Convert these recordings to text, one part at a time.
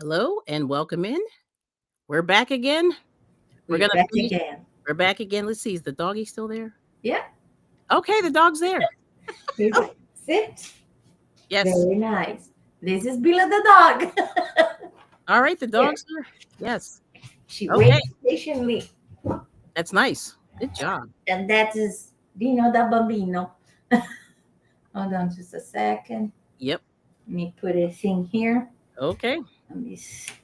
Hello and welcome in. We're back again. We're We're gonna back finish. again. We're back again. Let's see. Is the doggy still there? Yeah, Okay, the dog's there. we sit. Yes. Very nice. This is Bila the dog. All right, the Here, dog's here. Yes. she Okay, waits patiently. that's nice. Good job. And that is Dino da Bambino. Hold on just a second. Yep. Let me put a thing here. Okay. Let me So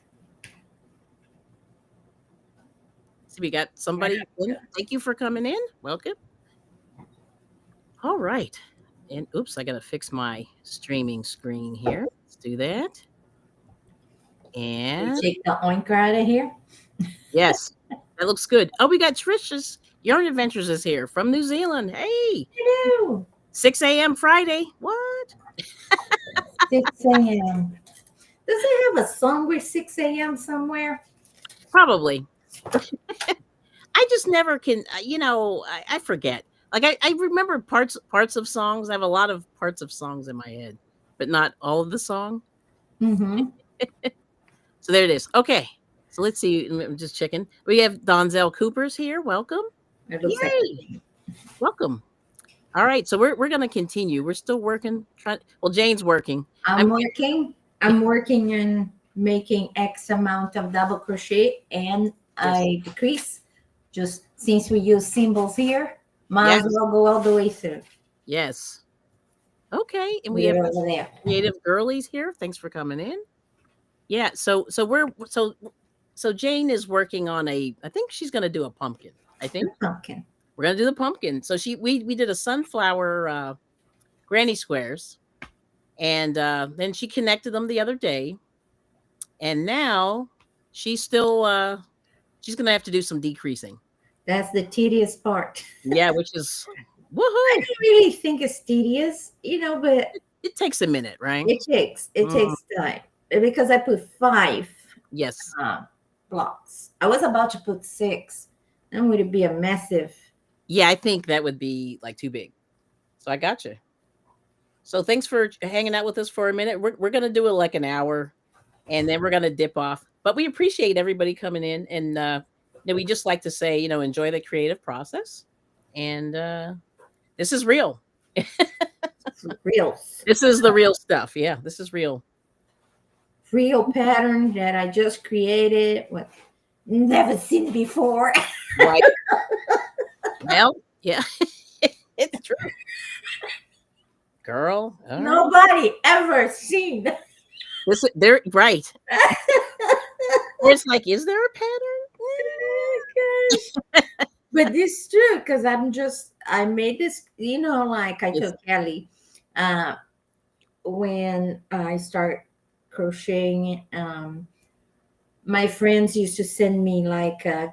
we got somebody in. Thank you for coming in. Welcome. All right. And oops, I gotta fix my streaming screen here. Let's do that. And take the oinker out of here. yes, that looks good. Oh, we got Trisha's Yarn Adventures is here from New Zealand. Hey, Hello. 6 a.m. Friday. What? 6 a.m. Does it have a song with 6 a.m. somewhere? Probably. I just never can. I forget. Like I remember parts of songs. I have a lot of parts of songs in my head, but not all of the song. Mm-hmm. So there it is. Okay. So let's see. I'm just checking. We have Donzel Cooper's here. Welcome. It looks like Yay. Welcome. All right. So we're gonna continue. We're still working. Well, Jane's working. I'm working. I'm working on making X amount of double crochet and I decrease. Just since we use symbols here, might Yes. as well go all the way through. Yes. Okay. And we We're have over there. Creative Girlies here. Thanks for coming in. Yeah. So Jane is working on I think she's gonna do a pumpkin. I think Pumpkin. we're gonna do the pumpkin. So we did a sunflower granny squares, and then she connected them the other day, and now she's still she's gonna have to do some decreasing. That's the tedious part. Yeah, which is I woohoo. don't really think it's tedious, but It takes a minute, right? it takes time because I put 5 Yes. blocks. I was about to put 6. Then would it be a massive? Yeah, I think that would be like too big. So I got you. So thanks for hanging out with us for a minute. We're gonna do it like an hour, and then we're gonna dip off. But we appreciate everybody coming in, and we just like to say, enjoy the creative process, and this is real. Real. This is the real stuff. Yeah, this is real. Real pattern that I just created with never seen before. Right. Well, yeah, it's true, girl. All right. Nobody ever seen. They're right. It's like, is there a pattern? But this is true because I made this, like I Yes. told Kelly, when I start crocheting, my friends used to send me like a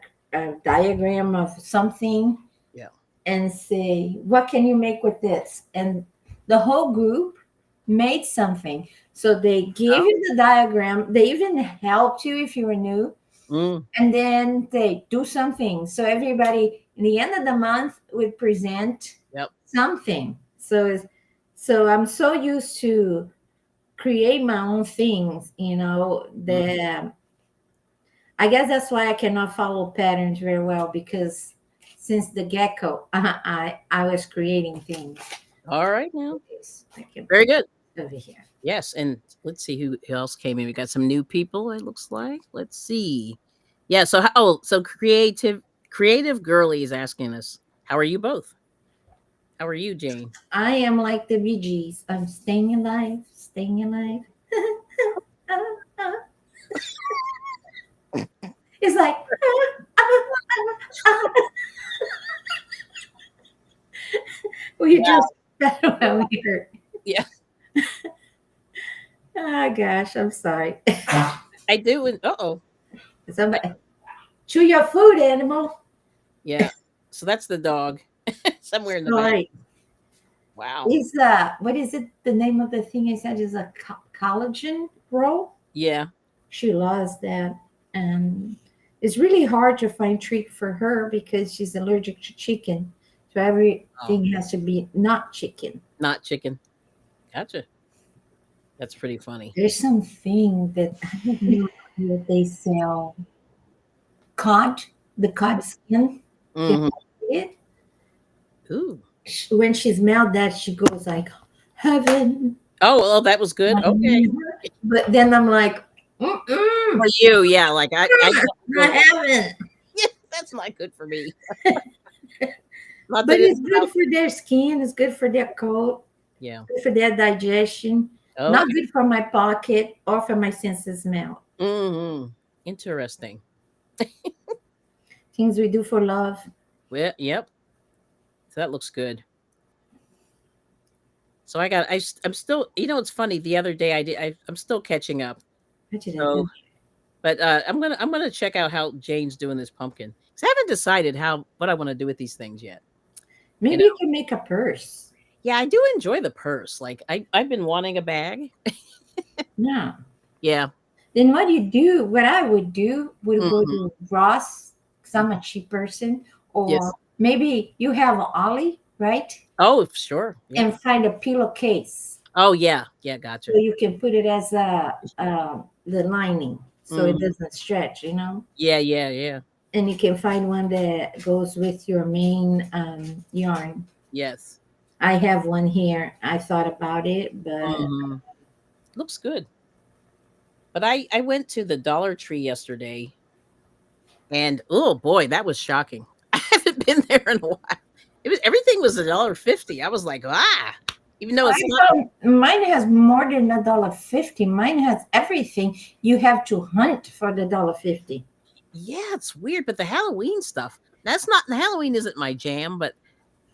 diagram of something. Yeah. And say, what can you make with this? And the whole group made something. So they gave you the diagram. They even helped you if you were new. Mm. And then they do something. So everybody in the end of the month would present Yep. something. So I'm so used to create my own things, that I guess that's why I cannot follow patterns very well, because since the get-go, I was creating things. All right now. I can Very put good. it over here. Yes, and let's see who else came in. We got some new people. It looks like. Let's see. Yeah. So creative girly is asking us, how are you both? How are you, Jane? I am like the Bee Gees. I'm staying alive, staying alive. It's like we just that's what we heard. Yeah, Oh gosh, I'm sorry. I do. And Somebody chew your food, animal. yeah. So that's the dog somewhere in the back. Sorry. Wow. Is what is it? The name of the thing I said is a collagen roll. Yeah. She lost that, and it's really hard to find treat for her because she's allergic to chicken. So everything has to be not chicken. Not chicken. Gotcha. That's pretty funny. There's something that I don't know that they sell cod, the cod skin. Can Hmm. you eat it? Ooh. When she smelled that, she goes like, heaven. Oh, well, that was good. Okay. But then I'm like, mm-mm, For you, yeah. Like I I don't. haven't. Yeah, that's not good for me. Not But that it's it's good for their skin. It's good for their coat. yeah. Good for their digestion. Not Okay. good for my pocket or for my sense of smell. Hmm. Interesting. Things we do for love. Well, yep. So that looks good. So I got. I'm still. You know, it's funny. The other day I did. I'm still catching up. What did I So, do? but I'm gonna check out how Jane's doing this pumpkin. 'Cause I haven't decided how what I want to do with these things yet. You Maybe know. you can make a purse. Yeah, I do enjoy the purse. Like I've been wanting a bag. Yeah. Yeah. Then what you do, what I would do, would go Hmm. to Ross, because I'm a cheap person, or Yes. maybe you have an Ollie, right? Oh, sure. Yeah. And find a pillowcase Oh, yeah. Yeah. so Gotcha. you can put it as a the lining, so it Mhm. doesn't stretch, you know. Yeah, yeah, yeah. And you can find one that goes with your main yarn. Yes. I have one here. I thought about it, but Mhm. Looks good. But I went to the Dollar Tree yesterday, and oh boy, that was shocking. I haven't been there in a while. It was everything was $1.50. I was like, ah, even though I it's not. thought mine has more than $1.50. Mine has everything. You have to hunt for the $1.50. Yeah, it's weird. But the Halloween stuff, that's not Halloween isn't my jam. But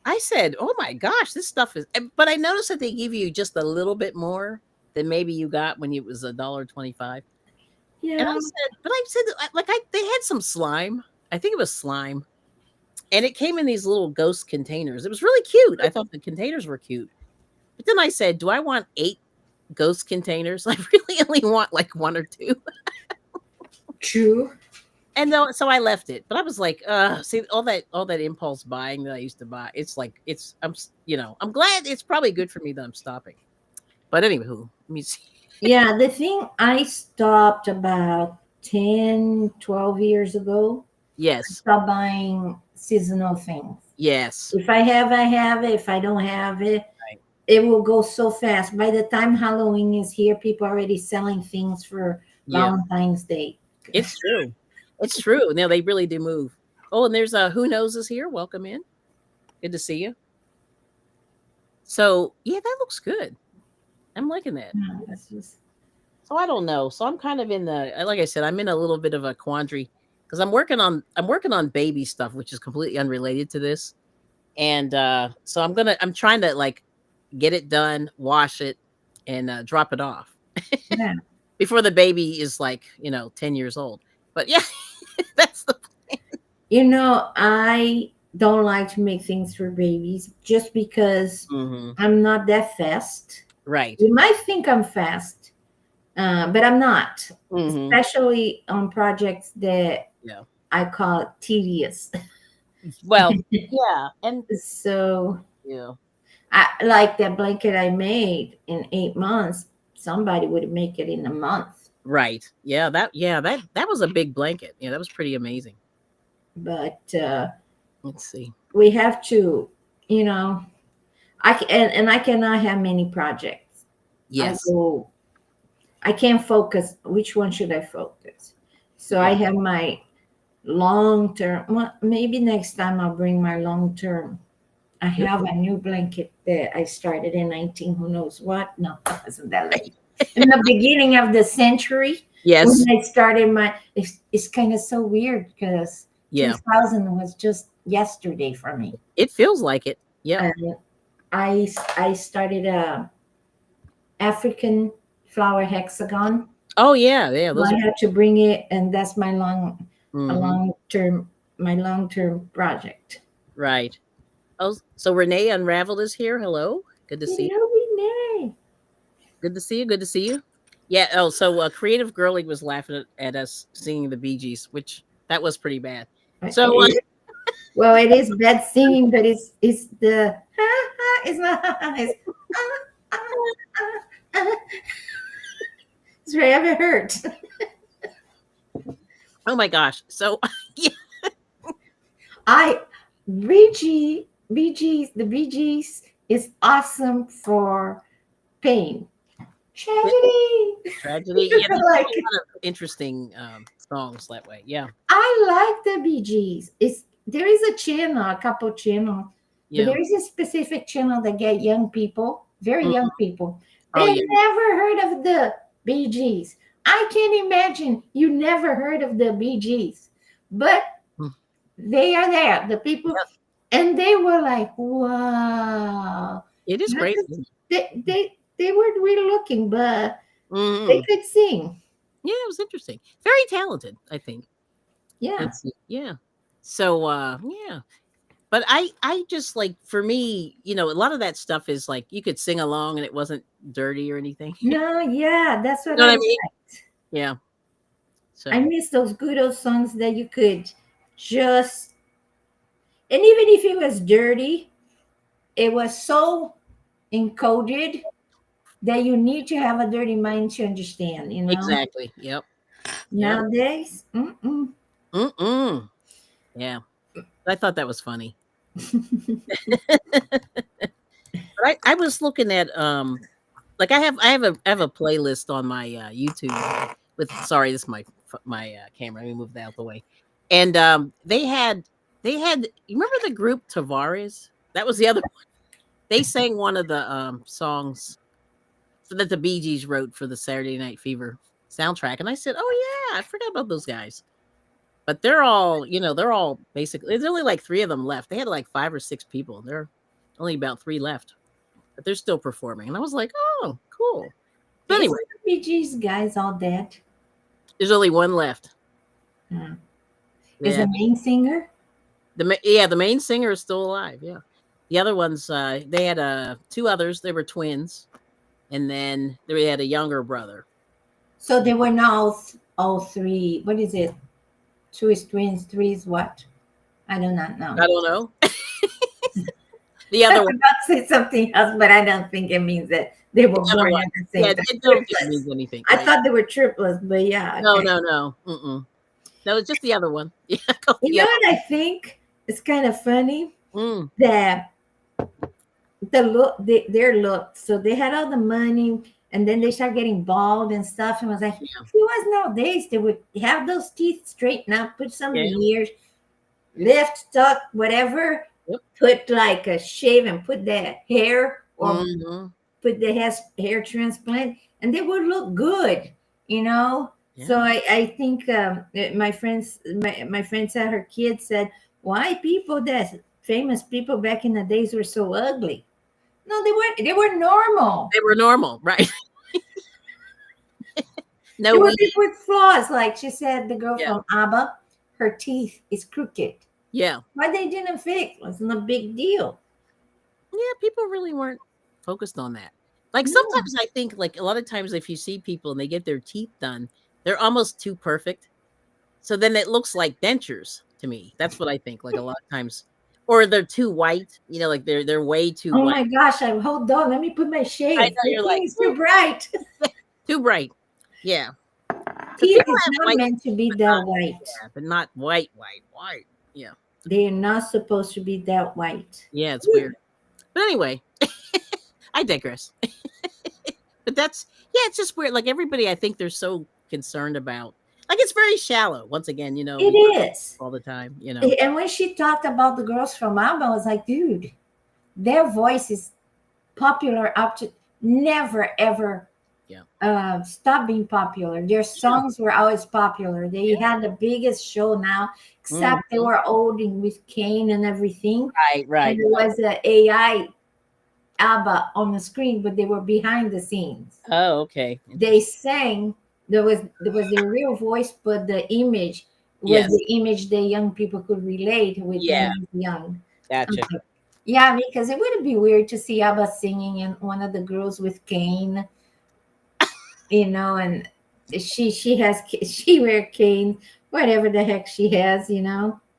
I said, oh my gosh, this stuff is. But I noticed that they give you just a little bit more than maybe you got when it was $1.25. And I Yeah, said, but I said, like, they had some slime. I think it was slime. And it came in these little ghost containers. It was really cute. I thought the containers were cute. But then I said, do I want 8 ghost containers? I really only want like 1 or 2. true. And though, so I left it. But I was like, see, all that impulse buying that I used to buy. It's like, I'm glad it's probably good for me that I'm stopping. But anywho, let me see. Yeah, the thing I stopped about 10, 12 years ago, I Yes. stopped buying seasonal things. Yes. If I have, I have it. If I don't have it, Right. it will go so fast. By the time Halloween is here, people are already selling things for Yeah. Valentine's Day. It's true. It's true. Now they really do move. Oh, and there's a who knows is here. Welcome in. Good to see you. So yeah, that looks good. I'm liking that. Yeah, it's just So I don't know. So I'm kind of in the like I said, I'm in a little bit of a quandary because I'm working on baby stuff, which is completely unrelated to this. And so I'm trying to like get it done, wash it, and drop it off yeah. before the baby is like 10 years old. But yeah, that's the I don't like to make things for babies just because hmm I'm not that fast. right. You might think I'm fast, but I'm not, Hmm. especially on projects that Yeah. I call tedious. Well, yeah, and So, yeah, like that blanket I made in 8 months, somebody would make it in a month. right. That was a big blanket. Yeah, that was pretty amazing. But Let's see. we have to, you know, and I cannot have many projects. I Yes. go, I can't focus. Which one should I focus? So I Yeah. have my long term. Well, maybe next time I'll bring my long term. I Good. have a new blanket that I started in 19, who knows what? No, it wasn't that late. In the beginning of the century, when Yes. I started it's kind of so weird because Yeah. 2000 was just yesterday for me. It feels like it. Yep. And I started a African flower hexagon. Oh yeah. Yeah. So Those I are. had to bring it, and that's a Hmm. long term, my long term project. Right. Oh, so Renee Unraveled is here. Hello. Good to see you. Hello, Renee. Good to see you. Good to see you. Yeah. Oh, so Creative Girly was laughing at us singing the Bee Gees, which that was pretty bad. So Well, it is bad singing, but it's the it's not it's it's very hurt. Oh my gosh. So yeah, I the Bee Gees is awesome for pain. Tragedy. tragedy. Yeah, they do Like, a lot of interesting songs that way. Yeah. I like the Bee Gees. It's there is a channel, a couple channel, but Yeah. there is a specific channel that get young people, very Mhm. young people. Oh They yeah. never heard of the Bee Gees. I can't imagine you never heard of the Bee Gees, but Mm. they are there. The people, Yep. and they were like, "Wow!" It is Not great. that they weren't really looking, but they Hmm. could sing. Yeah, it was interesting. Very talented, I think. Yeah. Let's see. Yeah. So yeah. But I just like for me, a lot of that stuff is like you could sing along and it wasn't dirty or anything. No, yeah, that's You what know what I I mean? liked. Yeah. I So miss those good old songs that you could just, and even if it was dirty, it was so encoded that you need to have a dirty mind to understand, you know? exactly. Yep. Yep. Nowadays, mm-mm. Mm-mm. Yeah. I thought that was funny. But I was looking at like I have a playlist on my YouTube with sorry, this is my camera. Let me move that out the way. And they had you remember the group Tavares? That was the other one. They sang one of the songs that the Bee Gees wrote for the Saturday Night Fever soundtrack. And I said, "Oh yeah, I forgot about those guys." But they're all basically there's only like 3 of them left. They had like 5 or 6 people. There are only about 3 left. But they're still performing. And I was like, "Oh, cool." So Isn't anyway, the Bee Gees guys all dead? there's only one left. Hmm. Is Yeah. the main singer? The main singer is still alive. Yeah. The other ones, they had 2 others. They were twins, and then they had a younger brother. So they were not all three. What is it? Two is twins, three is what? I do not know. I don't know. The I other was one, about to say something else, but I don't think it means that they the were other born one. at the Yeah, same time. I don't think it Triplets. means anything. I Right? thought they were triplets, but yeah, No, okay. no, no. Mm-mm. No, it's just the other one. Yeah, You the know other. what I think? It's kind of funny Mm, that their look. So they had all the money, and then they start getting bald and stuff. And I was like, yeah, if it was nowadays, they would have those teeth straightened out, put some yeah. veneers, lift, tuck, whatever, Yep. put like a shave and put that hair or Hmm. put the hair transplant, and they would look good, you know. So Yeah. I think my friend said her kid said, why people that famous people back in the days were so ugly? No, they weren't. They were normal. They were normal, right? They No were weed. people with flaws. Like she said, the girl Yeah. from ABBA, her teeth is crooked. Yeah. Why they didn't fix? It's not a big deal. Yeah, people really weren't focused on that. Like No. sometimes I think like a lot of times if you see people and they get their teeth done, they're almost too perfect. So then it looks like dentures to me. That's what I think. Like a lot of times, or they're too white. Like they're way too Oh white. my gosh! I hold on. Let me put my I shade. know The you're thing like is too bright. too bright. Yeah, because Teeth people is have not white, meant to be but that not white. but not white, white, white. Yeah, They are not supposed to be that white. yeah, it's weird. But anyway, I digress. But that's yeah, it's just weird. Like everybody, I think they're so concerned about. Like it's very shallow. Once again, It we is. all the time. And when she talked about the girls from ABBA, I was like, dude, their voice is popular up to never ever Yeah, stop being popular. Their yeah, songs were always popular. They yeah. had the biggest show now, except they Mhm. were old and with Kane and everything. Right, And right. there was a AI ABBA on the screen, but they were behind the scenes. Oh, okay. They Interesting. sang. There was their real voice, but the image was Yes. the image that young people could relate with Yeah. them as young. Gotcha. Okay. Yeah, because it wouldn't be weird to see ABBA singing and one of the girls with cane, and she has she wear cane, whatever the heck she has.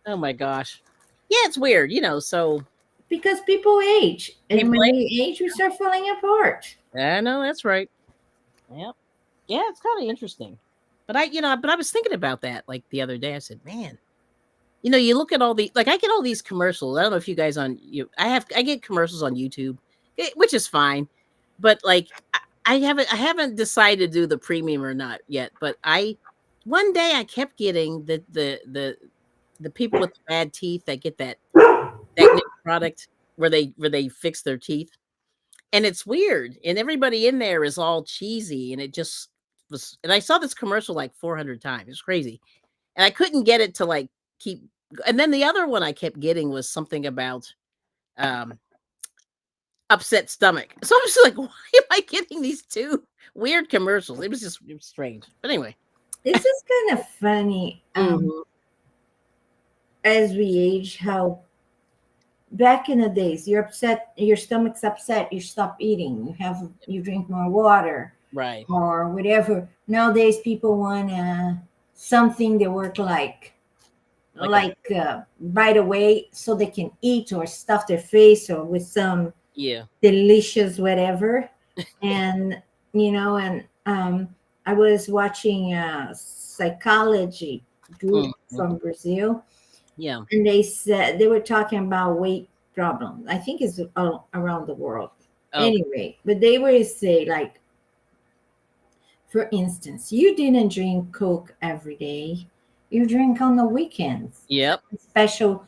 Oh my gosh. Yeah, it's weird. So Because people age, and people. when we age, we start falling apart. I know that's right. Yep. Yeah, it's kind of interesting. But I was thinking about that like the other day. I said, man, you look at all the like I get all these commercials. I don't know if you guys on you. I get commercials on YouTube, which is fine. But like I haven't decided to do the premium or not yet. But I one day I kept getting the people with the bad teeth that get that new product where they fix their teeth. And it's weird, and everybody in there is all cheesy, and it just was and I saw this commercial like 400 times. It's crazy. And I couldn't get it to, like, keep and then the other one I kept getting was something about, um, upset stomach. So I was like, "Why am I getting these 2 weird commercials?" It was strange. But anyway. This is kind of funny. Mhm. As we age, how back in the days, you're upset, your stomach's upset, you stop eating, you drink more water Right. or whatever. Nowadays, people want something they work Like a right away so they can eat or stuff their face or with some yeah. delicious whatever. And and I was watching a psychology group Mhm. from Brazil, Yeah. and they said they were talking about weight problems. I think it's all around the world Okay. anyway, but they were say, like, for instance, you didn't drink Coke every day, you drink on the weekends, Yep. special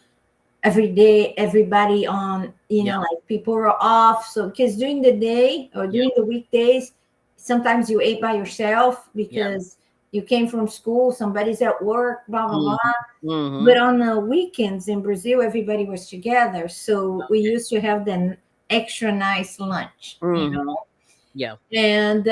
every day, everybody on, Yep. like people are off. So, because during the day or Yep. during the weekdays, sometimes you ate by yourself Yep. because you came from school, somebody's at work, blah, blah, blah. Mhm. But Mhm. on the weekends in Brazil, everybody was together. So we used to have the extra nice lunch, Mhm. Yeah. and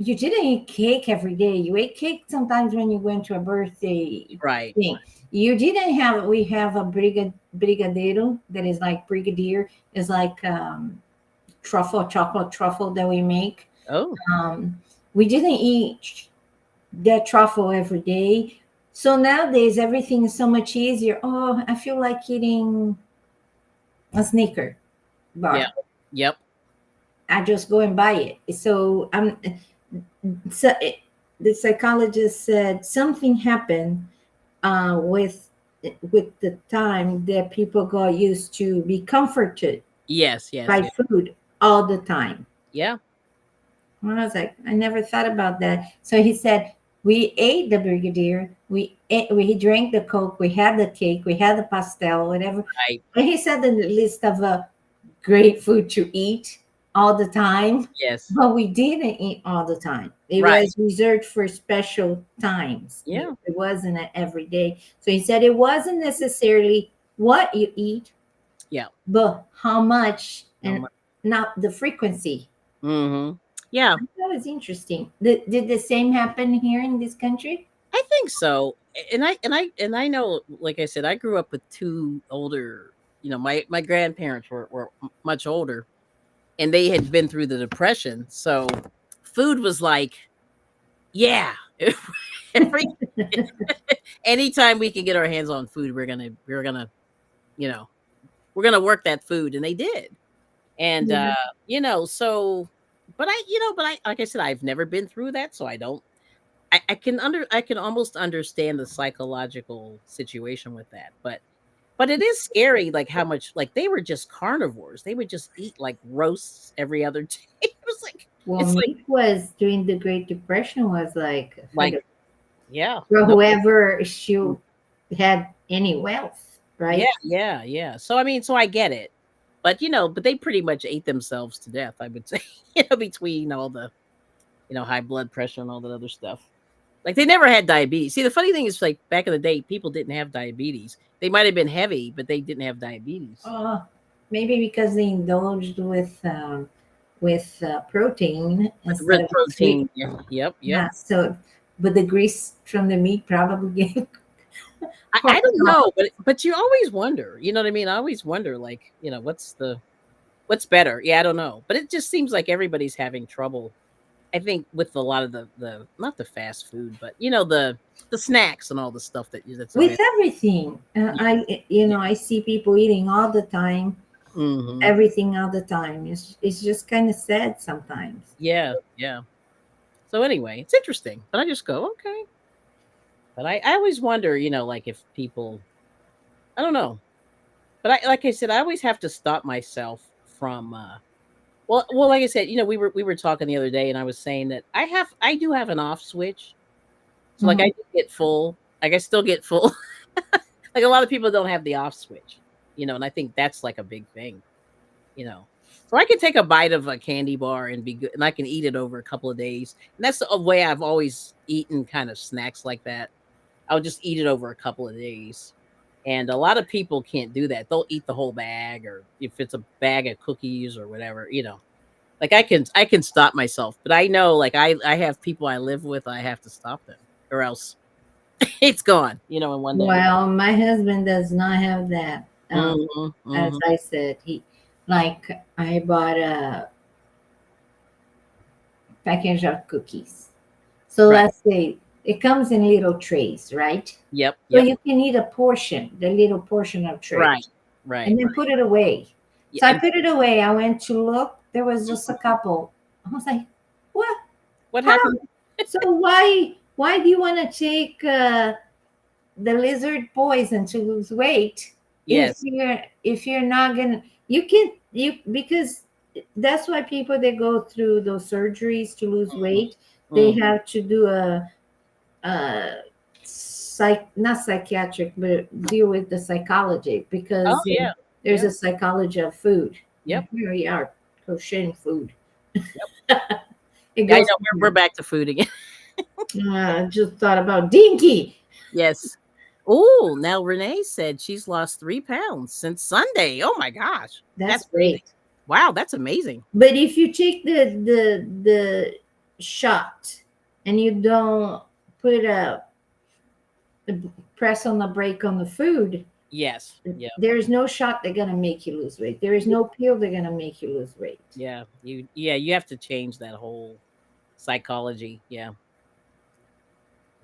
you didn't eat cake every day. You ate cake sometimes when you went to a birthday Right. thing. You didn't have. We have a brigadeiro that is like brigadier. Is like truffle, chocolate truffle that we make. Oh, Um, we didn't eat that truffle every day. So nowadays everything is so much easier. Oh, I feel like eating a Snicker yeah. bar. Yep. I just go and buy it. So the psychologist said something happened with the time that people got used to be comforted Yes, yes, by yeah. food all the time. Yeah. And I was like, I never thought about that. So he said, we ate the brigadier, we drank the Coke, we had the cake, we had the pastel, whatever. Right. And he said the list of great food to eat all the time, Yes. but we didn't eat all the time. It Right. was reserved for special times. Yeah. It wasn't a every day. So he said it wasn't necessarily what you eat, Yeah. but how much No and mu not the frequency. Mhm. Yeah. That was interesting. Did the same happen here in this country? I think so. And I know, like I said, I grew up with 2 older, my grandparents were much older, and they had been through the depression. So food was like, yeah, every anytime we can get our hands on food, you know, we're gonna work that food, and they did. And Yeah. so but I like I said, I've never been through that, so I can almost understand the psychological situation with that, but it is scary, like, how much like, they were just carnivores. They would just eat, like, roasts every other day. Well, It's like meat was during the Great Depression was like for like, yeah. for No. whoever she had any wealth, Yeah, right? yeah, yeah. So, I mean, so I get it. But they pretty much ate themselves to death, I would say, between all the, high blood pressure and all that other stuff. Like, they never had diabetes. See, the funny thing is, like, back in the day, people didn't have diabetes. They might have been heavy, but they didn't have diabetes. Maybe because they indulged with protein With the instead rich of sweet. protein. Yeah. Yep, yep. Yeah. So, but the grease from the meat probably gave I don't know, but you always wonder, you know what I mean? I always wonder, like, what's better? Yeah, I don't know. But it just seems like everybody's having trouble, I think, with a lot of the not the fast food, but the snacks and all the stuff that's with available. everything. Yeah. Yeah. I see people eating all the time, Mhm. everything all the time. It's just kind of sad sometimes. Yeah, yeah. So anyway, it's interesting. But I just go, okay. But I always wonder, like if people, I don't know. But like I said, I always have to stop myself from well, like I said, we were talking the other day and I was saying that I do have an off switch. So like I Mhm. do get full, like I still get full. Like a lot of people don't have the off switch, and I think that's like a big thing, you know. So I can take a bite of a candy bar and be good, and I can eat it over a couple of days. And that's the way I've always eaten kind of snacks like that. I'll just eat it over a couple of days. And a lot of people can't do that. They'll eat the whole bag, or if it's a bag of cookies or whatever. Like I can stop myself, but I know like I have people I live with, I have to stop them or else it's gone, in one day. Well, my husband does not have that. Mhm, As mhm. I said, he like I bought a package of cookies. So Right. let's say it comes in little trays, right? Yep, So yep. you can eat a portion, the little portion of tray, Right. Right, and then right. put it away. Yeah, So I put it away. I went to look. There was just a couple. I was like, "What? what How? happened? So why do you want to take the lizard poison to lose weight if Yes. you're not gonna you can you because that's why people that go through those surgeries to lose Mhm, weight, they mhm. have to do a not psychiatric, but deal with the psychology, Oh, because yeah. there's Yeah. a psychology of food. Yep. Here we are crocheting food. Yep. It Yeah, I goes know we're back to food again. just thought about dinky. Yes. Oh, now Renee said she's lost 3 pounds since Sunday. Oh my gosh. That's That's crazy. great. Wow, that's amazing. But if you take the shot and you don't put a press on the brake on the food, Yes. Yep. there is no shot that's gonna make you lose weight. There is no pill that's gonna make you lose weight. Yeah. You have to change that whole psychology. Yeah.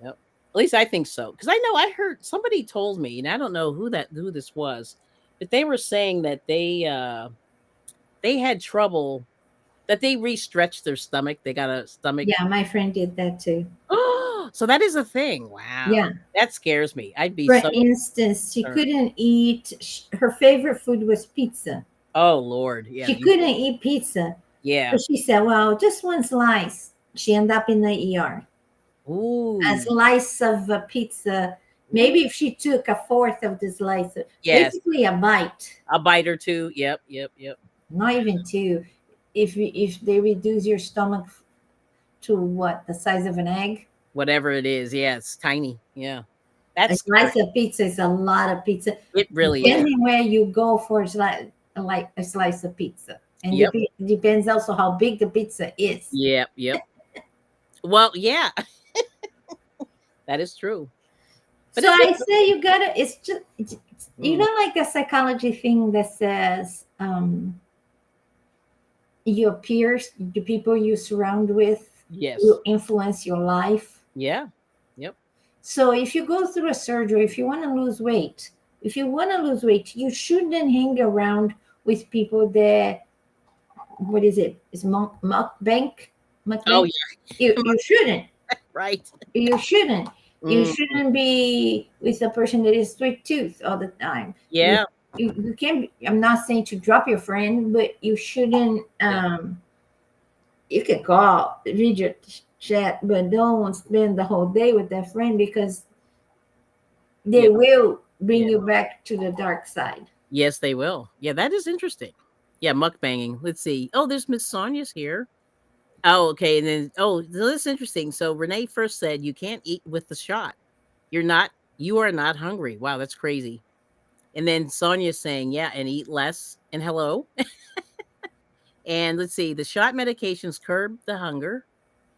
Yep. At least I think so. Because I know I heard somebody told me, and I don't know who this was, but they were saying that they had trouble that they re-stretched their stomach. They got a stomach. Yeah, my friend did that too. Oh, so that is a thing. Wow. Yeah. That scares me. I'd be For so instance, she concerned. couldn't eat. Her favorite food was pizza. Oh Lord. Yeah. She couldn't eat pizza, so Yeah. she said, "Well, just one slice." She ended up in the ER. A Ooh. slice of a pizza. Ooh. Maybe if she took a fourth of the slice, Yes. basically a bite, A bite or two. Yep. Yep. Yep. not even two. If they reduce your stomach to what, the size of an egg, Whatever it is. Yeah. It's tiny. Yeah. a That's scary. slice of pizza is a lot of pizza. It really is. Depending where you go for a slice, like a slice of pizza, and Yep. depends also how big the pizza is. Yep. Yep. Well, yeah, that is true. But So it's I interesting. say you gotta. It's just Mm. like a psychology thing that says. Your peers, the people you surround with, Yes. will influence your life. Yeah. Yep. So if you go through a surgery, if you want to lose weight, you shouldn't hang around with people that, what is it? Is mukbang? Oh, Mukbang? yeah. You shouldn't. Right. You shouldn't. You Mm. shouldn't be with a person that is sweet tooth all the time. You, Yeah. you can't. I'm not saying to drop your friend, but you shouldn't. Yeah. You can call, read your chat, but don't spend the whole day with that friend, because they Yep. will bring Yeah. you back to the dark side. Yes, they will. Yeah, that is interesting. Yeah, mukbanging. Let's see. Oh, there's Miss Sonia's here. Oh, okay. And then, so that's interesting. So Renee first said you can't eat with the shot. You are not hungry. Wow, that's crazy. And then Sonia's saying, yeah, and eat less. And hello. And let's see, the shot medications curb the hunger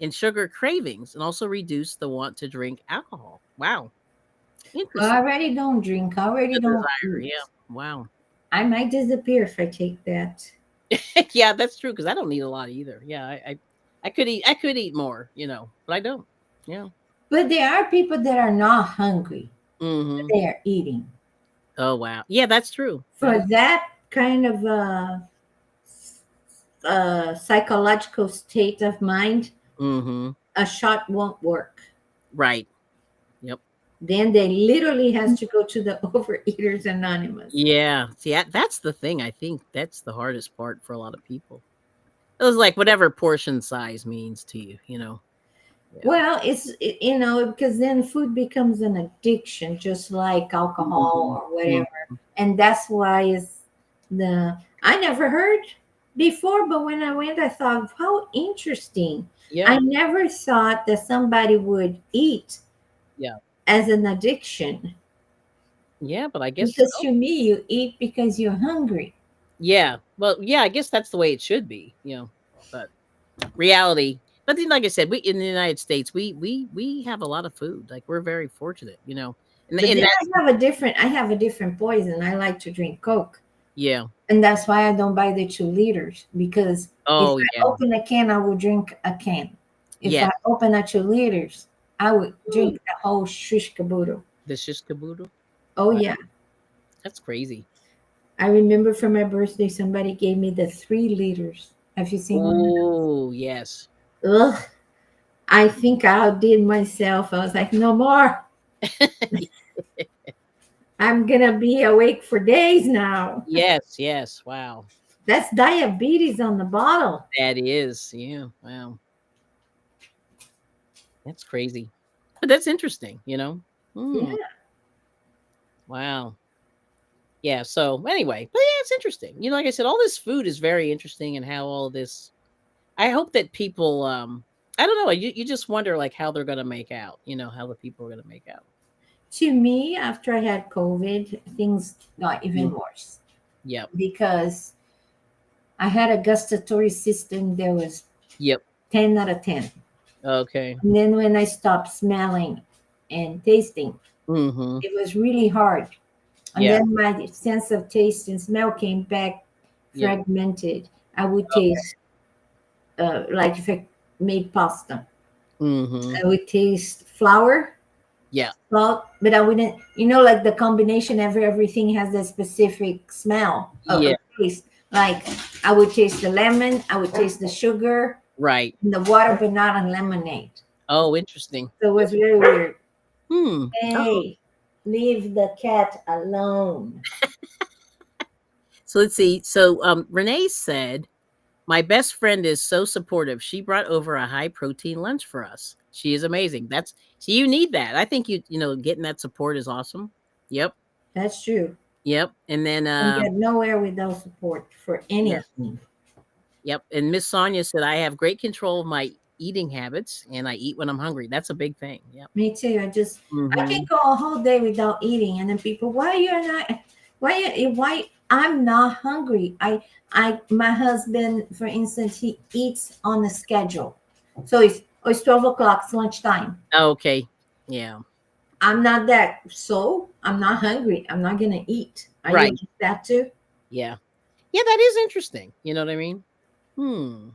and sugar cravings and also reduce the want to drink alcohol. Wow. I Interesting. already don't drink. I already The don't desire. Yeah. eat. Wow. I might disappear if I take that. Yeah, that's true because I don't eat a lot either. Yeah, I could eat more, but I don't. Yeah. But there are people that are not hungry, but Hmm. they are eating. Oh wow. Yeah, that's true. That For is. that kind of psychological state of mind, Hmm. a shot won't work. Right. Yep. Then they literally has to go to the Overeaters Anonymous. Yeah. See, that's the thing. I think that's the hardest part for a lot of people. It was like whatever portion size means to you, you know. Yeah. Well, because then food becomes an addiction, just like Mhm. alcohol or Mhm. whatever. And that's why I never heard before, but when I went, I thought, how interesting. Yeah. I never thought that somebody would eat Yeah. as an addiction, Yeah, but I guess because so. to me, you eat because you're hungry. Yeah. Well, yeah, I guess that's the way it should be, you know. But reality, but then like I said, we in the United States, we have a lot of food. Like we're very fortunate, you know. But And then that's I have a different poison. I like to drink Coke. yeah. And that's why I don't buy the 2 liters, because if Oh I yeah. open a can, I will drink a can. If Yeah. I open a 2 liters, I would drink Ooh, the whole shish caboodle. the shish caboodle. Oh Wow, yeah. that's crazy. I remember for my birthday somebody gave me the 3 liters. Have you seen one? Oh yes. Ugh. I think I outdid myself. I was like, no more. I'm gonna be awake for days now. Yes, yes. Wow. That's diabetes on the bottle. That is. Yeah. Wow. That's crazy. But that's interesting, you know. Hmm. Yeah. Wow. Yeah. So anyway, but yeah, it's interesting. You know, like I said, all this food is very interesting and how all this I hope that people I don't know, you just wonder like how they're gonna make out, you know, how the people are gonna make out. To me, after I had COVID, things got Mm. even worse, Yep. because I had a gustatory system that was Yep. 10 out of 10. Okay. And then when I stopped smelling and tasting, Mm-hmm. it was really hard. And Yeah. then my sense of taste and smell came back Yep. fragmented. I would Okay. taste, like if I made pasta, Mm-hmm. I would taste flour, Yeah. salt, but I wouldn't, like the combination of everything has a specific smell Yeah. or taste. Like I would taste the lemon, I would taste the sugar Right. in the water, but not on lemonade. Oh, interesting. So it was very weird. Hmm. Oh. Hey, leave the cat alone. So let's see. So Renee said, my best friend is so supportive. She brought over a high protein lunch for us. She is amazing. That's so you need that. I think you know, getting that support is awesome. Yep. That's true. Yep. And then And get nowhere without support for yeah. anything. Yep. And Miss Sonia said, I have great control of my eating habits and I eat when I'm hungry. That's a big thing. Yep. Me too. I can Mm-hmm. go a whole day without eating, and then people, why you're not? Why I'm not hungry? My husband, for instance, he eats on a schedule, so it's 12 o'clock, it's lunchtime. Okay. Yeah. I'm not that, so I'm not hungry. I'm not gonna eat. Are you Right. like that too? Yeah. Yeah, that is interesting. You know what I mean? Hmm.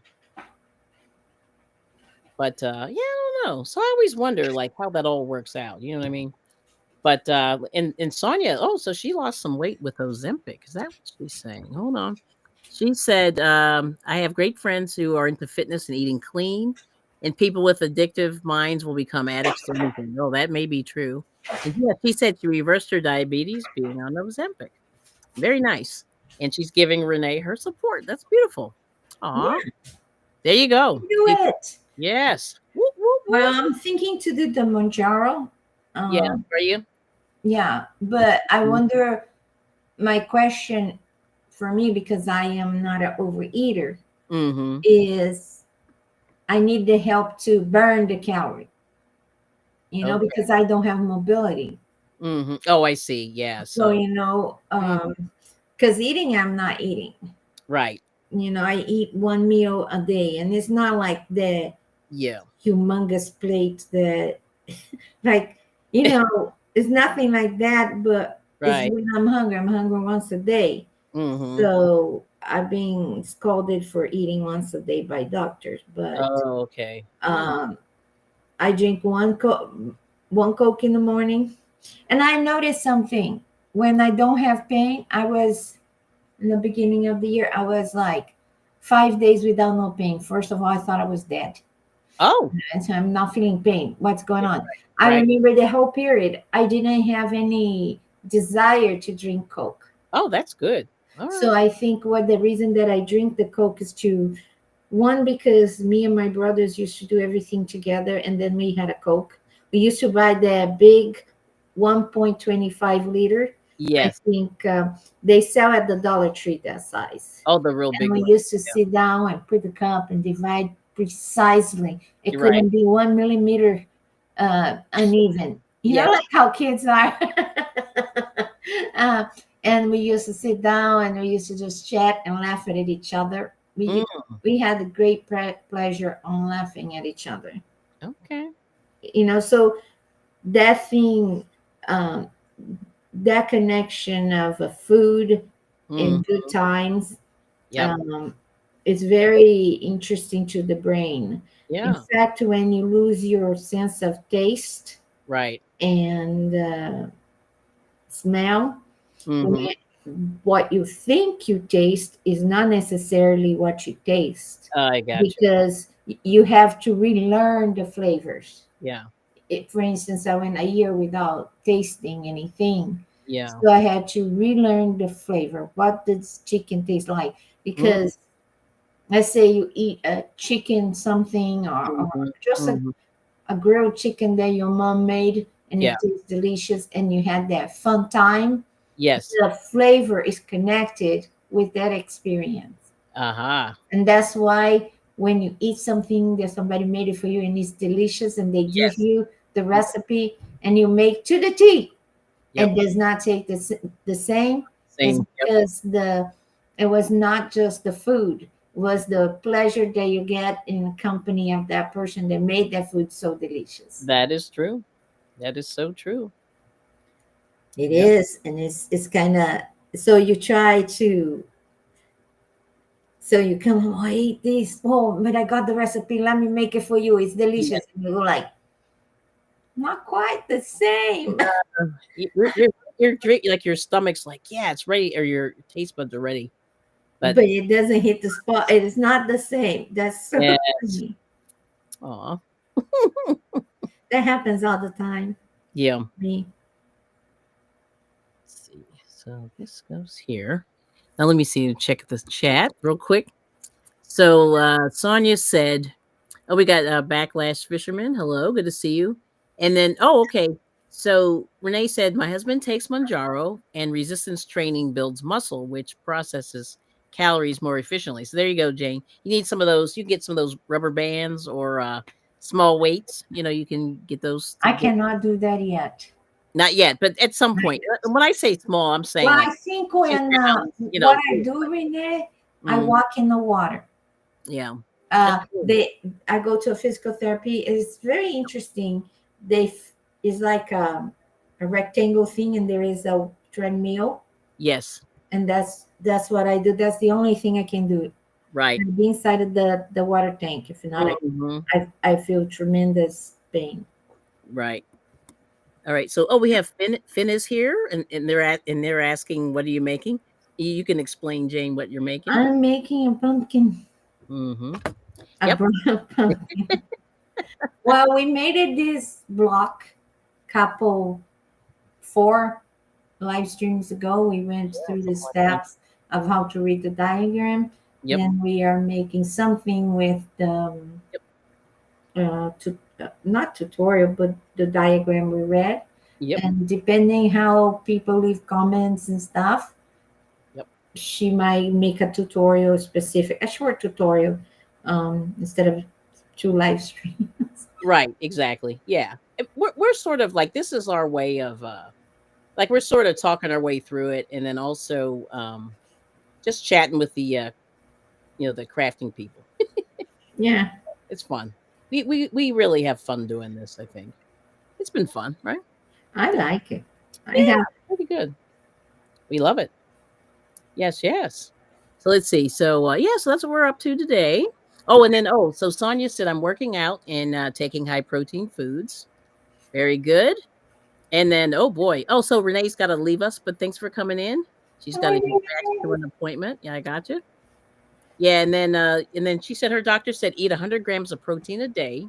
But yeah, I don't know. So I always wonder like how that all works out. You know what I mean? But and Sonia, oh, so she lost some weight with Ozempic. Is that what she's saying? Hold on. She said, I have great friends who are into fitness and eating clean, and people with addictive minds will become addicts to anything. Oh, that may be true. And yeah, she said she reversed her diabetes being on Ozempic. Very nice. And she's giving Renee her support. That's beautiful. Aw. Yeah, There you go. do See, it. yes. Whoop, whoop, Well, whoop. I'm thinking to do the Monjaro. Yeah, Um, are you? yeah, but I wonder. My question for me, because I am not an overeater, Mm-hmm. is I need the help to burn the calorie, Okay. because I don't have mobility. Mm-hmm. Oh, I see. Yeah. So, So, mm, because eating, I'm not eating. right. I eat one meal a day, and it's not like the Yeah. humongous plate that, like, it's nothing like that, but it's Right. when I'm hungry. I'm hungry once a day. Mm-hmm. So I've been scolded for eating once a day by doctors, but Oh, okay. Mm. um, I drink one Coke in the morning, and I noticed something when I don't have pain. I was in the beginning of the year. I was like 5 days without no pain. First of all, I thought I was dead. Oh, And so I'm not feeling pain. What's going yeah, on? I right. remember the whole period. I didn't have any desire to drink Coke. Oh, that's good. All So right. I think what the reason that I drink the Coke is to one, because me and my brothers used to do everything together, and then we had a Coke. We used to buy the big 1.25 liter. I Yes. think they sell at the Dollar Tree that size. Oh, the real And big we one. used to Yeah. sit down and put the cup and divide precisely. It You're right. couldn't be 1 millimeter uneven. You know, Yes. like how kids are. uh, and we used to sit down and we used to just chat and laugh at each other. Mm, We had a great pleasure on laughing at each other. okay. You know, so that thing, um, that connection of food and Mm, good times, yep. um, is very interesting to the brain. In Yeah. fact, when you lose your sense of taste Right. and smell, Mm-hmm. when what you think you taste is not necessarily what you taste, I got you. because you have to relearn the flavors. Yeah. For instance, I went a year without tasting anything. Yeah. So I had to relearn the flavor. What does chicken taste like? Mm, Because let's say you eat a chicken something, or mm-hmm. just Mm-hmm. a grilled chicken that your mom made and Yeah. it tastes delicious and you had that fun time, Yes. the flavor is connected with that experience. Aha. And that's why when you eat something that somebody made it for you and it's delicious and they give Yes. you the Mm, recipe and you make to the T, yep. it does not take the same, is Same. Yep. because it was not just the food, it was the pleasure that you get in the company of that person that made that food so delicious. That is true. That is so true. It Yep. is, and it's kind of, so you try to, so you come home, oh, I eat this, oh, but I got the recipe, let me make it for you, it's Yeah. delicious, and you go like, not quite the same. You're like your stomach's like, yeah, it's ready, or your taste buds are ready. But But it doesn't hit the spot, it is not the same. That's so yes. funny. Aw. That happens all the time. Yeah. Me. Let's see. So this goes here. Now let me see. Check the chat real quick. So Sonia said, "Oh, we got Backlash Fisherman. Hello, good to see you." And then, oh, okay. So Renee said, "My husband takes Manjaro, and resistance training builds muscle, which processes calories more efficiently." So there you go, Jane. You need some of those. You can get some of those rubber bands or small weights. You know, you can get those to I build. cannot do that yet. Not yet, but at some point. When I say small, I'm saying Well, like I think two when pounds. You what know. I do, Renee, I Mm, walk in the water. yeah, that's good. I go to a physical therapy. It's very interesting. It's like a rectangle thing, and there is a treadmill, Yes, and that's what I do. That's the only thing I can do. right. And be inside of the water tank. If not, Hmm. I feel tremendous pain. Right. All right. So, oh, we have Finn is here, and they're asking, what are you making? You can explain, Jane, what you're making. I'm making a pumpkin, Hmm. a Yep. brown pumpkin. Well, we made it this block couple 4 live streams ago. We went Yeah, through the something like that. steps of how to read the diagram. Yep. Then we are making something with the Yep. not tutorial, but the diagram we read. Yep. And depending how people leave comments and stuff, Yep. she might make a tutorial specific, a short tutorial, instead of 2 live streams. Right. Exactly. Yeah. We're sort of like, this is our way of like, we're sort of talking our way through it, and then also just chatting with the the crafting people. Yeah, It's fun. We really have fun doing this. I think it's been fun, right? I like it. I Yeah, have. pretty good. We love it. Yes, yes. So let's see. So yeah, so that's what we're up to today. Oh, and then so Sonia said I'm working out and taking high protein foods. Very good. And then oh boy. Oh, so Renee's got to leave us, but thanks for coming in. She's got to get back to an appointment. Yeah, I got you. Yeah, and then she said her doctor said eat 100 grams of protein a day,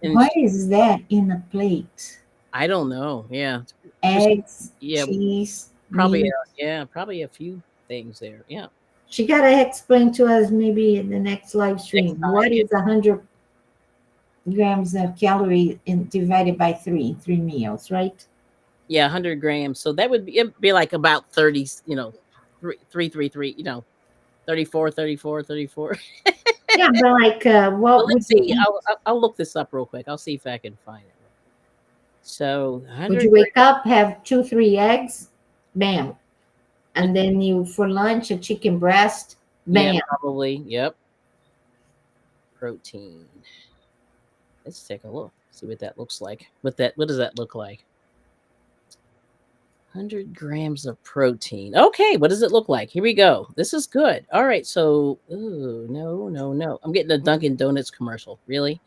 and What is that in a plate? I don't know. Yeah, just Eggs, yeah, cheese, probably meat. probably a few things there. Yeah, She gotta explain to us maybe in the next live next stream time. what is 100 grams of calorie divided by three meals, right? Yeah, 100 grams. So that would be it'd be like about 30. You know, three. 34, 34, 34. Yeah, but like, Well, what would let's you see. eat? I'll look this up real quick. I'll see if I can find it. So Would 100 you wake up, have 2, 3 eggs, bam, grams. and then you for lunch a chicken breast, Yeah, bam. probably. Yep. Protein. Let's take a look. See what that looks like. What does that look like? 100 grams of protein. Okay, what does it look like? Here we go. This is good. All right, so ooh, no, no, no. I'm getting a Dunkin' Donuts commercial. Really?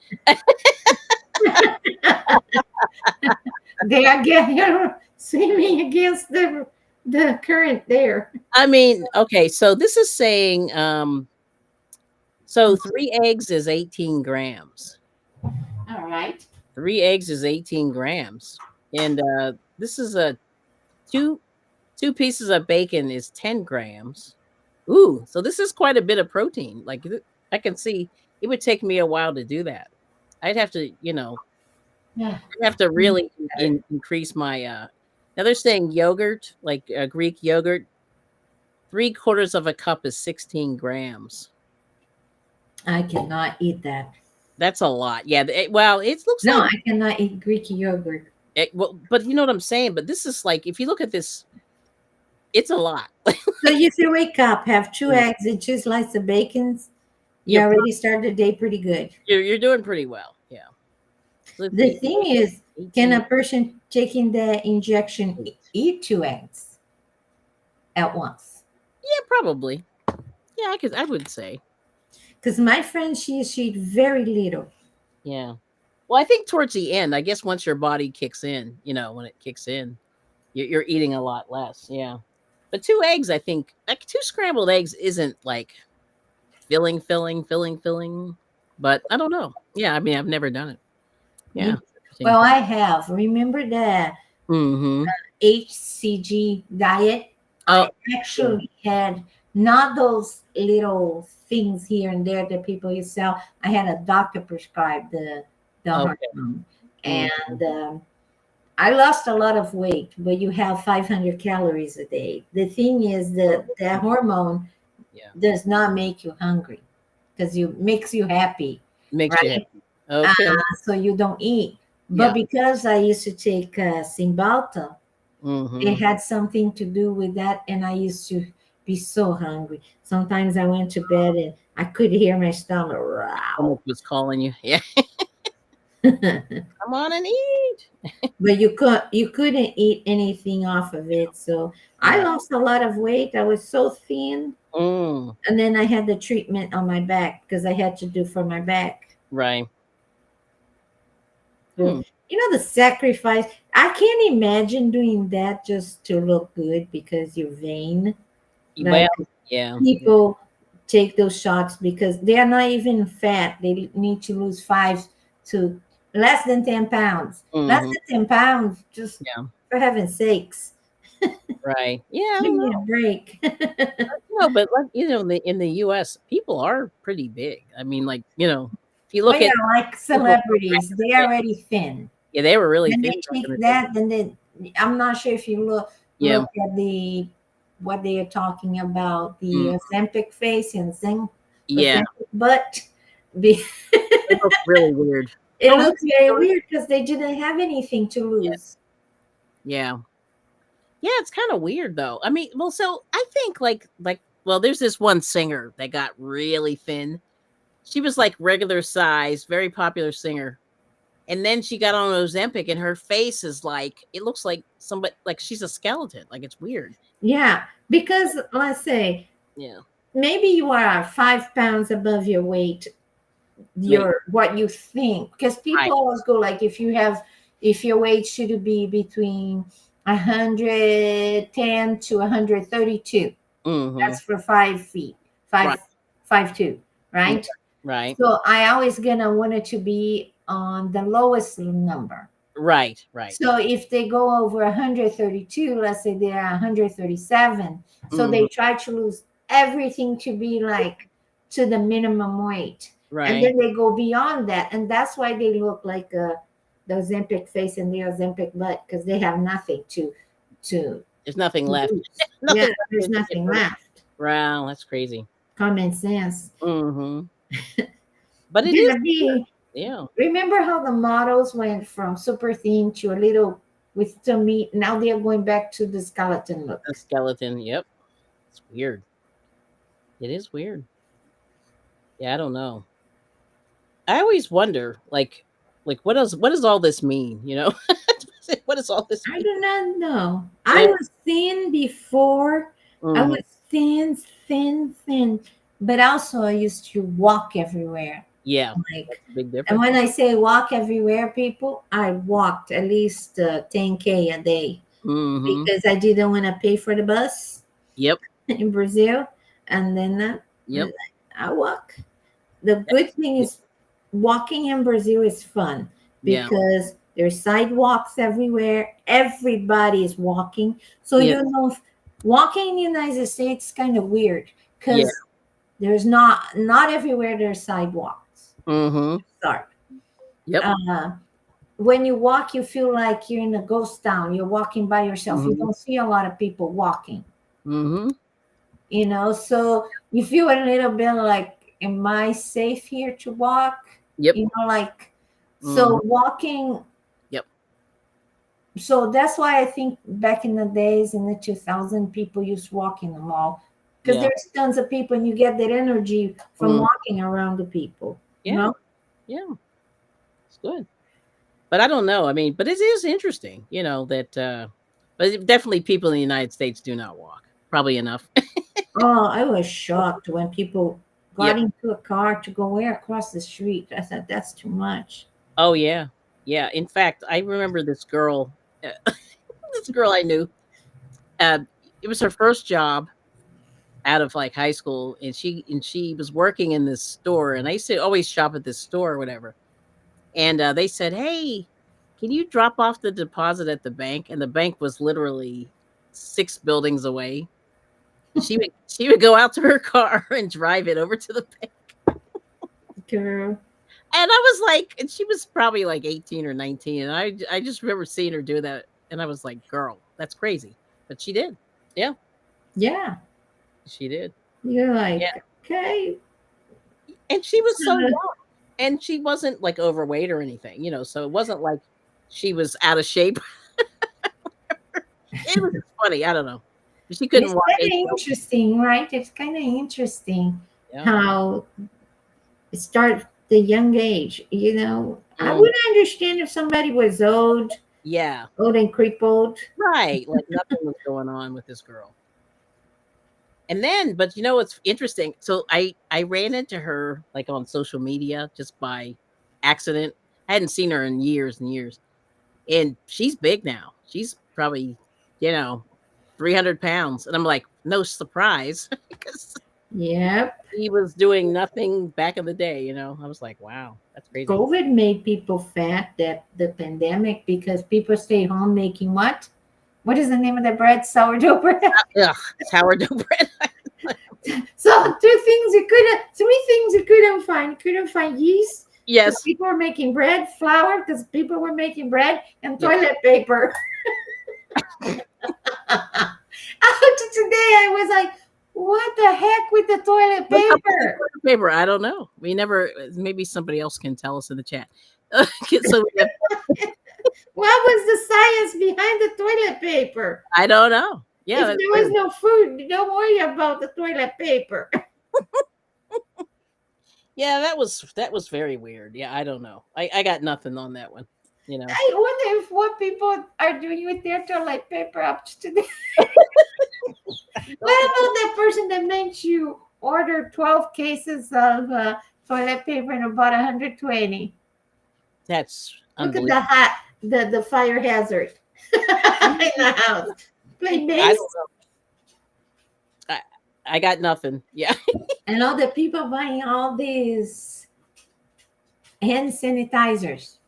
They are getting swimming against the current there. I mean, okay, so this is saying so 3 eggs is 18 grams. All right. 3 eggs is 18 grams. And this is a two two pieces of bacon is 10 grams. Ooh, so this is quite a bit of protein. Like I can see it would take me a while to do that. I'd have to, Yeah. I'd have to really increase my now they're saying yogurt, like Greek yogurt, 3/4 of a cup is 16 grams. I cannot eat that. That's a lot. Yeah. Well, it looks No, like I cannot eat Greek yogurt. well, but you know what I'm saying? But this is like, if you look at this, it's a lot. So if you wake up, have two Mm. eggs and 2 slices of bacon, you you're, already started the day pretty good. you're doing pretty well. Yeah. So let's The see. thing is, can 18, a person taking the injection eat 2 eggs at once? yeah, probably. Yeah, I would say. Because my friend, she eat very little. Yeah. Well, I think towards the end, I guess once your body kicks in, when it kicks in, you're eating a lot less. Yeah. But 2 eggs, I think, like 2 scrambled eggs isn't like filling. But I don't know. Yeah, I mean, I've never done it. Yeah. You, Interesting. well, I have. Remember the Mm-hmm. HCG diet? I Oh, yeah. actually had not those little things here and there that people used to sell. I had a doctor prescribe the Okay. hormone, Mm-hmm. and I lost a lot of weight. But you have 500 calories a day. The thing is that the hormone Yeah. does not make you hungry because you makes you happy, Makes you right? happy. Okay. So you don't eat. But Yeah. because I used to take Cymbalta, it Mm-hmm. had something to do with that, and I used to be so hungry. Sometimes I went to bed and I could hear my stomach Someone growl. was calling you. Yeah. But Come on and eat. you couldn't eat anything off of it. So I Yeah. lost a lot of weight. I was so thin. Mm, And then I had the treatment on my back because I had to do for my back. right. So, Hmm. the sacrifice. I can't imagine doing that just to look good because you're vain. Well, Like yeah. people take those shots because they are not even fat. They need to lose 5 to less than 10 pounds. Less Hmm. than 10 pounds, just Yeah. for heaven's sakes. Right. Yeah. I Give don't me a know. break. But like in the U.S., people are pretty big. I mean, like if you Oh look yeah, at like people back celebrities, in they the are day, already thin. yeah, they were really When thin they back in take the day. that, then I'm not sure if you Yeah. look at the what they are talking about, Mm, the Ozempic face and yeah. Ozempic butt. Be- It looks really weird. It Oh, looks very weird because they didn't have anything to yeah. lose. Yeah. Yeah. It's kind of weird though. I mean, well, so I think well, there's this one singer that got really thin. She was like regular size, very popular singer. And then she got on Ozempic, and her face is like it looks like somebody like she's a skeleton. Like it's weird. Yeah, because let's say Yeah. maybe you are 5 pounds above your weight, Wait. your what you think, because Right. people always go like if your weight should be between 110 to 132. Mm-hmm. That's for 5 feet, five Right. 5'2", Yeah. right? Right. So I always gonna want it to be on the lowest number. Right. Right. So if they go over 132, let's say they are 137, so they Hmm. try to lose everything to be like to the minimum weight. And Right. then they go beyond that. And that's why they look like the Ozempic face and the Ozempic butt, because they have nothing to There's nothing left. lose. Yeah, Nothing left there's to get nothing rid of. left. Wow, that's crazy. Common sense. Hmm. But it is. Gonna be, Yeah. remember how the models went from super thin to a little with some meat? Now they are going back to the skeleton A look. skeleton. Yep. It's weird. It is weird. Yeah, I don't know. I always wonder, like what does all this mean? You know, what does all this I mean? do not know. I Yeah. was thin before. I Hmm. was thin, thin, thin. But also I used to walk everywhere. Yeah. Like, That's a big and difference. when I say walk everywhere, people, I walked at least 10K a day Hmm. because I didn't want to pay for the bus Yep. in Brazil. And then Yep. I walk. The good thing is walking in Brazil is fun Yeah. because there's sidewalks everywhere. Everybody is walking. So Yeah. you know, walking in the United States is kind of weird Yeah. because there's not everywhere there's sidewalks. Hmm. Sorry. Yep. Uh, when you walk, you feel like you're in a ghost town. You're walking by yourself. You Hmm. don't see a lot of people walking. Hmm. So you feel a little bit like, am I safe here to walk? Yep. Like, Hmm. so walking. Yep. So that's why I think back in the days in the 2000, people used to walk in the mall because Yeah. there's tons of people and you get that energy from Mm. walking around the people. Yeah. Yeah. It's good. But I don't know. I mean, but it is interesting, that but definitely people in the United States do not walk. Probably enough. Oh, I was shocked when people got Yep. into a car to go where across the street. I thought that's too much. Oh yeah. Yeah. In fact, I remember this girl, this girl I knew. Uh, it was her first job out of like high school, and she was working in this store, and I used to always shop at this store or whatever. And they said, "Hey, can you drop off the deposit at the bank?" And the bank was literally 6 buildings away. And she would go out to her car and drive it over to the bank. Girl. And I was like, and she was probably like 18 or 19, and I just remember seeing her do that, and I was like, "Girl, that's crazy." But she did. Yeah, Yeah. she did. You're Yeah. like, okay. And she was so So, young, and she wasn't like overweight or anything, so it wasn't like she was out of shape. It was just funny. I don't know. She couldn't it's walk kind 8 of buildings. interesting, right? It's kind of interesting Yeah. how it starts the young age. I Mm, would understand if somebody was yeah. old and crippled. Right. Like nothing was going on with this girl. And then, but what's interesting? So I ran into her like on social media just by accident. I hadn't seen her in years and years. And she's big now. She's probably, you know, 300 pounds. And I'm like, no surprise because Yep. he was doing nothing back in the day. I was like, wow, that's crazy. COVID made people fat, that the pandemic, because people stay home making what? What is the name of the bread? Sourdough bread. Ugh, sourdough bread. So three things you couldn't find. You couldn't find yeast because Yes. people were making bread, flour because people were making bread, and Yep. toilet paper. After today, I was like, what the heck with the toilet What's up with the paper? toilet paper? I don't know. We never. Maybe somebody else can tell us in the chat. So What was the science behind the toilet paper? I don't know. Yeah, If that's there was weird. no food, don't worry about the toilet paper. Yeah, that was very weird. Yeah, I don't know. I got nothing on that one. You know. I wonder if what people are doing with their toilet paper up to today. What about that person that makes you order 12 cases of toilet paper and about 120? That's Look at unbelievable. the fire hazard in the house. Play I mace. don't know. I I got nothing. Yeah. And all the people buying all these hand sanitizers.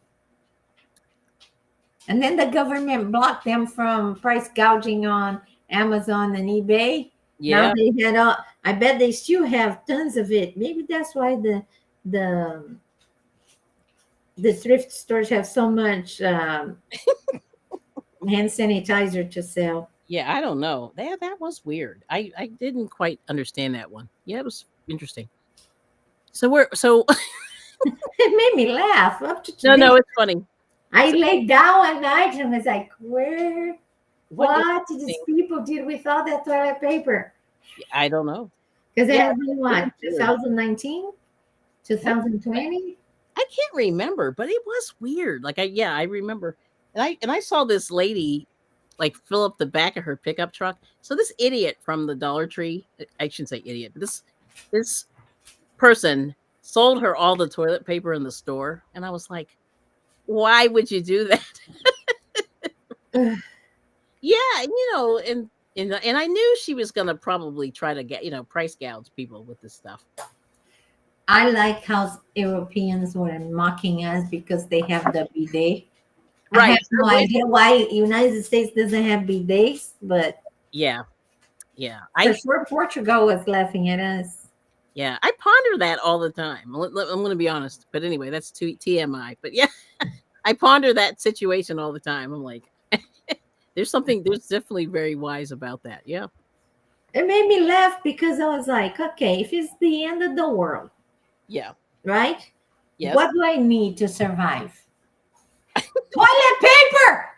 And then the government blocked them from price gouging on Amazon and eBay. Now Yeah. they had all, I bet they still have tons of it. Maybe that's why the the thrift stores have so much hand sanitizer to sell. Yeah, I don't know. That was weird. I didn't quite understand that one. Yeah, it was interesting. So It made me laugh up to no, today. no, it's funny. I So laid down one night and was like, where, what is what did these happening? people did with all that toilet paper? I don't know. Because it Yeah, has been it what, was weird. 2019, What was that? 2020? I can't remember, but it was weird. Like I remember. And I saw this lady like fill up the back of her pickup truck. So this idiot from the Dollar Tree, I shouldn't say idiot, but this person sold her all the toilet paper in the store. And I was like, why would you do that? Yeah, and and I knew she was gonna probably try to get price gouge people with this stuff. I like how Europeans were mocking us because they have the bidet. I have Right. no idea why United States doesn't have bidets, but Yeah. Yeah. for I sure Portugal was laughing at us. yeah. I ponder that all the time. I'm gonna be honest. But anyway, that's too TMI. But yeah, I ponder that situation all the time. I'm like, there's definitely very wise about that. Yeah. It made me laugh because I was like, okay, if it's the end of the world, Yeah. right? Yes. What do I need to survive? Toilet paper.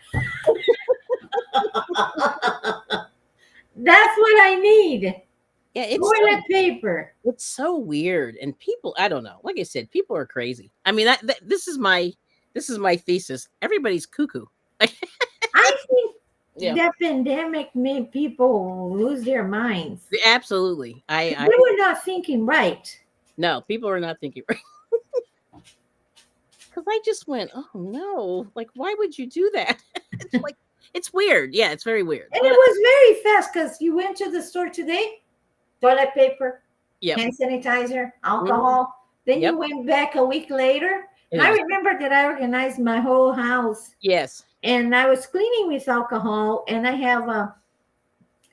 That's what I need. Yeah, Toilet paper. it's so weird, and people, I don't know. Like I said, people are crazy. I mean, this is my thesis. Everybody's cuckoo. I think Yeah, that pandemic made people lose their minds. absolutely. I They were not thinking right. no, people are not thinking right. Because I just went, oh no, like why would you do that? It's like it's weird. Yeah, it's very weird. And it But was very fast because you went to the store today, toilet paper, yep, hand sanitizer, mhm, alcohol. Then yep. you went back a week later. And And it I was remember that I organized my whole house yes, and I was cleaning with alcohol. And I have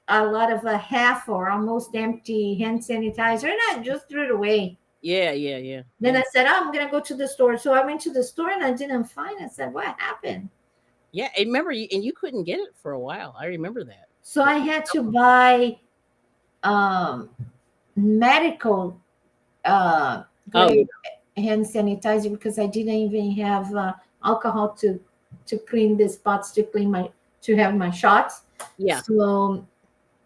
a lot of a half or almost empty hand sanitizer. And I just threw it away. yeah, yeah, yeah, Then yeah, I said, oh, I'm going to go to the store. So I went to the store and I didn't find it. I said, what happened? yeah. I remember you couldn't get it for a while. I remember that. So I had to buy um, medical Oh yeah, grade hand sanitizer because I didn't even have alcohol to clean the spots to have my shots. yeah. So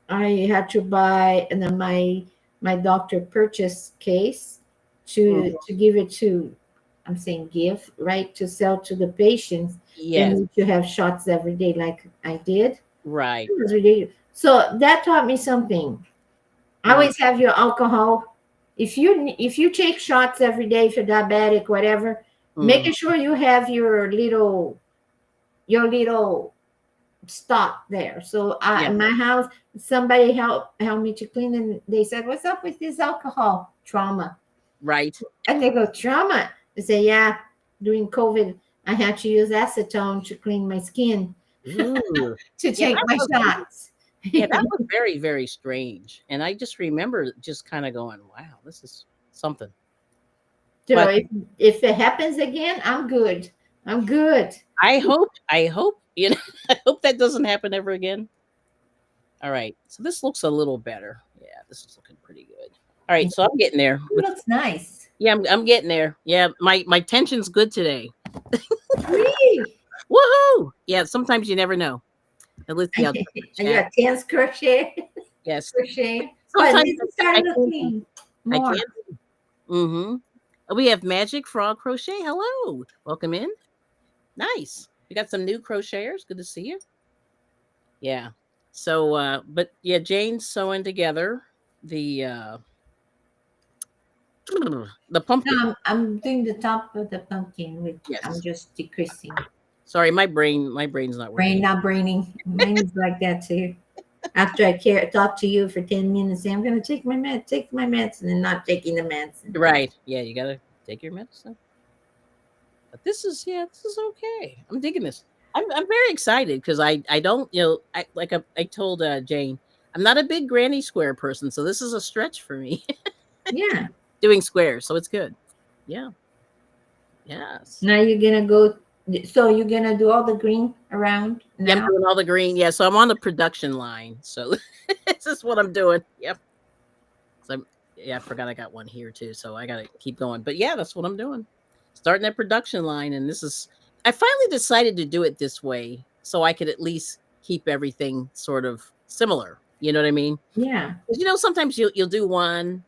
I had to buy, and then my doctor purchased case Mhm. to give it to, I'm saying give, right, to sell to the patients. They Yes, need to have shots every day, like I did. right. It was ridiculous. So that taught me something. Mm, Always have your alcohol. If you take shots every day, if you're diabetic, whatever, mhm. making sure you have your little stock there. So Yeah, in my house, somebody helped me to clean, and they said, "What's up with this alcohol trauma?" right. And they go, "Trauma." I say, "Yeah, during COVID, I had to use acetone to clean my skin Ooh. to Yeah, take my shots." that was very, very strange. And I just remember just kind of going, wow, this is something. So But if it happens again, I'm good. I'm good. I hope, I hope that doesn't happen ever again. All right. So this looks a little better. Yeah, this is looking pretty good. All right. It So I'm getting there with, looks nice. yeah, I'm getting there. Yeah. My tension's good today. Really? Woohoo. Yeah. Sometimes you never know. At least the other And you chat. have tense crochet, Yes. crochet. Oh, at Sometimes least you start I can't be. looking I more. can't. Mm-hmm. We have Magic Frog Crochet. Hello. Welcome in. Nice. We got some new crocheters. Good to see you. Yeah. So but yeah, Jane's sewing together the the pumpkin. No, I'm doing the top of the pumpkin with, I'm Yes. just decreasing. Sorry, my brain's not Brain working. not braining. Mine is like that too. After I talk to you for 10 minutes, say I'm going to take my medicine, and not taking the medicine. Right. Yeah, you gotta take your medicine. But this is yeah, this is okay. I'm digging this. I'm very excited because I don't I like I told Jane I'm not a big granny square person, so this is a stretch for me Yeah. doing squares, so it's good. Yeah. Yes. Now you're gonna go. So you're gonna do all the green around Yeah, I'm now. doing all the green. Yeah, so I'm on the production line. So this is what I'm doing. Yep. So yeah, I forgot I got one here too. So I gotta keep going. But yeah, that's what I'm doing. Starting that production line. And this is I finally decided to do it this way so I could at least keep everything sort of similar. You know what I mean? Yeah. 'Cause, sometimes you'll do one,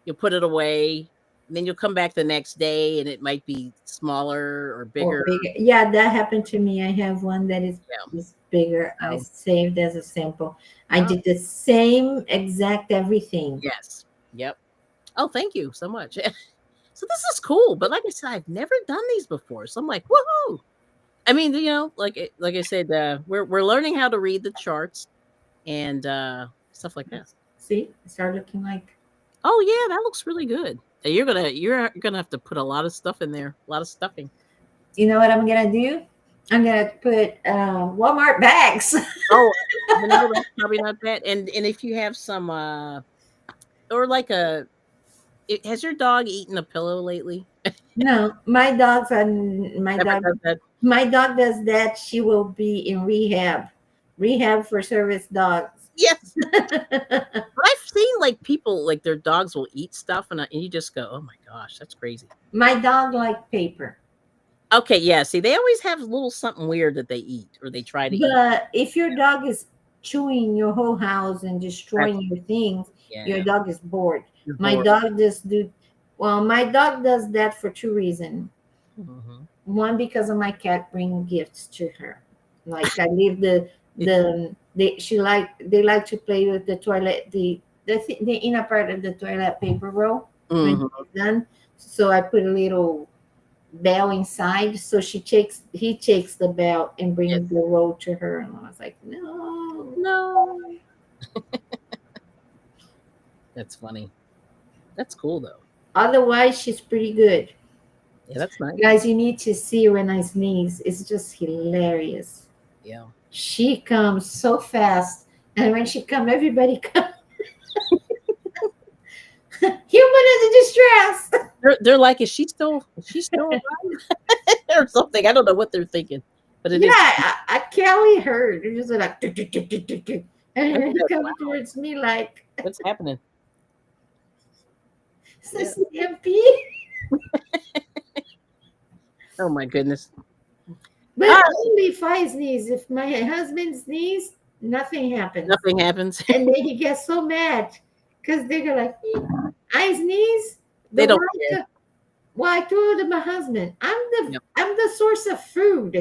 you'll put it away, and then you'll come back the next day and it might be smaller or Or bigger. bigger. Yeah, that happened to me. I have one that Yeah. is bigger. I So, saved as a sample. I yeah. did the same exact everything. Yes. Yep. Oh, thank you so much. So this is cool, but like I said, I've never done these before. So I'm like, woohoo! I mean, like I said, we're learning how to read the charts and stuff like that. See, it started looking like. Oh yeah, that looks really good. You're gonna have to put a lot of stuff in there, a lot of stuffing. You know what I'm gonna do? I'm gonna put Walmart bags. Oh, that's probably not bad. And if you have some or like has your dog eaten a pillow lately? No, my dogs are my Never dog. does that. My dog does that. She will be in rehab for service dogs. Yes. But I've seen like people like their dogs will eat stuff and you just go, "Oh my gosh, that's crazy." My dog like paper. Okay, yeah. See, they always have a little something weird that they eat or they try to eat. But if your dog is chewing your whole house and That's destroying your things, your yeah. dog is bored. You're My bored. dog just do well, my dog does that for two reasons. Mhm. One, because of my cat bring gifts to her. Like I leave they like to play with the toilet the inner part of the toilet paper roll when Mhm. it's done. So I put a little bell inside, so he takes the bell and Yes. brings the roll to her, and I was like, no. No. That's funny. That's cool though. Otherwise, she's pretty good. Yeah, that's nice. Guys, you need to see when I sneeze. It's just hilarious. Yeah. She comes so fast, and when she comes, everybody comes. Human in distress. They're like, is she still alive? Or something. I don't know what they're thinking. But it Yeah, is I Kelly heard. It was like, "Do, do, do, do, do, do." I And he said, comes wow, towards me like, what's happening? Yeah. CMP. Oh my goodness. But Ah, only if I sneeze. If my husband sneezes, nothing happens. nothing happens. And then he gets so mad because they go like, I sneeze. They The don't world. care. Well, I told my husband, Yep. I'm the source of food.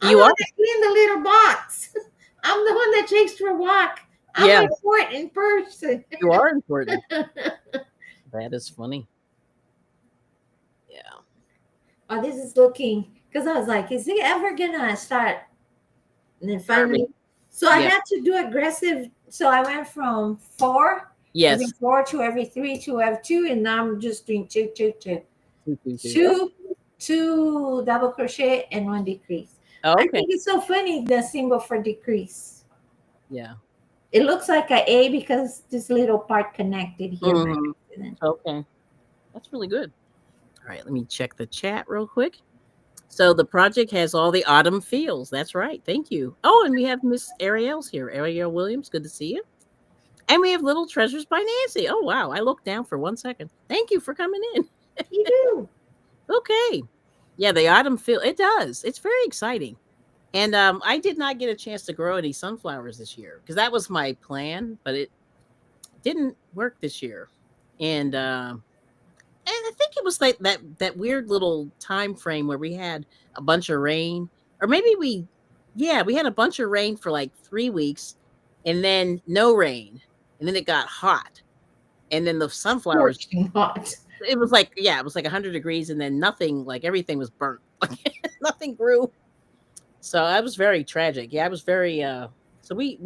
I'm You the are. one that clean the little box. I'm the one that takes for a walk. I'm Yeah, an important person. you are important. That is funny. Yeah. Oh, this is looking because I was like, is he ever gonna start? And then Charming. finally, so I Yeah. had to do aggressive. So I went from every Yes. 4 to every 3 to have 2, and now I'm just doing Two, two, two. Oh, two, two double crochet and one decrease. I okay. think it's so funny the symbol for decrease. Yeah. It looks like a A because this little part connected here by Mhm. accident. Okay. That's really good. All right, let me check the chat real quick. So the project has all the autumn feels. That's right. Thank you. Oh, and we have Miss Ariel's here. Ariel Williams. Good to see you. And we have Little Treasures by Nancy. Oh, wow. I looked down for 1 second. Thank you for coming in. You do. Okay. Yeah, the autumn feel. It does. It's very exciting. And I did not get a chance to grow any sunflowers this year because that was my plan, but it didn't work this year. And I think it was like that weird little time frame where we had a bunch of rain, or maybe we had a bunch of rain for like 3 weeks, and then no rain, and then it got hot, and then the sunflowers. Scorching hot. It was like it was like 100 degrees, and then nothing, like everything was burnt, like nothing grew. So that was very tragic. Yeah, I was very. So we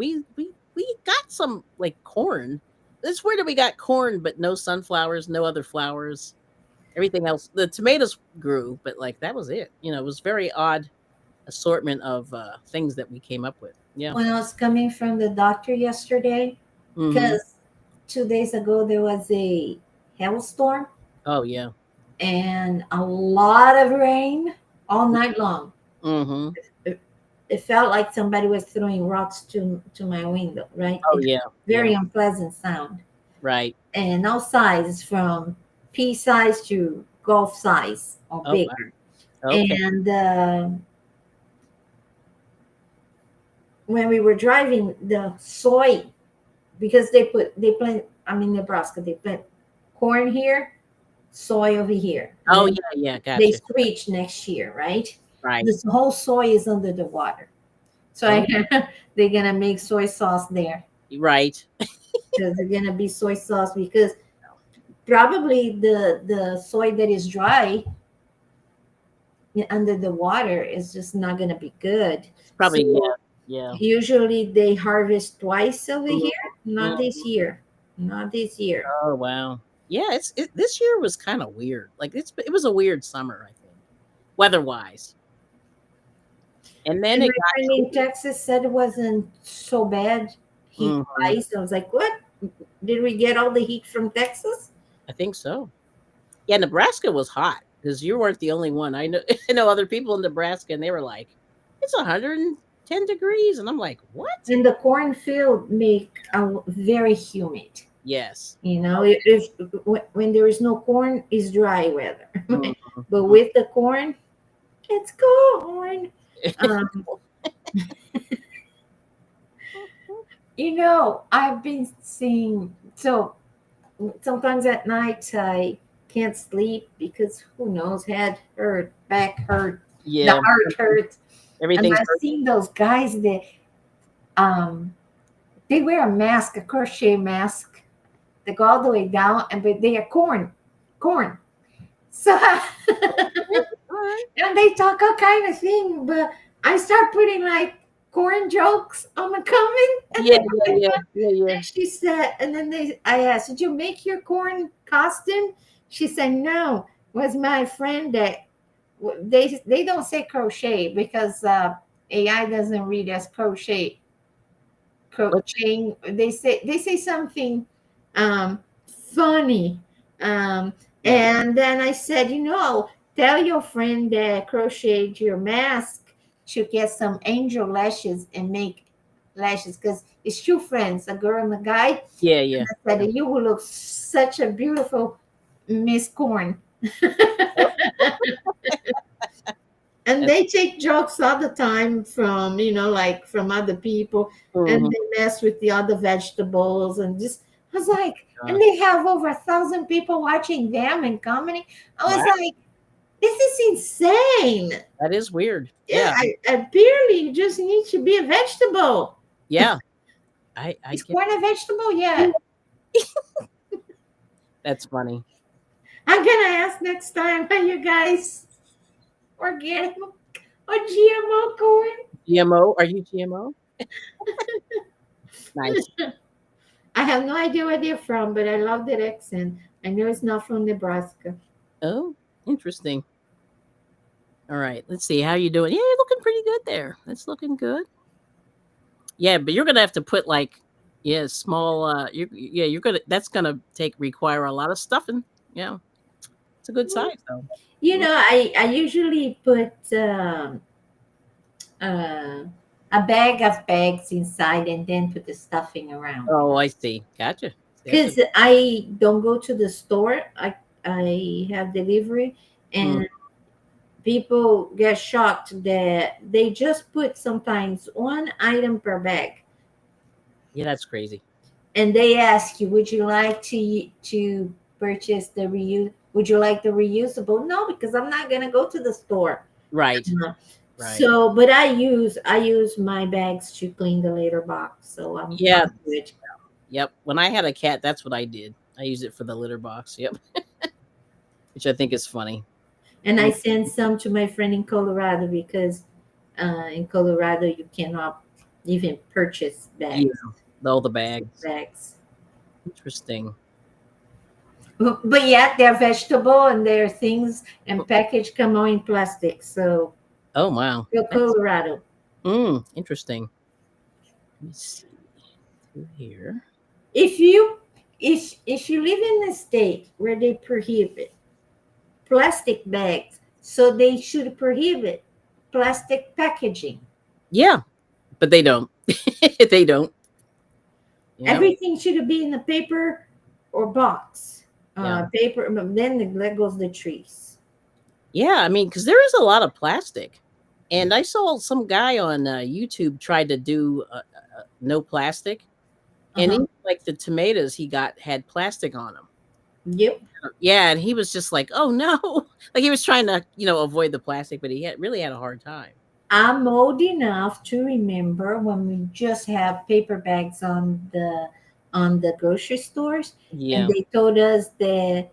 we got some like corn. This where we got corn, but no sunflowers, no other flowers. Everything else, the tomatoes grew, but like that was it. It was very odd assortment of things that we came up with. Yeah. When I was coming from the doctor yesterday, Hmm. because 2 days ago there was a hailstorm Oh yeah. and a lot of rain all night long. Hmm. It, it felt like somebody was throwing rocks to my window, right? Oh It's yeah. Yeah. very unpleasant sound. Right. And all sizes from pea size to golf size or Oh bigger. wow. Okay. And when we were driving, the soy, because they plant, I'm in Nebraska, they plant corn here, soy over here. And Oh then yeah. Yeah. they Gotcha. switch next year, right? Right. This whole soy is under the water. So Oh they're gonna make soy sauce there. right. Because they're gonna be soy sauce because probably the soy that is dry under the water is just not gonna be good. It's probably yeah. So Yeah. usually they harvest twice over Mhm. here. Not Mhm. this year. Not this year. Oh wow. Yeah. This year was kind of weird. Like it was a weird summer. I think weather wise, and then And it my got friend in Texas said it wasn't so bad heat Mhm. wise. I was like, what? Did we get all the heat from Texas? I think so. Yeah, Nebraska was hot because you weren't the only one. I know I know other people in Nebraska, and they were like, "It's 110 degrees," and I'm like, "What?" And the cornfield make a very humid. Yes. You know, if when there is no corn, it's dry weather. Mhm, But mhm. with the corn, it's corn. Um, I've been seeing, so sometimes at night I can't sleep because who knows, head hurt, back hurt, the Yeah, heart hurts. And everything's I've hurting. seen those guys that um they wear a mask, a crochet mask. They go all the way down, and but they are corn. So All right. and they talk all kind of thing, but I start putting like corn jokes on the comment, and Yeah, then yeah, yeah, yeah, yeah. she said, and then I asked, "Did you make your corn costume?" She said, "No, it was my friend that they don't say crochet because AI doesn't read as crochet. What? Crocheting, they say something funny, Right. and then I said, tell your friend that crocheted your mask to get some angel lashes and make lashes because it's two friends, a girl and a guy. Yeah, yeah, I yeah. said, you will look such a beautiful Miss Corn. And That's, they take jokes all the time from like from other people, and mhm. they mess with the other vegetables and just I was like, and Gosh. they have over 1,000 people watching them and commenting. I was Wow, like, this is insane. that is weird. Yeah, Yeah, I barely just need to be a vegetable. yeah. I Is get. corn a vegetable? Yeah. That's funny. I'm gonna ask next time, are you guys organic or GMO corn? GMO? Are you GMO? Nice. I have no idea where they're from, but I love that accent. I know it's not from Nebraska. Oh, interesting. All right. Let's see. How you doing? Yeah, you're looking pretty good there. That's looking good. Yeah, but you're gonna have to put like, yeah, small. You're gonna. That's gonna require a lot of stuffing. Yeah, it's a good size though. Mm. I usually put uh, a bag of bags inside and then put the stuffing around. Oh, I see. Gotcha. That's a. Because I don't go to the store. I have delivery, Mm, and people get shocked that they just put sometimes one item per bag. yeah, that's crazy. And they ask you, would you like to purchase the reuse? Would you like the reusable? No, because I'm not gonna go to the store. Right. Right. So, but I use my bags to clean the litter box, so I'm Yeah. good. Yep. When I had a cat, that's what I did. I used it for the litter box. Yep. Which I think is funny. And I Mm, sent some to my friend in Colorado because in Colorado you cannot even purchase yeah. bags. All the plastic bags. bags. Interesting. But yet they're vegetable and their things and package come on in plastic. So Oh wow. go That's Colorado. interesting. Let me see through here. If you if you live in a state where they prohibit plastic bags, so they should prohibit plastic packaging. Yeah, but they don't. They don't. Yeah. Everything should be in a paper or box. Yeah. Paper. But then there goes the trees. Yeah, I mean, because there is a lot of plastic, and I saw some guy on YouTube tried to do no plastic, Uh and huh. he like the tomatoes he got had plastic on them. Yep. Yeah, and he was just like, "Oh no!" Like he was trying to avoid the plastic, but he really had a hard time. I'm old enough to remember when we just have paper bags on the grocery stores, and Yeah. they told us that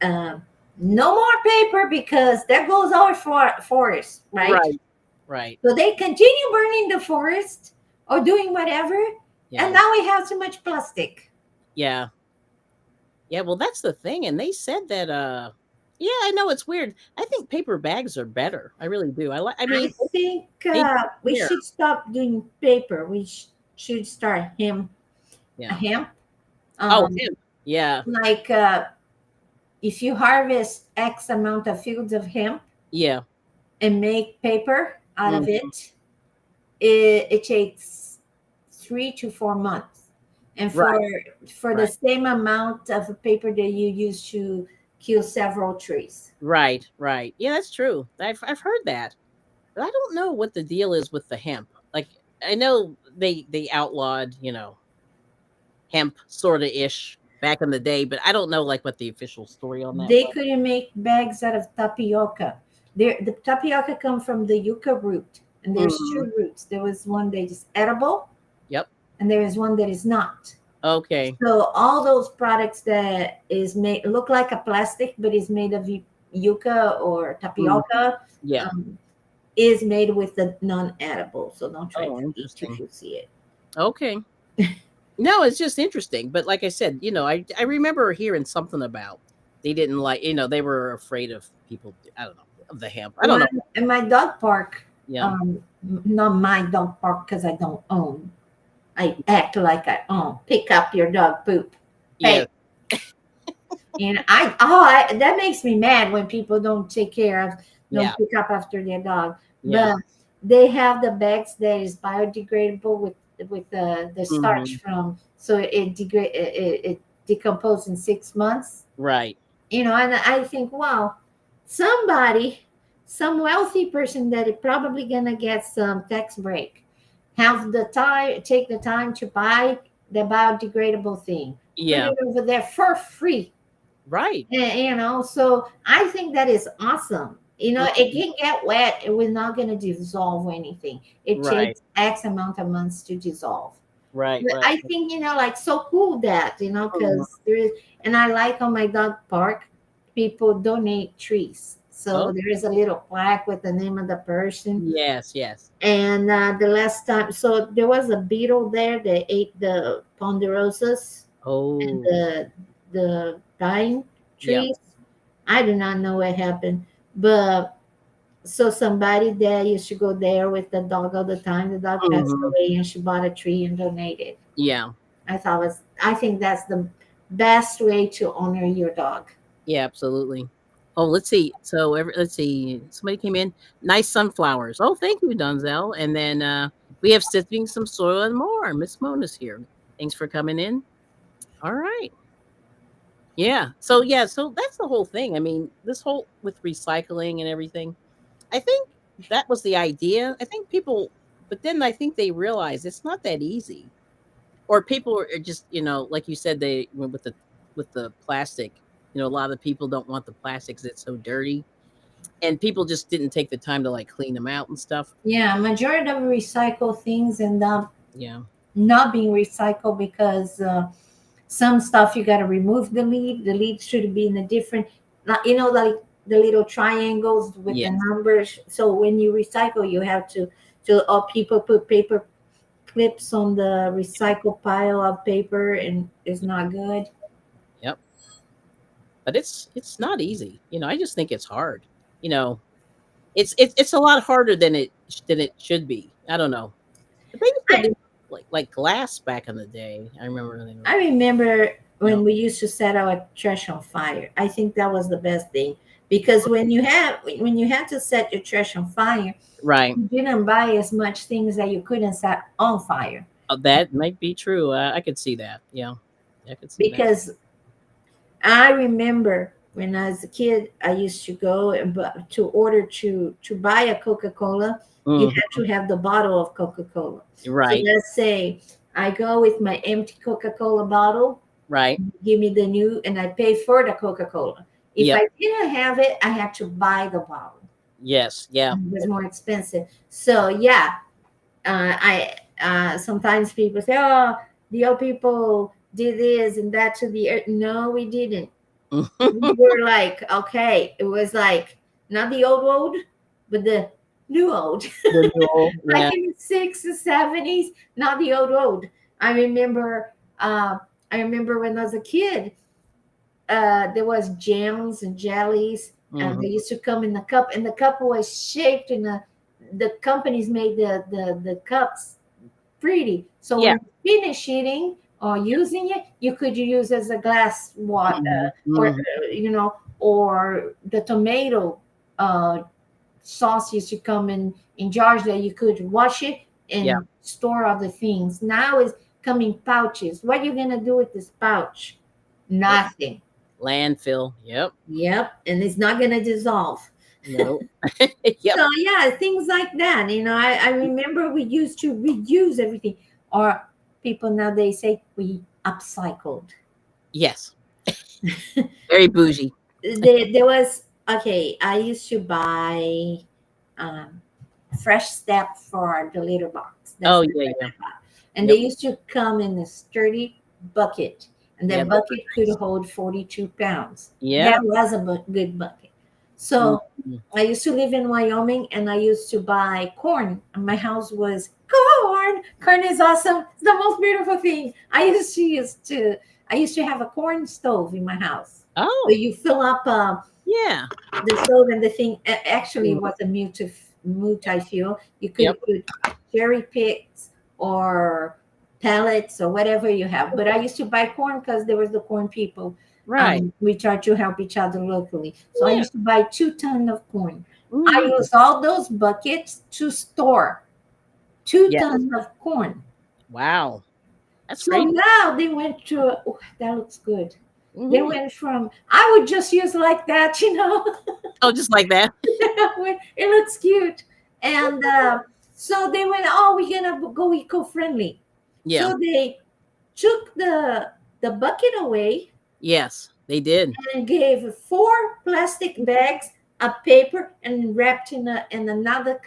um, no more paper because there goes our forest, right? Right. Right. So they continue burning the forest or doing whatever, and Yeah. now we have too much plastic. Yeah. Yeah. Well, that's the thing, and they said that. Yeah, I know it's weird. I think paper bags are better. I really do. I like. I I mean, think they we care. should stop doing paper. We should start a Yeah. hemp. Oh, Um, him. Yeah. like if you harvest X amount of fields of hemp Yeah. and make paper out of Mhm. it takes 3 to 4 months. And Right. for the Right. same amount of paper that you use to kill several trees. Right. Right. Yeah, that's true. I've heard that. But I don't know what the deal is with the hemp. Like I know they outlawed, hemp sort of ish back in the day, but I don't know like what the official story on that They was. couldn't make bags out of tapioca. The tapioca come from the yucca root, and there's Mhm. two roots. There was one that is edible, Yep. and there is one that is not. Okay. So all those products that is made look like a plastic, but is made of yucca or Mhm. tapioca, Yeah. um, is made with the non-edible. So don't try Oh, to eat if interesting. you see it. Okay. No, it's just interesting. But like I said, I remember hearing something about they didn't like, they were afraid of people. I don't know of the hemp. I don't One know. in my dog park, Yeah. not my dog park because I don't own. I act like I own. Pick up your dog poop. Yeah. Hey, and that makes me mad when people don't Yeah. pick up after their dog. Yeah. But they have the bags that is biodegradable with the starch Hmm. from, so it decomposes in 6 months. Right. And I think, wow, somebody, some wealthy person that is probably gonna get some tax break, take the time to buy the biodegradable thing, put Yeah. it over there for free. Right. So I think that is awesome. It Mhm. can get wet. It will not going to dissolve anything. It Right. takes X amount of months to dissolve. Right. But Right. I think, like so cool that, Mhm. because there is, and I like on my dog park, people donate trees. So Oh, there is a little plaque with the name of the person. yes. Yes. And the last time, so there was a beetle there that ate the ponderosas and Oh, the dying yeah. trees. I do not know what happened, but so somebody there used to go there with the dog all the time. The dog passed Hmm. away, and she bought a tree and donated. Yeah. I think that's the best way to honor your dog. Yeah. Absolutely. Oh, let's see. So, let's see. Somebody came in. Nice sunflowers. Oh, thank you, Donzel. And then we have Sipping Some Soil and More. Miss Mona's here. Thanks for coming in. All right. Yeah. So, yeah. So that's the whole thing. I mean, this whole with recycling and everything. I think that was the idea. I think people, but then I think they realize it's not that easy. Or people are just, like you said, they went with the plastic. A lot of people don't want the plastic because it's so dirty, and people just didn't take the time to like clean them out and stuff. Yeah, majority of recycled things end up Yeah. not being recycled because some stuff you got to remove the lead. The lead should be in a different, like the little triangles with the Yes. numbers. So when you recycle, you have to, people put paper clips on the recycle pile of paper, and it's not good. Yep. But it's not easy. I just think it's hard. You know, it's a lot harder than it should be. I don't know. But they used to I, do like glass back in the day. I remember they were, I remember you know, when we used to set our trash on fire. I think that was the best thing, because when you had to set your trash on fire, right. you didn't buy as much things that you couldn't set on fire, That might be true. I could see that. Yeah, I could see that. because I remember when I was a kid, I used to go and to order to buy a Coca Cola, you Mhm. had to have the bottle of Coca Cola. So Right. let's say I go with my empty Coca Cola bottle, Right. give me the new, and I pay for the Coca Cola. If Yep. I didn't have it, I had to buy the bottle. Yes. Yeah. It was more expensive. So yeah, I sometimes people say, "Oh, the old people did this and that to the earth." No, we didn't. We were like, okay, it was like not the old, but the new old, The dual. like Yeah. in the 60s, 70s, not the old. I remember, I remember when I was a kid, there was jams and jellies, and Hmm. they used to come in the cup, and the cup was shaped in the companies made the cups pretty. So Yeah. when you finish eating or using it, you could use as a glass water, Hmm. or Hmm. or the tomato uh, sauce used to come in jars that you could wash it Yeah. and store other things. Now it's coming pouches. What are you gonna do with this pouch? Yeah. Nothing. Landfill. Yep. Yep, and it's not gonna dissolve. No. Yep. So yeah, things like that. I remember we used to reuse everything, or people nowadays say we upcycled. Yes. Very bougie. There was, okay. I used to buy um, Fresh Step for the litter box. That's Oh the yeah. brand Yeah. I bought, and they Yep. used to come in a sturdy bucket, and Yeah. that Those are bucket could nice. hold 42 pounds. That Yep. was a good bucket. So Mhm. I used to live in Wyoming, and I used to buy corn. And my house was corn. Corn is awesome. It's the most beautiful thing. I used to have a corn stove in my house. So Oh you fill up yeah. the stove, and the thing actually Mhm. was a multi fuel. You Yep. could put cherry picks or pellets or whatever you have. But I used to buy corn because there was the corn people. Right. We try to help each other locally. So I Yeah. used to buy 2 tons of corn. I Hmm. use all those buckets to store two Yes. tons of corn. Wow. That's So great. now they went to, oh, that looks good. They Hmm. went from, I would just use like that, Oh, just like that. it looks cute. And so they went, oh, we're gonna go eco-friendly. Yeah. So they took the bucket away Yes, they did. and gave 4 plastic bags of paper and wrapped in another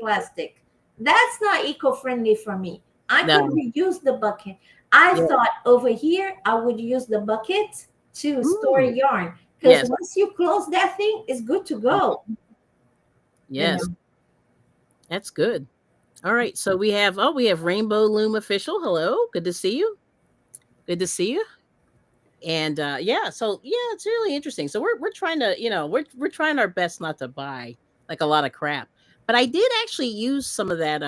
plastic. That's not eco-friendly for me. I could No. reuse the bucket. I Yeah. thought over here I would use the bucket to store Mm. yarn, because Yes. once you close that thing, it's good to go. You Yes. know, That's good. All right. So we have Rainbow Loom official. Hello. Good to see you. Good to see you. And yeah, so yeah, it's really interesting. So we're trying to, we're trying our best not to buy like a lot of crap. But I did actually use some of that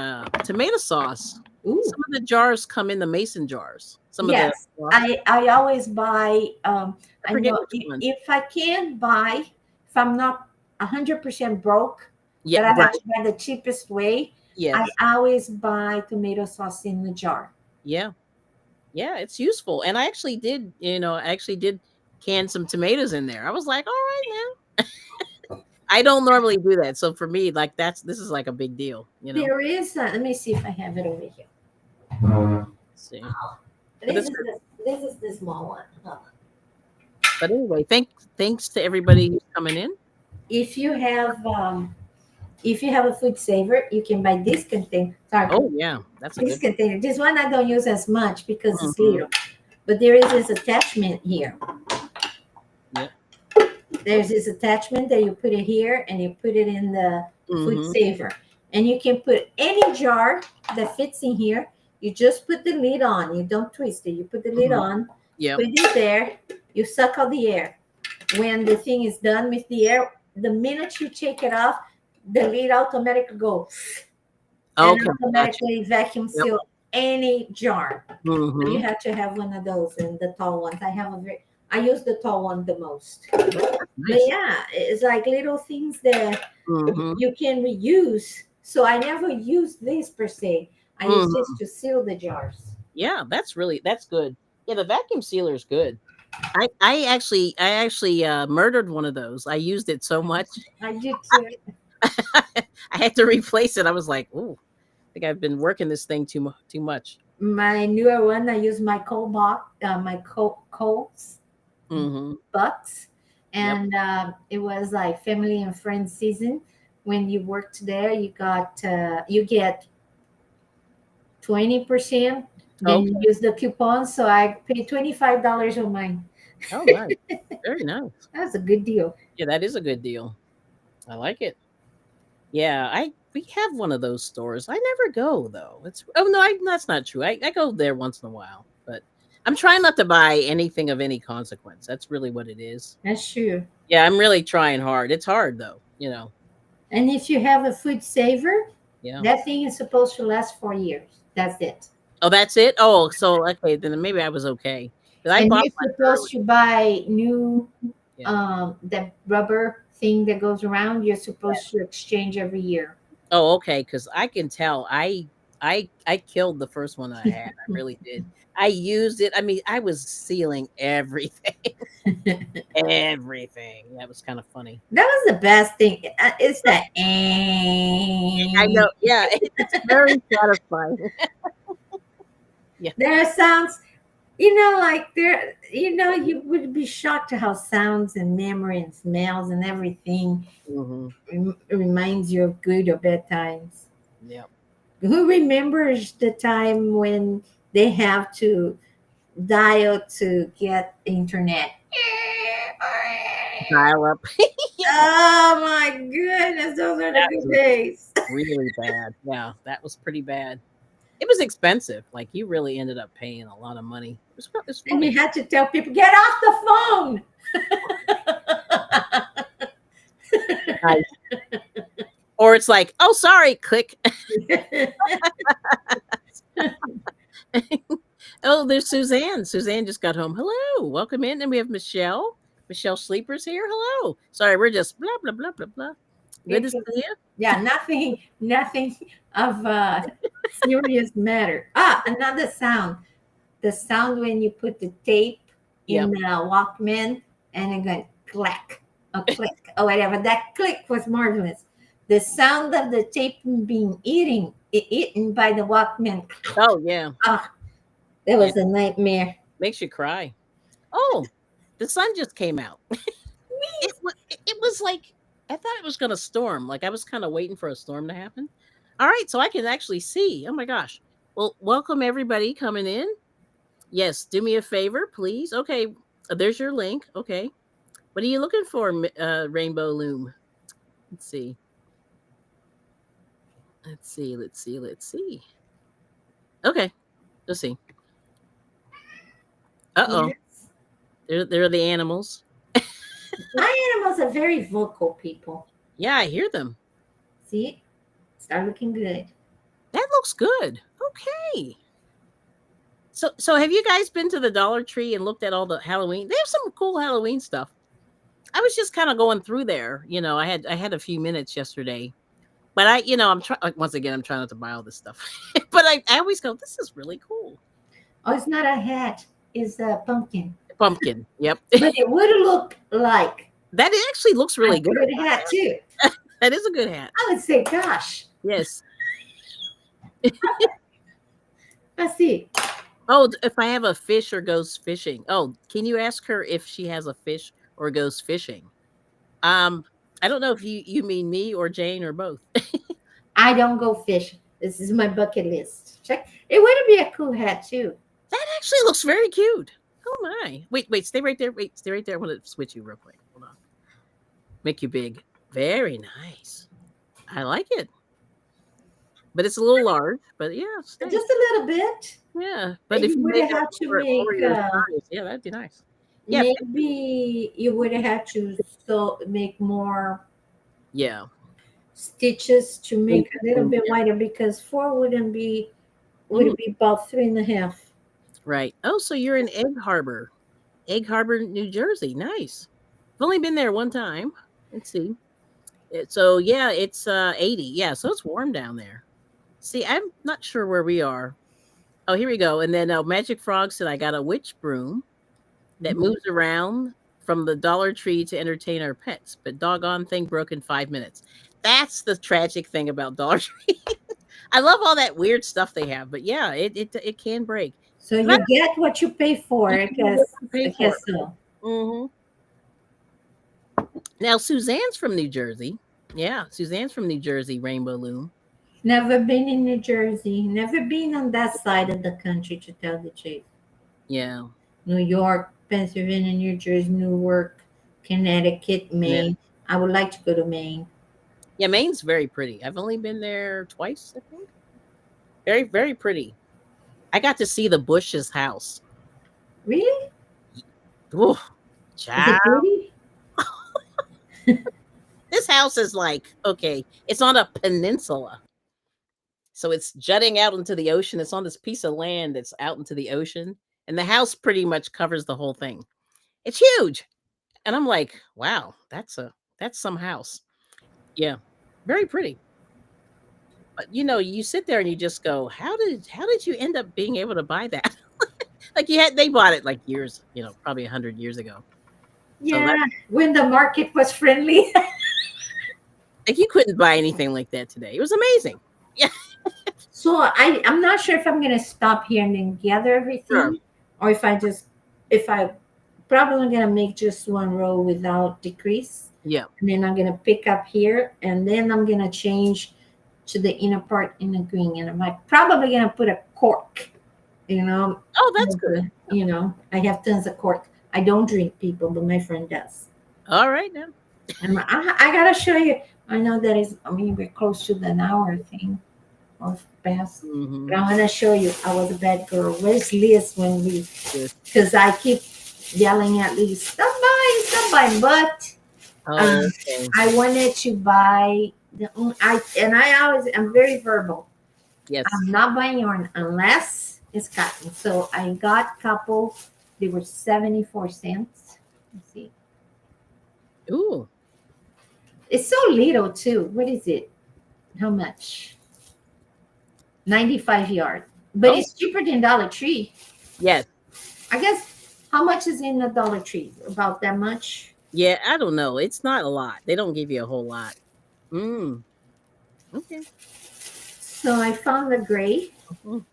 tomato sauce. ooh, Some of the jars come in the mason jars. Some of the yes. sauce. I always buy. I I forget know which ones. if I can't buy, if I'm not 100% broke, Yeah, that I right. have to buy the cheapest way, I Yes. always buy tomato sauce in the jar. Yeah. Yeah, it's useful. And I actually did, I actually did can some tomatoes in there. I was like, all right now. I don't normally do that. So for me, like this is like a big deal. There is. Let me see if I have it over here. See. But This it's is the small one. but anyway, thanks to everybody who's coming in. If you have a food saver, you can buy this container. Sorry, Oh yeah, that's a this good container. This one I don't use as much because one. it's Hmm. little. But there is this attachment here. Yep. There's this attachment that you put it here and you put it in the food Hmm. saver. and you can put any jar that fits in here. You just put the lid on. You don't twist it. You put the lid Mhm. on, Yep. put it there. You suck out the air. When the thing is done with the air, the minute you take it off, the lid automatically goes and Okay. Gotcha. automatically vacuum Yep. seal any jar. So you Mm-hmm. have to have one of those and the tall ones. I use the tall one the most. But Nice. yeah, it's like little things that Mm-hmm. you can reuse. So I never use this per se. I use Mm-hmm. this to seal the jars. Yeah, that's good. Yeah, the vacuum sealer is good. I actually murdered one of those. I used it so much. I do too. I had to replace it. I was like, "Ooh, I think I've been working this thing too much." My newer one, I use my cold box, my Colts Mm-hmm. bucks, Yep. and it was like family and friends season. When you worked there, you get 20%. Then you Okay. use the coupon, so I paid $25 on mine. Oh, nice. Very nice. That's a good deal. Yeah, that is a good deal. I like it. Yeah, I we have one of those stores. I never go though. It's oh no, that's not true. I go there once in a while, but I'm trying not to buy anything of any consequence. That's really what it is. That's true. Yeah, I'm really trying hard. It's hard though. And if you have a food saver, Yeah. that thing is supposed to last 4 years. That's it. Oh, that's it? Oh, so okay, then maybe I was okay. 'Cause I And bought you're one supposed early. to buy new Yeah. that rubber thing that goes around. You're supposed to exchange every year. Oh, okay, because I can tell I killed the first one I had. I really did. I used it. I mean, I was sealing everything. That Everything. That was kind of funny. was the best thing. It's that. I know. Yeah, it's very satisfying. Yeah. There are sounds, like there, you would be shocked to how sounds and memory and smells and everything Mhm. reminds you of good or bad times. Yep. Who remembers the time when they have to dial to get internet? Dial up. Yeah, Oh my goodness, those are the that good was days. really bad. Yeah, that was pretty bad. It was expensive. Like you really ended up paying a lot of money. It's And you funny. had to tell people, get off the Nice. Or it's like, oh, sorry, click. phone. Oh, there's Suzanne. Suzanne just got home. Hello, welcome in. And we have Michelle. Michelle Sleeper's here. Hello. Sorry, we're just blah blah blah blah blah. Good to see you. Yeah, nothing of serious matter. Ah, another sound. The sound when you put the tape in Yep. the Walkman and it goes clack or click or whatever. That click was marvelous. The sound of the tape being eaten by the Walkman. Oh yeah. Ah, that Yeah. was a nightmare. Makes you cry. Oh, the sun just came out. It was like I thought it was gonna storm. Like I was kind of waiting for a storm to happen. All right, so I can actually see. Oh my gosh. Well, welcome everybody coming in. Yes, do me a favor, please. Okay, there's your link. Okay, what are you looking for, Rainbow Loom? Let's see. Let's see. Let's see. Let's see. Okay, let's see. Uh oh, Yes. there are the animals. My animals are very vocal people. Yeah, I hear them. See, start looking good. That looks good. Okay. So have you guys been to the Dollar Tree and looked at all the Halloween? They have some cool Halloween stuff. I was just kind of going through there. I had a few minutes yesterday, but I'm trying. Like, once again, I'm trying not to buy all this stuff, but I always go, this is really cool. Oh, it's not a hat, it's a pumpkin. Pumpkin. Yep, But it would look like that actually looks a really good. good hat too. That is a good hat. I would say, gosh, Yes. let's see. Oh, if I have a fish or goes fishing. Oh, can you ask her if she has a fish or goes fishing? Um, I don't know if you mean me or Jane or both. I don't go fishing. This is my bucket list. Check. It would be a cool hat too. That actually looks very cute. Oh my. Wait, stay right there. Wait, stay right there. I want to switch you real quick. Hold on. Make you big. Very nice. I like it. but it's a little large. But yeah, it's nice. just a little bit. Yeah, but if You you would make have to over make your size, yeah, that'd be nice. Yeah, maybe you would have to so make more yeah. stitches to Make make a little room bit there. wider because four Mm, would be about 3.5. right. Oh, so you're in Egg Harbor, New Jersey. Nice. I've only been there one time. Let's see. So yeah, it's 80. Yeah, so it's warm down there. See, I'm not sure where we are. Oh, here we go. And then Magic Frog said I got a witch broom that moves around from the Dollar Tree to entertain our pets, but doggone thing broke in 5 minutes. That's the tragic thing about Dollar Tree. I love all that weird stuff they have, but yeah, it can break. So But you get what you pay for, you I can get guess. what you pay I for. guess so. Hmm. Now Suzanne's from New Jersey. Yeah, Suzanne's from New Jersey, Rainbow Loom. Never been in New Jersey. Never been on that side of the country, to tell the truth. Yeah. New York, Pennsylvania, New Jersey, Newark, Connecticut, Yeah. Maine. I would like to go to Maine. Yeah, Maine's very pretty. I've only been there twice, I think. Very, very pretty. I got to see the Bush's house. Really? Ooh, Is it child. pretty? This house is like, okay, it's on a peninsula. So it's jutting out into the ocean. It's on this piece of land that's out into the ocean. And the house pretty much covers the whole thing. It's huge. And I'm like, wow, that's some house. Yeah. Very pretty. But you sit there and you just go, how did you end up being able to buy that? Like they bought it like years, probably 100 years ago. So Yeah, that when the market was friendly. like you couldn't buy anything like that today. It was amazing. Yeah, So I'm not sure if I'm gonna stop here and then gather sure. everything, or if I probably gonna make just one row without decrease, Yeah. and then I'm gonna pick up here, and then I'm gonna change to the inner part in the green, and I'm like probably gonna put a cork. You know, Oh, that's good. I have tons of cork. I don't drink, people, but my friend does. All right now. And I gotta show you. I know that is. I mean, we're close to the hour thing or past. Hmm. But I want to show you. I was a bad girl. Where's Liz when we? Yes. Because I keep yelling at Liz, stop buying, stop buying. But Oh, okay. I wanted to buy I'm very verbal. Yes. I'm not buying yarn unless it's cotton. So I got a couple. They were 74 cents. Let's see. Ooh. It's so little too. What is it? How much? 95 yard. But Oh, it's cheaper than Dollar Tree. yes. I guess how much is in the Dollar Tree? About that much? Yeah, I don't know. It's not a lot. They don't give you a whole lot. Mm. Okay. So I found the gray, Mhm.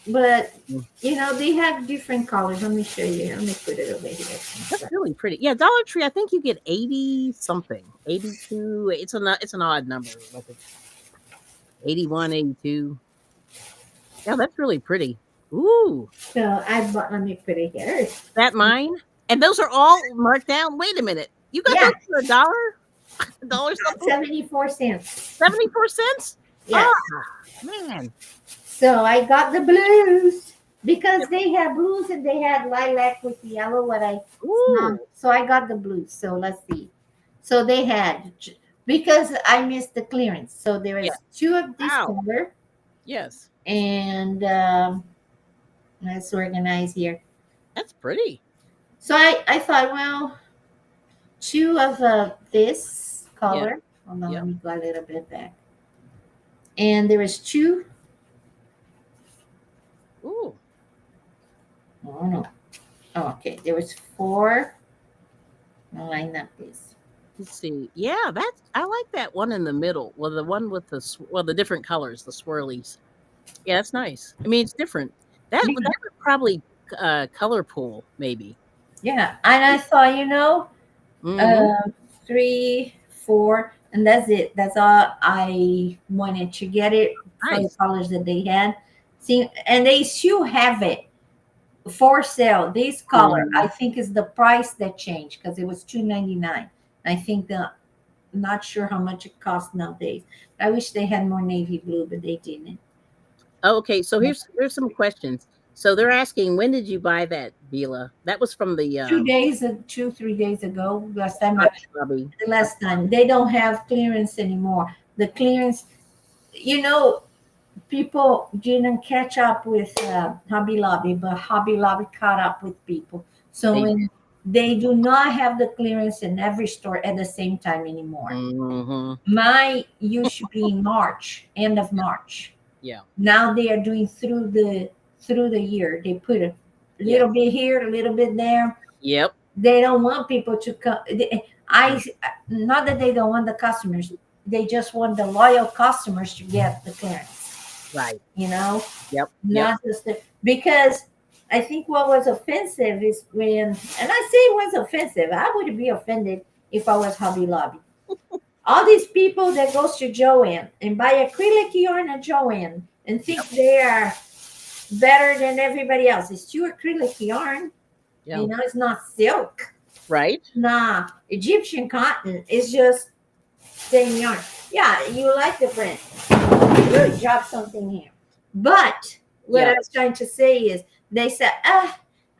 but Mm. they have different colors. Let me show you. Let me put it over That's here. really pretty. Yeah, Dollar Tree, I think you get 80 something. 82. It's an odd number. Like it's 81, 82. Yeah, that's really pretty. Ooh. So I bought. Let me put it here. That mine? And those are all marked down. Wait a minute. You got Yeah, those for a dollar? A dollar something? 74 cents. 74 cents? Yeah. Ah, man. So I got the blues because they had blues and they had lilac with yellow. Ooh. So I got the blues. So let's see. So they had because I missed the clearance. So there Yeah. is two of this Wow. color, Yes. and let's organize here. That's pretty. So I thought, well, two of this Yeah. color. Hold on, Yeah. let me go a little bit back. And there is two. Ooh. Oh no. Oh, okay. There was four. I'll line up this. Let's see. Yeah, I like that one in the middle. Well, the one with the different colors, the swirlies. Yeah, that's nice. I mean, it's different. That would probably color pool maybe. Yeah, and I thought, Hmm. uh, 3, 4, and that's it. That's all I wanted to get it for the Nice. colors that they had. See, and they still have it for sale. This color, I Mhm. think, is the price that changed because it was $2.99. I think not sure how much it costs nowadays. I wish they had more navy blue, but they didn't. Oh, okay, so here's some questions. So they're asking, when did you buy that, Bila? That was from the 2 days, 2 3 days ago. Hobby Lobby. The last time they don't have clearance anymore. The clearance, you know, people didn't catch up with Hobby Lobby, but Hobby Lobby caught up with people. So They, when they do not have the clearance in every store at the same time anymore. mm-hmm. My used to be in March, end of March. Yeah. Now they are doing through the year. They put a Yeah. little bit here, a little bit there. Yep. They don't want people to come. I not that they don't want the customers. They just want the loyal customers to get the clearance. Right. You know, Yep. Yep. not just because I think what was offensive is when, and I say it was offensive. I would be offended if I was Hobby Lobby. All these people that goes to Joann and buy acrylic yarn at Joann and think they are better than everybody else. It's still acrylic yarn. Yeah. You know, it's not silk. Right. Nah, Egyptian cotton is just same yarn. Yeah, you like the print. You drop something here. But what Yeah. I was trying to say is they said,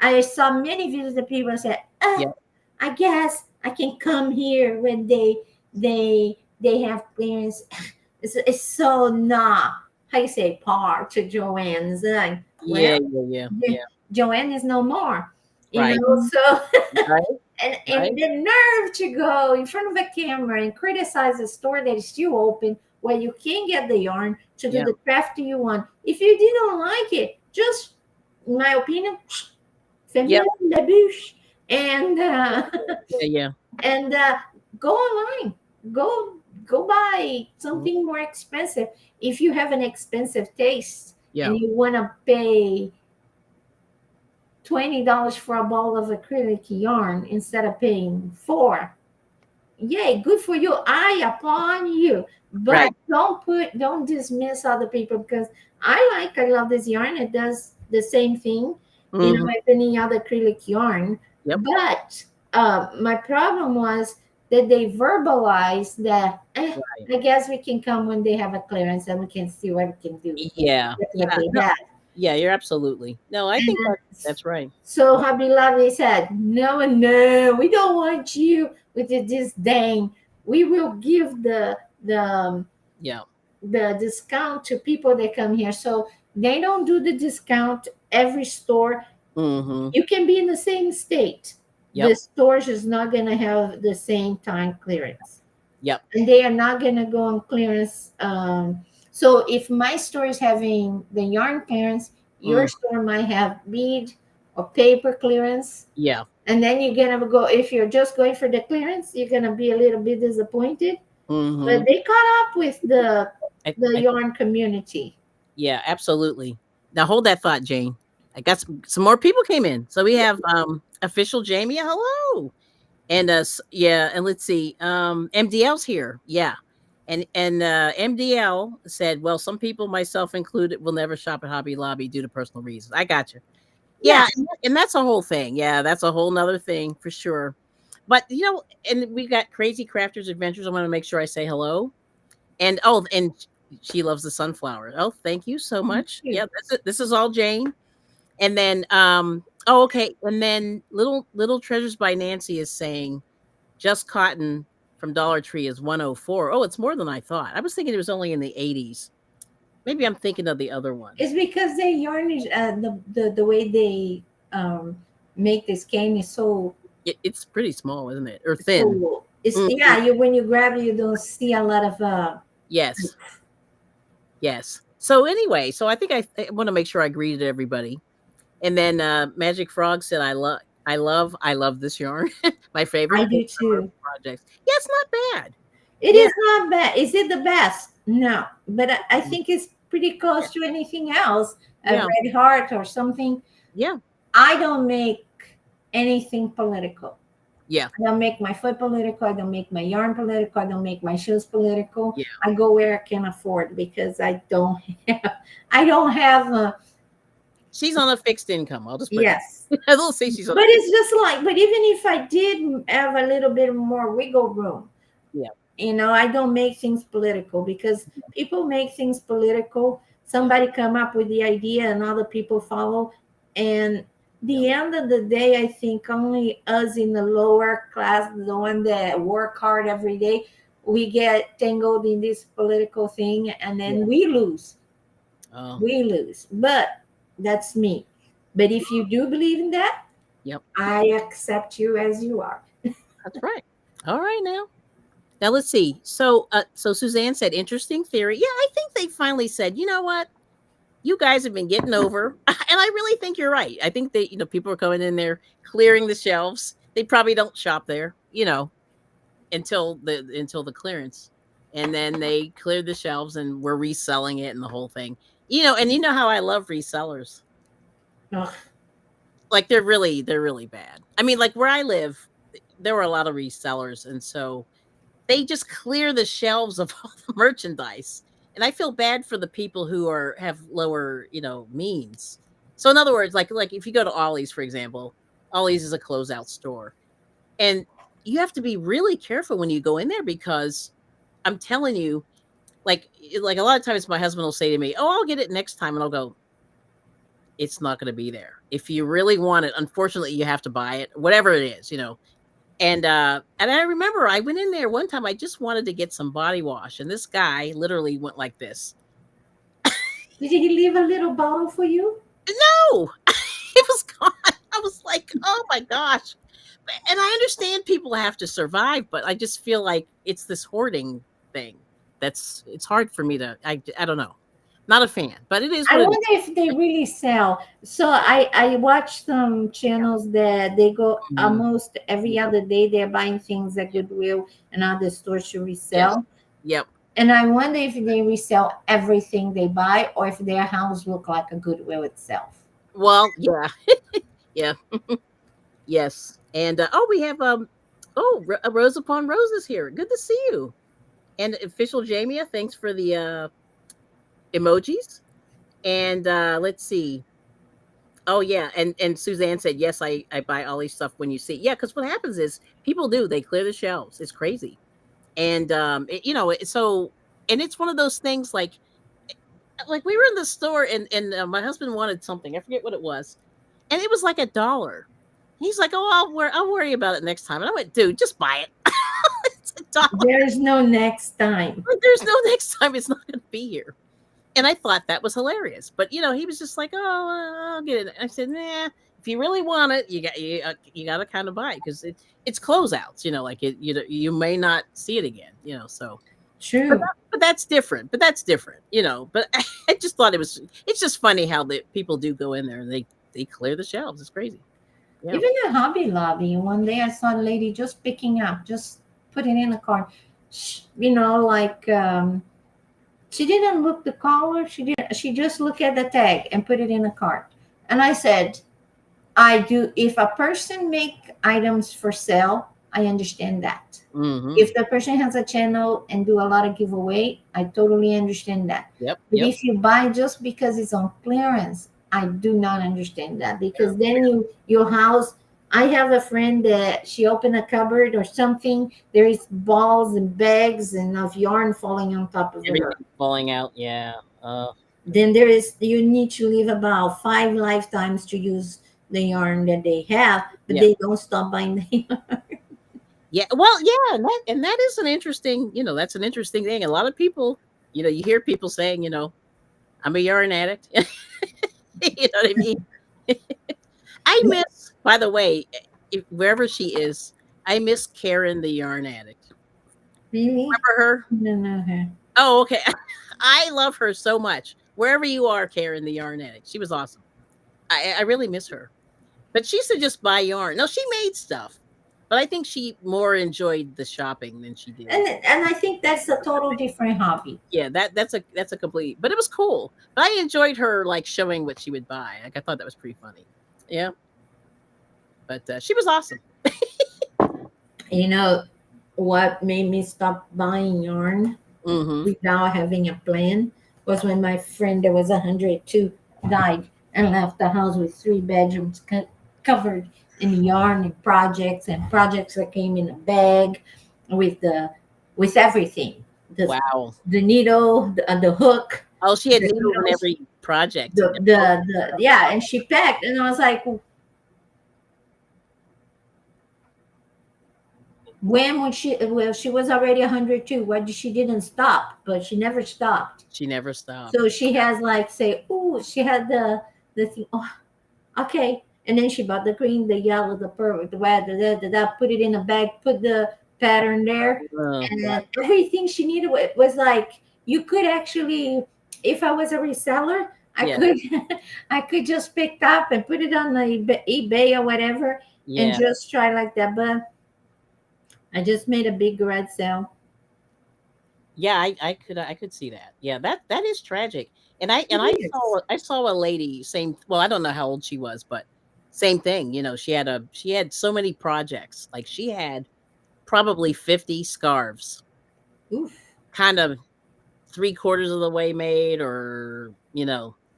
I saw many videos that people said, Yeah. I guess I can come here when they have clearance. It's so not how you say par to Joanne's. Like, well, Yeah. Yeah. Yeah. Yeah. Joanne is no more. You Right. know, so Right. and Right. the nerve to go in front of a camera and criticize a store that is still open where you can get the yarn to do Yeah. the craft you want. If you didn't like it, just in my opinion, Yep. la bouche and Yeah. Yeah. and go online. Go go buy Mhm. something more expensive. If you have an expensive taste Yeah. and you want to pay $20 for a ball of acrylic yarn instead of paying four. Yay, good for you. I applaud you. But Right. don't dismiss other people because I love this yarn. It does the same thing, you know, Hmm. as any other acrylic yarn. Yep. But my problem was that they verbalized that Right. I guess we can come when they have a clearance and we can see what we can do Yeah. with what Yeah. they No. have. Yeah. You're absolutely. No, I think And that's right. so Hobby Lobby said, no, no, we don't want you with the disdain. We will give Yeah. the discount to people that come here. So they don't do the discount every store. Hmm. You can be in the same state. The Yep. stores is not gonna have the same time clearance. Yep. And they are not gonna go on clearance. So if my store is having the yarn clearance, your Mm. store might have bead or paper clearance, Yeah. and then you're gonna go. If you're just going for the clearance, you're gonna be a little bit disappointed. But Hmm. they caught up with the I yarn community. Yeah, absolutely. Now hold that thought, Jane. I got some more people came in. So we have official Jamie. Hello. And yeah, and let's see. MDL's here. Yeah. And MDL said, well, some people, myself included, will never shop at Hobby Lobby due to personal reasons. I got you. Yeah, Yes, and that's a whole thing. Yeah, that's a whole nother thing for sure. But and we got Crazy Crafters Adventures. I want to make sure I say hello. And and she loves the sunflower. Oh, thank you so much. cute. Yeah, that's it. This is all Jane. And then okay. And then Little Treasures by Nancy is saying just cotton from Dollar Tree is 104. Oh, it's more than I thought. I was thinking it was only in the 80s. Maybe I'm thinking of the other It's ones. because the yarn is the way they make this cane is so It's pretty small, isn't it? Or thin. so. It's Mhm. yeah. You when you grab it, you don't see a lot of Yes. Yes. So anyway, so I think I want to make sure I greeted everybody. And then Magic Frog said, I love this yarn. My favorite I for do summer too. projects. Yeah, it's not bad. It Yeah, is not bad. Is it the best? No, but I think it's pretty yeah, close to anything else. A yeah, red heart or something. yeah, I don't make anything political. yeah, I don't make my foot political. I don't make my yarn political. I don't make my shoes political. yeah. I go where I can afford because I don't have a She's on a fixed income. I'll just put it. yes. I will say she's on But a fixed. it's just like, but even if I did have a little bit more wiggle room, Yeah, I don't make things political, because people make things political. Yeah. Somebody come up with the idea and other people follow. And Yep. the end of the day, I think only us in the lower class, the one that work hard every day, we get tangled in this political thing, and Yeah. then we lose. Oh, We lose. But that's me. But if you do believe in that, yep. I accept you as you are. That's right. All right now. Now let's see. So Suzanne said, interesting theory. Yeah, I think they finally said, you know what? You guys have been getting over, and I really think you're right. I think that people are coming in there clearing the shelves. They probably don't shop there, until the clearance, and then they cleared the shelves and we're reselling it and the whole thing. And you know how I love resellers. Ugh. Like they're really bad. I mean, like where I live, there were a lot of resellers, and so they just clear the shelves of all the merchandise. And I feel bad for the people who have lower, means. So in other words, like if you go to Ollie's, for example, Ollie's is a closeout store. And you have to be really careful when you go in there, because I'm telling you, like a lot of times my husband will say to me, "Oh, I'll get it next time." And I'll go, "It's not going to be there. If you really want it, unfortunately, you have to buy it, whatever it is." And I remember I went in there one time. I just wanted to get some body wash, and this guy literally went like this. Did he leave a little bottle for you? No, it was gone. I was like, oh my gosh. And I understand people have to survive, but I just feel like it's this hoarding thing. It's hard for me I don't know. Not a fan, but it is I what it is. wonder if they really sell. So I watch some channels that they go Mhm. almost every other day. They're buying things at Yep. Goodwill and other stores to Yes. resell. Yep. And I wonder if they resell everything they buy, or if their house look like a Goodwill itself. Well, yeah. Yeah. Yes. And we have a Rose upon Roses here. Good to see you. And official Jamia, thanks for the emojis. And let's see. Oh yeah, and Suzanne said, "Yes, I buy all these stuff when you see." Yeah, because what happens is people do, they clear the shelves. It's crazy. And so, and it's one of those things like we were in the store, and my husband wanted something. I forget what it was. And it was like $1. He's like, "Oh, I'll worry about it next time." And I went, "Dude, just buy it." It's $1. There is no next time. Like, there's no next time. It's not going to be here. And I thought that was hilarious. But he was just like, "Oh, I'll get it." I said, "Nah. If you really want it, you got to kind of buy it, because it's closeouts. Like you may not see it again. So, but True. that's different. But that's different. But I just thought it's just funny how the people do go in there and they clear the shelves. It's crazy. Yeah. Even the Hobby Lobby, one day I saw a lady just picking up, just put it in a cart. Like she didn't look the color. She didn't. She just looked at the tag and put it in a cart. And I said, I do. If a person make items for sale, I understand that. Hmm. If the person has a channel and do a lot of giveaway, I totally understand that. Yep. But Yep. if you buy just because it's on clearance, I do not understand that, Yeah. because then your house. I have a friend that she opened a cupboard or something. There is balls and bags and of yarn falling on top of her. Everything's falling out. Yeah. Then there is, you need to live about 5 lifetimes to use the yarn that they have, but Yeah. they don't stop buying the yarn. Yeah, well, yeah, and that is an interesting, that's an interesting thing. A lot of people, you hear people saying, I'm a yarn addict. You know what I mean? I miss, by the way, wherever she is, I miss Karen the yarn addict. Really? Remember her? No, no, her. Oh, okay. I love her so much. Wherever you are, Karen the yarn addict. She was awesome. I really miss her. But she used to just buy yarn. No, she made stuff. But I think she more enjoyed the shopping than she did. And I think that's a total different hobby. Yeah, that's a complete, but it was cool. But I enjoyed her like showing what she would buy. Like I thought that was pretty funny. Yeah, but she was awesome. You know what made me stop buying yarn Hmm. without having a plan was when my friend that was 102 died and left the house with 3 bedrooms covered in yarn and projects that came in a bag with the with everything. Wow. The needle, the hook, Oh, she had the needles in needles, every project. the yeah, and she packed, and I was like, when she, well, she was already 102. Why did she didn't stop? But she never stopped. She never stopped. So she has like say, oh, she had the thing. Oh, okay. And then she bought the green, the yellow, the purple, the red, put it in a bag, put the pattern there, and Wow. then everything she needed was like you could actually, if I was a reseller, I Yeah. could I could just pick up and put it on the eBay or whatever and Yeah. just try like that. But I just made a big garage sale. Yeah, I could see that. Yeah, that is tragic. And I It is. saw a lady, same, well, I don't know how old she was, but same thing, she had so many projects. Like she had probably 50 scarves, Oof. kind of three-quarters of the way made, or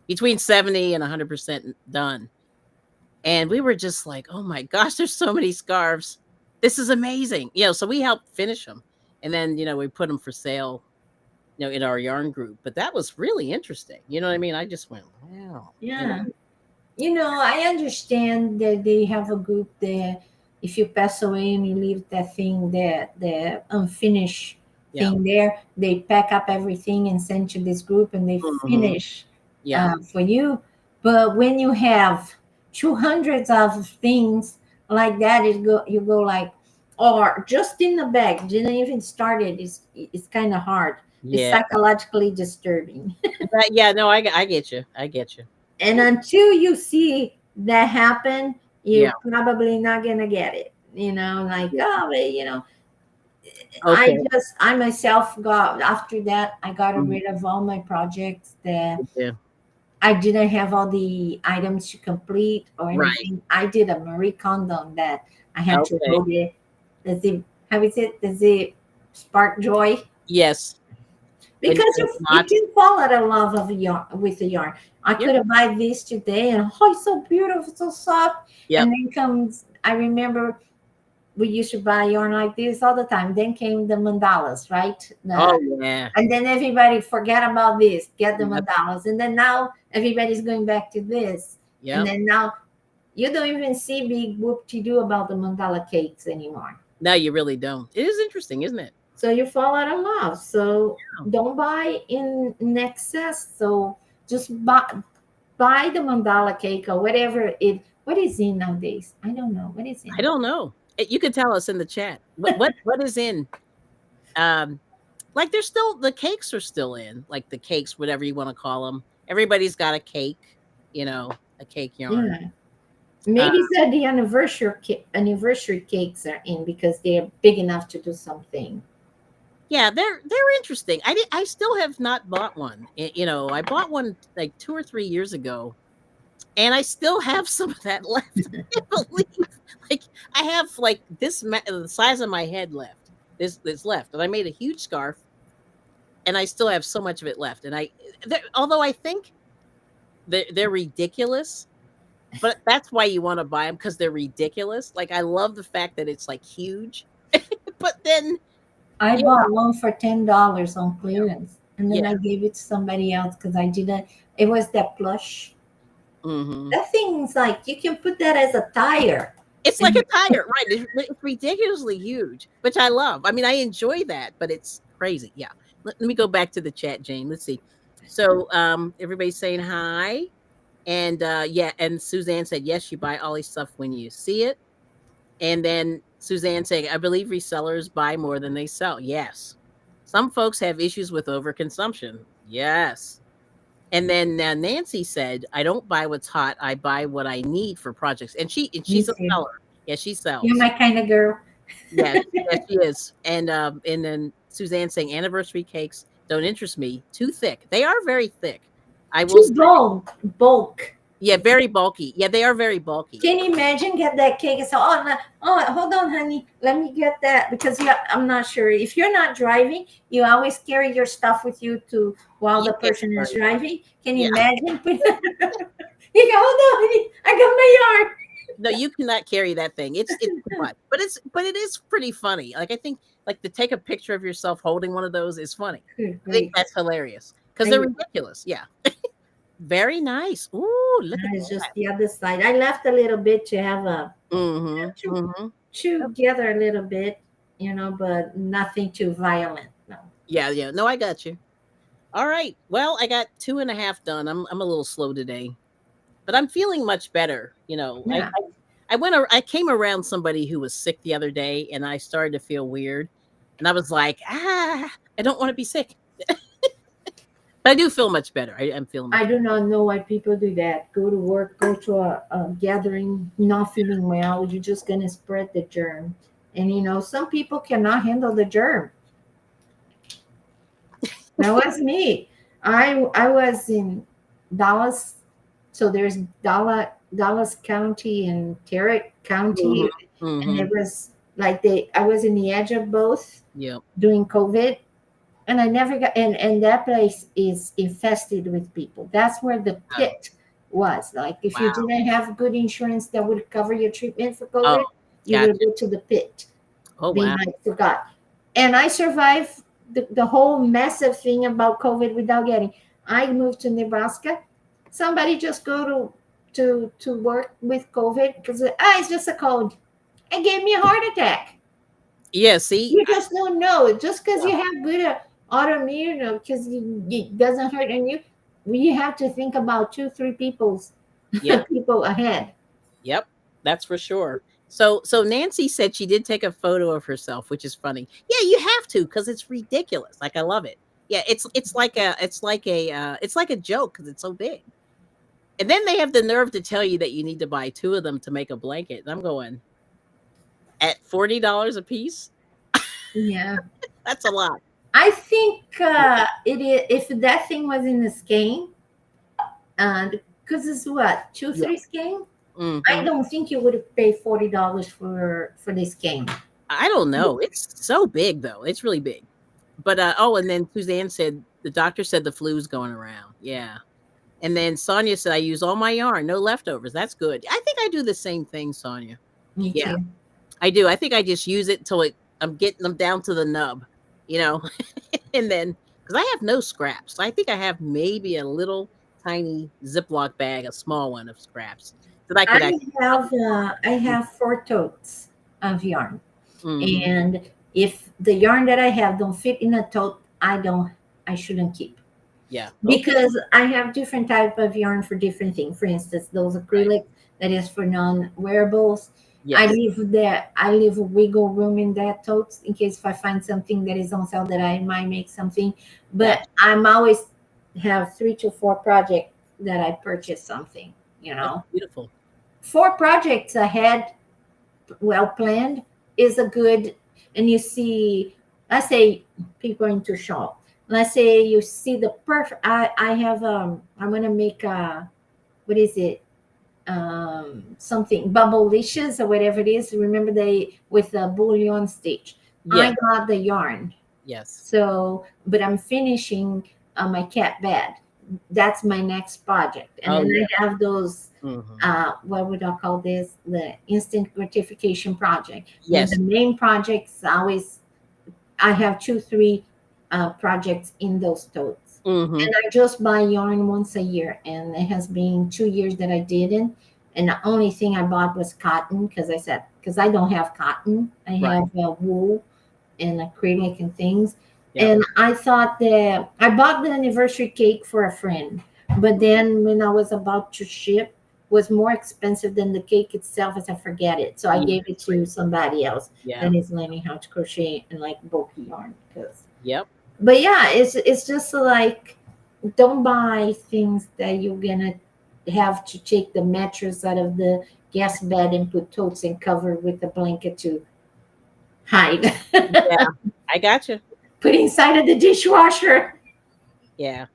between 70 and 100% done. And we were just like, "Oh my gosh, there's so many scarves. This is amazing." So we helped finish them. And then, we put them for sale, in our yarn group. But that was really interesting. You know what I mean? I just went, wow. Yeah. I understand that they have a group there. If you pass away and you leave that thing there, the unfinished Yeah. thing there, they pack up everything and send to this group and they Mhm. finish Yeah. for you. But when you have 200 of things like that, you go like, or just in the bag, didn't even start it. It's kind of hard. It's Yeah. psychologically disturbing. Yeah, no, I get you. I get you. And until you see that happen, Yeah. you're probably not gonna get it. Like, Yeah. oh, but, Okay. I myself got, after that, I got Mhm. rid of all my projects that Yeah. I didn't have all the items to complete or Right. anything. I did a Marie Kondo that I had to Okay. hold it. Does it, how is it? Does it spark joy? Yes. When Because it's you not. can fall out of love of yarn with the yarn. I Yep. could have buy this today, and oh, it's so beautiful, so soft. And Yep. then comes, I remember we used to buy yarn like this all the time. Then came the mandalas, right? Oh yeah. And then everybody forget about this, get the Yep. mandalas, and then now everybody's going back to this. And Yep. then now you don't even see big whoop to do about the mandala cakes anymore. No, you really don't. It is interesting, isn't it? So you fall out of love. So Oh, don't buy in excess. So just buy the mandala cake or whatever it. What is in nowadays? I don't know. What is I in? don't know. You could tell us in the chat. What is in? Um, like there's still the cakes are still in, like the cakes, whatever you want to call them. Everybody's got a cake, a cake yarn. Yeah. Uh, Maybe that the anniversary cakes are in because they're big enough to do something. yeah, they're interesting. I still have not bought one. I bought one like 2 or 3 years ago, and I still have some of that left. I can't believe, like, I have like the size of my head left. This left, and I made a huge scarf, and I still have so much of it left. And although I think they're ridiculous, but that's why you want to buy them, because they're ridiculous. Like I love the fact that it's like huge, but then I yeah, bought one for $10 on clearance, and yeah, then I gave it to somebody else because I didn't. It was that plush. hmm That thing's like you can put that as a tire. it's like And a tire, right? It's ridiculously huge, which I love. I mean, I enjoy that, but it's crazy. Yeah. Let me go back to the chat, Jane. Let's see. So, everybody's saying hi. And yeah, and Suzanne said, yes, you buy Ollie stuff when you see it. And then Suzanne saying, I believe resellers buy more than they sell. Yes. Some folks have issues with overconsumption. Yes. And then Nancy said, I don't buy what's hot. I buy what I need for projects. And me she's a too. seller. Yeah, she You're sells. my kind of girl. Yes, yes, she is. And then Suzanne saying anniversary cakes don't interest me. Too thick. They are very thick. I will Too say. bulk. Yeah, very bulky. Yeah, they are very bulky. Can you imagine get that cake and say, oh, no, oh, hold on, honey, let me get that because I'm not sure if you're not driving, you always carry your stuff with you to while You the can't person is carry. driving. Can you Yeah. imagine? You go, hold on, honey, I got my yarn. No, you cannot carry that thing. It's too much. But it is pretty funny. Like I think like to take a picture of yourself holding one of those is funny. Good I think grief. that's hilarious because they're I, ridiculous. Yeah. Very nice. Ooh, look at it's just that. the other side. I left a little bit to have a Mhm. to Mhm. chew together a little bit, but nothing too violent. No. Yeah, yeah. No, I got you. All right. Well, I got 2.5 done. I'm a little slow today, but I'm feeling much better. Yeah. I came around somebody who was sick the other day, and I started to feel weird, and I was like, I don't want to be sick. But I do feel much better. I'm feeling I much do not know why people do that. Go to work, go to a gathering, not feeling well. You're just gonna spread the germ, and some people cannot handle the germ. That was me. I was in Dallas, so there's Dallas County and Tarrant County, better. and it Mhm. was like I was in the edge of both Yep. during COVID, and I never got and that place is infested with people. That's where the Oh, pit was. Like if you wow. didn't have good insurance that would cover your treatment for Oh, COVID, you would gotcha. go to the pit. Oh, They wow. might forgot. And I survived the whole massive thing about COVID without getting. I moved to Nebraska. Somebody just go to work with COVID because it's just a cold. It gave me a heart attack. Yeah, see? You just don't know. Just because Yeah. you have good autoimmune, because it doesn't hurt on you, we have to think about two, three Yep. people ahead. Yep. That's for sure. So Nancy said she did take a photo of herself, which is funny. Yeah, you have to because it's ridiculous. Like I love it. Yeah, it's like a joke because it's so big. And then they have the nerve to tell you that you need to buy two of them to make a blanket. And I'm going at $40 a piece. Yeah. That's a lot. I think it is, if that thing was in the skein, and because it's what, two, Yeah. three skein? I Hmm. don't think you would have paid $40 for this game. I don't know. It's so big though. It's really big. But and then Suzanne said the doctor said the flu's going around. Yeah. And then Sonia said I use all my yarn, no leftovers. That's good. I think I do the same thing, Sonia. Me Yeah, too. I do. I think I just use it till I'm getting them down to the nub, you know. And then because I have no scraps. I think I have maybe a little tiny Ziploc bag, a small one of scraps that I could actually I have 4 totes of yarn. Mhm. And if the yarn that I have don't fit in a tote, I shouldn't keep, Yeah. Okay. because I have different type of yarn for different things. For instance, those Right. acrylic that is for non-wearables. Yes. I leave a wiggle room in that totes in case if I find something that is on sale that I might make something. But Gotcha. I'm always have 3 to 4 projects that I purchase something. That's beautiful. 4 projects ahead, well planned, is a good. And you see, let's say people are into shop, let's say you see the perfect. I have I'm gonna make a, what is it, something bubblicious or whatever it is. Remember, they with the bullion stitch. I Yes. got the yarn. Yes. So, but I'm finishing my cat bed. That's my next project. And Oh then yeah. I have those, Hmm. what would I call this? The instant gratification project. But Yes. the main projects always, I have 2, 3 projects in those totes. Hmm. And I just buy yarn once a year. And it has been 2 years that I didn't. And the only thing I bought was cotton, because I don't have cotton. I Right. have wool and acrylic and things. Yep. And I thought that I bought the anniversary cake for a friend, but then when I was about to ship, was more expensive than the cake itself, as I forget it. So I Yeah. gave it to somebody else Yeah. that is learning how to crochet and like bulky yarn. Yep. But yeah, it's just like, don't buy things that you're gonna have to take the mattress out of the guest bed and put totes and cover with a blanket to hide. Yeah. I got you. Put inside of the dishwasher. Yeah.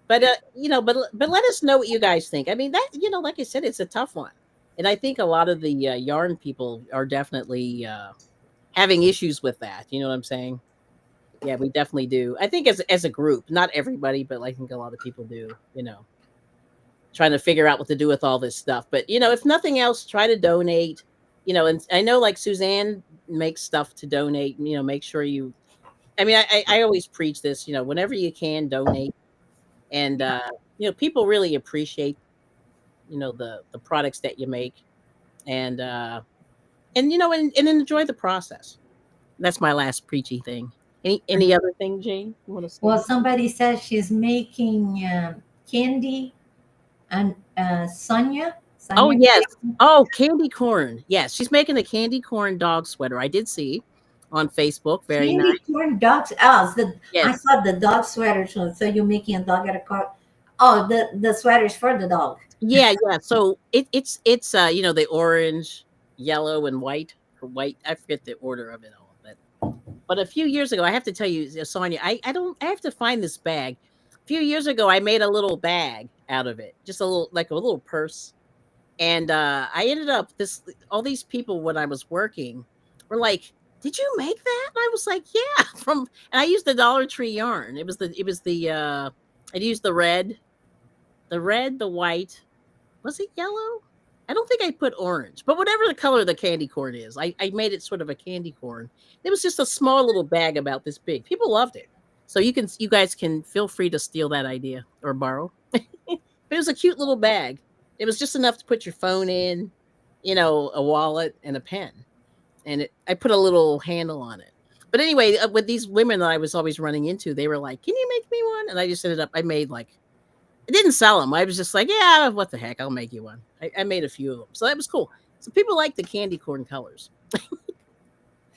But but let us know what you guys think. I mean, that like I said, it's a tough one, and I think a lot of the yarn people are definitely having issues with that. You know what I'm saying? Yeah, we definitely do. I think as a group, not everybody, but I think a lot of people do. Trying to figure out what to do with all this stuff. But if nothing else, try to donate. And I know like Suzanne make stuff to donate, make sure you. I mean, I always preach this. Whenever you can donate, and people really appreciate the products that you make, and and enjoy the process. That's my last preachy thing. Any other thing, Jane, you want to Well, say? somebody says she's making candy, and Sonia, Oh, Sonia yes. Cake. Oh, candy corn. Yes, she's making a candy corn dog sweater. I did see on Facebook. Very nice. Candy corn dogs. Oh, I Yes. saw the dog sweater. So you're making a dog at a car. Oh, the sweater is for the dog. Yeah, yeah. So it's the orange, yellow, and white, or white. I forget the order of it all, but a few years ago, I have to tell you, Sonia, I have to find this bag. A few years ago, I made a little bag out of it, just a little, like a little purse. And I ended up this all these people when I was working were like, "Did you make that?" And I was like, "Yeah." And I used the Dollar Tree yarn. It was the I used the white. Was it yellow? I don't think I put orange, but whatever the color of the candy corn is, I made it sort of a candy corn. It was just a small little bag about this big. People loved it. So you guys can feel free to steal that idea or borrow. But it was a cute little bag. It was just enough to put your phone in, a wallet and a pen. And I put a little handle on it. But anyway, with these women that I was always running into, they were like, "Can you make me one?" And I just ended up, I made like, I didn't sell them. I was just like, "Yeah, what the heck? I'll make you one." I made a few of them. So that was cool. So people like the candy corn colors,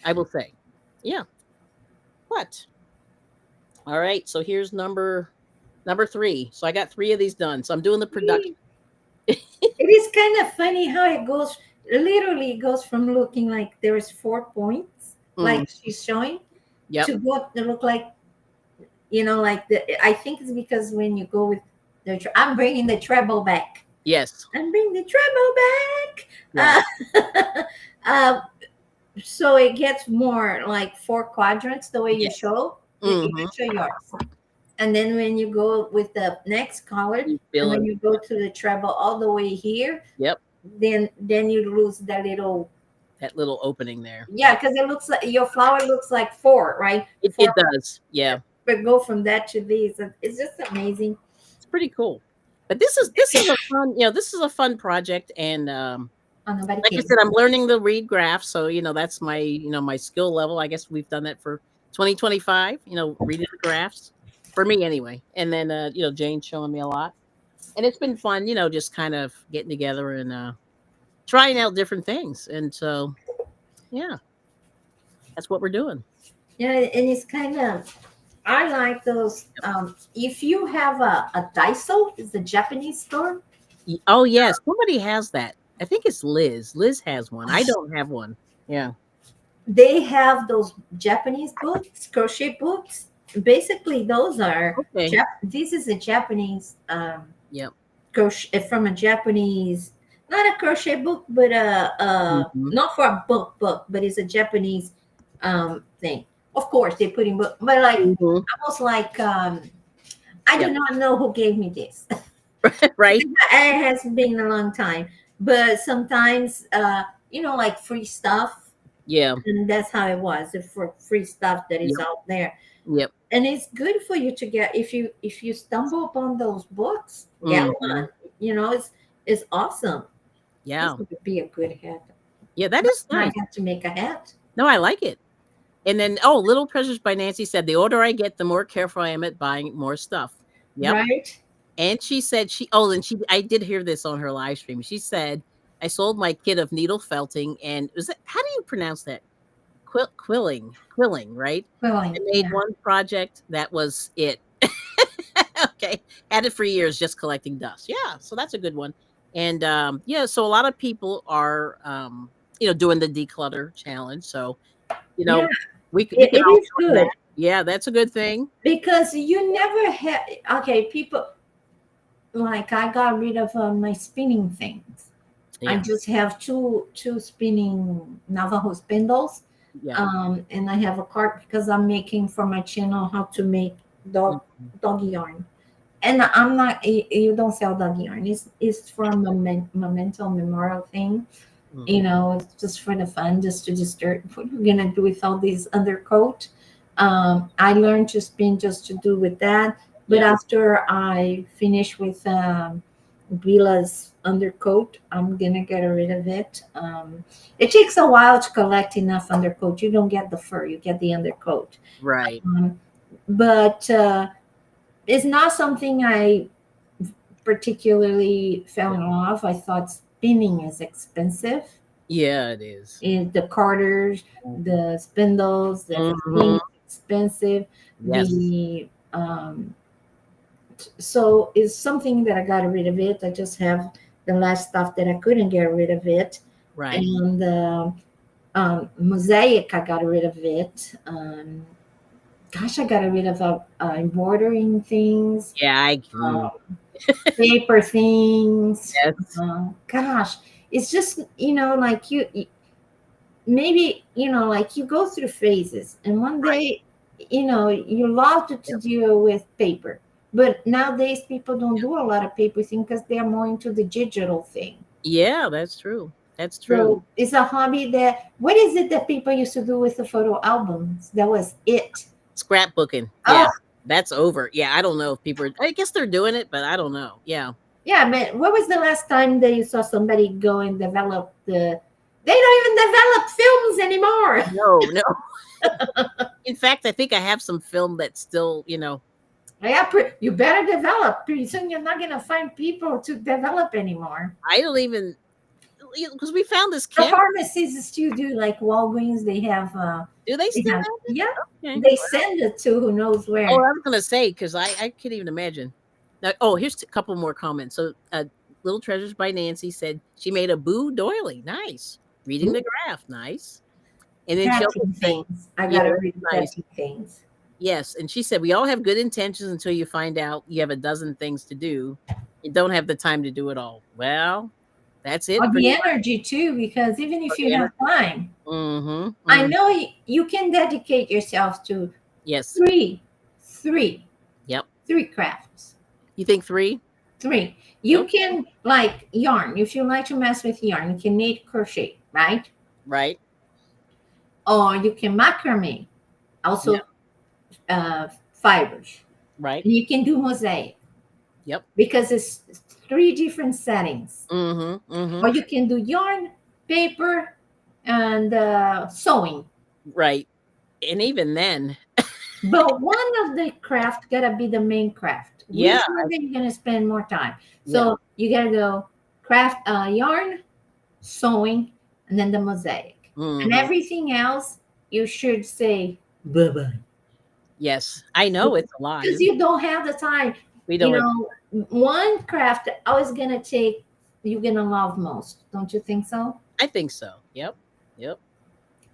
I will say. Yeah. What? All right. So here's number 3. So I got 3 of these done. So I'm doing the production. It is kind of funny how it goes. Literally, it goes from looking like there's 4 points, Mm, like she's showing, yep. to go to look like like the. I think it's because when you go with I'm bringing the treble back. Yes. I'm bringing the treble Yeah. back. Uh, so it gets more like 4 quadrants the way you Yes. show. You Hmm. can show yours. And then when you go with the next colored, You and feel when it. you go to the treble all the way here, Yep. then you lose that little. That little opening there. Yeah, Yep. because it looks like your flower looks like 4, right? It 4, does. Yeah. but go from that to these. It's just amazing. It's pretty cool. But this is a fun, this is a fun project, and Oh, nobody like I cares. said, I'm learning to read graphs, so that's my skill level. I guess we've done that for 2025. Reading the graphs for me anyway, and then Jane's showing me a lot, and it's been fun. Just kind of getting together and trying out different things, and so yeah, that's what we're doing. Yeah, and it's kind of. I like those. If you have a Daiso, it's a Japanese store. Oh yes, somebody has that. I think it's Liz. Liz has one. I don't have one. Yeah. They have those Japanese books, crochet books. Basically, those are Okay. This is a Japanese Yep. crochet from a Japanese, not a crochet book, but Mhm. not for a book, but it's a Japanese thing. Of course, they put in book, but like Mhm. almost like I do Yep. not know who gave me this. Right. It has been a long time, but sometimes like free stuff, Yeah. and that's how it was. The for free stuff that is Yep. out there, Yep. and it's good for you to get if you stumble upon those books, get Mhm. one. It's awesome. This Yeah. would be a good hat. Yeah, that is Might nice. have to make a hat, No, I like it. And then, oh, Little Treasures by Nancy said, "The older I get, the more careful I am at buying more stuff." Yep. right? And she said I did hear this on her live stream. She said, "I sold my kit of needle felting, and was it, how do you pronounce that? Quilling, right? I Quilling, made yeah, one project, that was it." Okay. Had it for years, just collecting dust. Yeah, so that's a good one. And yeah, so a lot of people are doing the declutter challenge. So, you yeah. know, we can It all is join that. good Yeah, that's a good thing. because you never have. Okay, people like I got rid of my spinning things. I Yeah. just have two spinning Navajo spindles, Yeah. and I have a cart because I'm making for my channel how to make Mhm. doggy yarn. And I'm not. You don't sell doggy yarn. It's from a memento memorial thing. You Mhm. know, it's just for the fun, just to disturb. What we're gonna do with all these undercoat? I learned to spin just to do with that. But Yep. after I finish with Villa's undercoat, I'm gonna get rid of it. It takes a while to collect enough undercoat. You don't get the fur; you get the undercoat. Right. But it's not something I particularly fell in love. I thought spinning is expensive. Yeah, it is. The carders, Mhm. the spindles, everything Mhm. is expensive. Yes. The so it's something that I got rid of it. I just have the last stuff that I couldn't get rid of it, Right. and mosaic I got rid of it. Gosh, I got rid of embroidering things, Yeah, uh, paper things. yes. Gosh, it's just like maybe like you go through phases, and one Right. day you love to Yep. deal with paper, but nowadays people don't do a lot of paper thing because they're more into the digital thing. Yeah, that's true. That's true. So it's a hobby that, what is it that people used to do with the photo albums? That was it. Scrapbooking. Oh, Yeah. That's over. Yeah, I don't know if people I guess they're doing it, but I don't know. Yeah. yeah, man, when was the last time that you saw somebody go and develop they don't even develop films anymore. No, no. In fact, I think I have some film that's still, Yeah, you better develop. Pretty soon you're not gonna find people to develop anymore. I don't even because we found this The camera. pharmacies still do, like Walgreens. Do they They still have, have yeah. it? Okay. They send it to who knows Oh, where. I was gonna say because I can't even imagine. Now, oh, here's a couple more comments. So, Little Treasures by Nancy said she made a boo doily. Nice. Reading the Ooh, graph. Nice. And then Chelsea catching said, things. I yeah, gotta that's read nice. catching things. Yes. And she said, we all have good intentions until you find out you have a dozen things to do and don't have the time to do it all. Well, that's it Or the pretty much energy too, because even for if the you have energy. time, Mm-hmm. I Mm. know you can dedicate yourself to Yes. three, three, Yep. three crafts. You think three? Three. You Okay. can, like yarn. If you like to mess with yarn, you can knit, crochet, right? Right. Or you can macrame, Yep. also fibers. Right. And you can do mosaic Yep. because it's three different settings. Mm-hmm. Or Mm-hmm. you can do yarn, paper, and sewing. Right. And even then, But one of the craft gotta be the main craft. yeah. Which one are you gonna spend more time? Yeah. So you gotta go craft yarn, sewing, and then the mosaic. And Mm-hmm. everything else, you should say bye bye. Yes. I know it's a lot, Because isn't it? you don't have the time. We You don't have know, one craft always gonna take you're gonna love most. Don't you think so? I think so. Yep. Yep.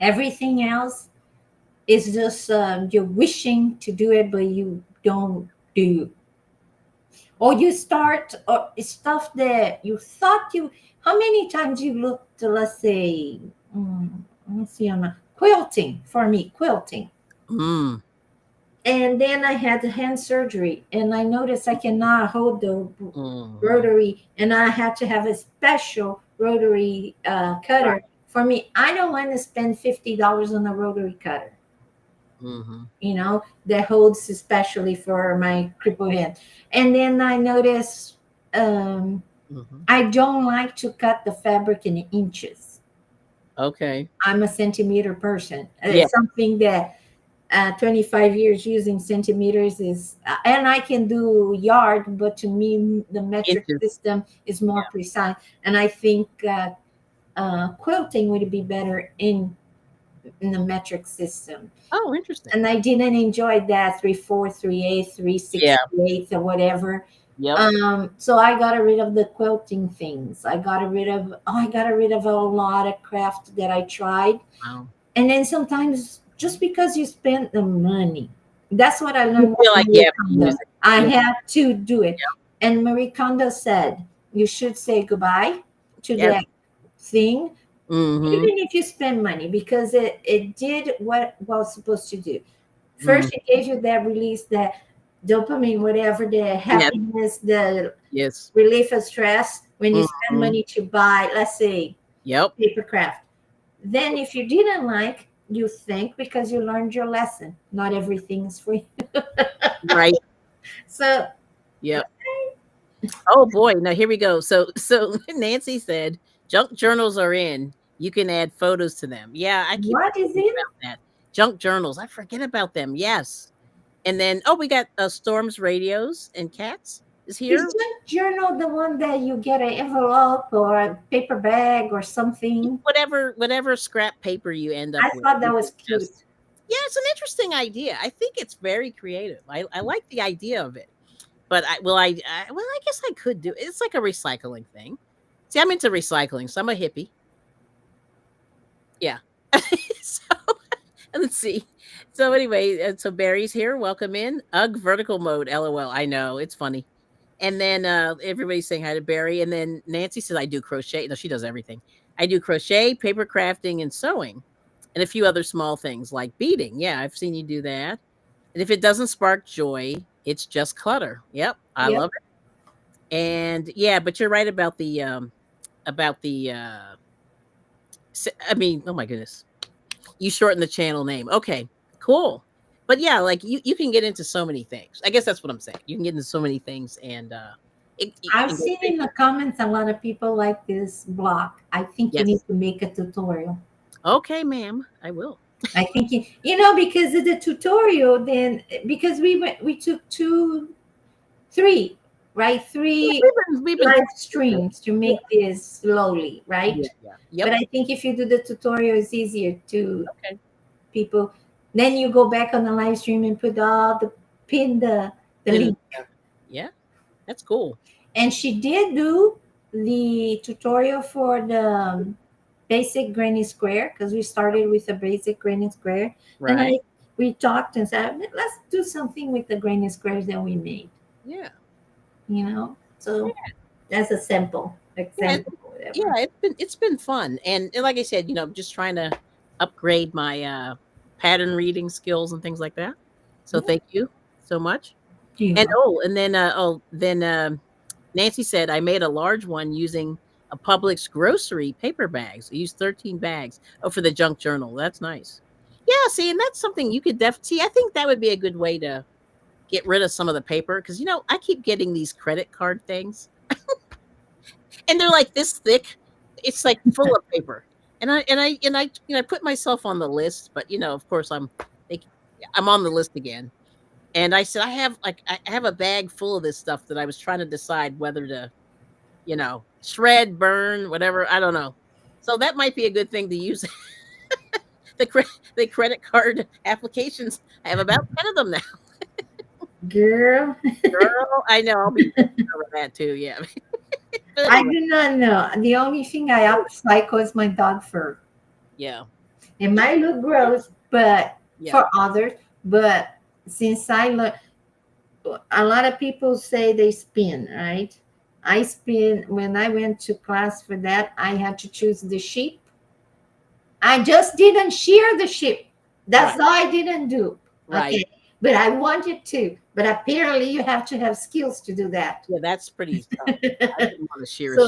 Everything else is just you're wishing to do it, but you don't do. Or you start, or it's stuff that you thought you. How many times you looked, let's say, let's see, on quilting, for me, quilting. Mm. And then I had hand surgery, and I noticed I cannot hold the Mhm. rotary, and I had to have a special rotary cutter. Right. For me, I don't want to spend $50 on a rotary cutter, Mhm. that holds especially for my crippled hand. And then I noticed Mhm. I don't like to cut the fabric in inches. Okay. I'm a centimeter person. Yeah. It's something that 25 years using centimeters is, and I can do yard, but to me, the metric Inches. system is Yeah. more precise. And I think quilting would be better in the metric system. Oh, interesting. And I didn't enjoy that 3/4, 3/8, three Yeah. 68 or whatever. Yep. So I got rid of the quilting things. I got rid of a lot of craft that I tried. Wow. And then sometimes just because you spend the money, that's what I You learned feel from like you Marie have to use Kondo. it. I Yeah. had to do it. And Marie Kondo said you should say goodbye to Yes. that thing, Mhm. even if you spend money, because it did what it was supposed to do. Mhm. First, it gave you that release, that dopamine, whatever, the Yes. happiness, the Yes. relief of stress when you spend Mhm. money to buy, let's say, Yep. paper craft. Then if you didn't like, you think because you learned your lesson. Not everything is free. Right. So Yep. Oh boy. Now here we go. So Nancy said junk journals are in. You can add photos to them. Yeah, I keep what is forgetting in? about that. Junk journals. I forget about them. Yes. And then we got Storms Radios and Cats is Is here. junk journal the one that you get an envelope or a paper bag or something? Whatever scrap paper you end up I with. thought You that can was cute. just yeah, it's an interesting idea. I think it's very creative. I like the idea of it. But I guess I could do it's like a recycling thing. See, I'm into recycling, so I'm a hippie. Yeah. So let's see. So anyway, so Barry's here. Welcome in. Ugh, vertical mode. LOL. I know it's funny. And then everybody's saying hi to Barry. And then Nancy says, "I do crochet." No, she does everything. I do crochet, paper crafting, and sewing, and a few other small things like beading. Yeah, I've seen you do that. And if it doesn't spark joy, it's just clutter. Yep, I Yep. love it. And yeah, but you're right about the. I mean, oh my goodness, you shorten the channel name. Okay, cool. But yeah, like you can get into so many things. I guess that's what I'm saying. You can get into so many things, and it I've can go seen in the quickly. comments a lot of people like this block. I think you need Yes. to make a tutorial. Okay, ma'am. I will. I think because of the tutorial, then because we took three, right? Yeah, Three we've been live through it. streams to Yeah, make this slowly, yeah, right? yeah. But Yep. I think if you do the tutorial, it's easier to Okay. people. Then you go back on the live stream and put all the pin the Pin. link. Yeah, that's cool. And she did do the tutorial for the basic granny square because we started with a basic granny square. Then Right. we talked and said, let's do something with the granny squares that we made, Yeah. So that's a simple Yeah. example or Yeah. whatever. It's been fun, and like I said, just trying to upgrade my pattern reading skills and things like that. So Yeah. thank you so much. And You then Nancy said I made a large one using a Publix grocery paper bags. I used 13 bags. Oh, for the junk journal. That's nice. Yeah, see, and that's something you could see. I think that would be a good way to get rid of some of the paper because I keep getting these credit card things, and they're like this thick. It's like full of paper, and I put myself on the list, but of course they, I'm on the list again. And I said, I have a bag full of this stuff that I was trying to decide whether to, shred, burn, whatever. I don't know. So that might be a good thing to use the the credit card applications. I have about 10 of them now. girl, Girl, I know I'll be taking over that too. Yeah. But I anyway, do not know. The only thing I upcycle is my dog fur. yeah. It might look gross, but Yeah. for others, but since I learned, a lot of people say they spin, right? I spin. When I went to class for that, I had to choose the sheep. I just didn't shear the sheep. That's Right. all I didn't do. Right. Okay. But I wanted to. But apparently, you have to have skills to do that. Yeah, that's pretty tough. I wouldn't want to shear a sheep.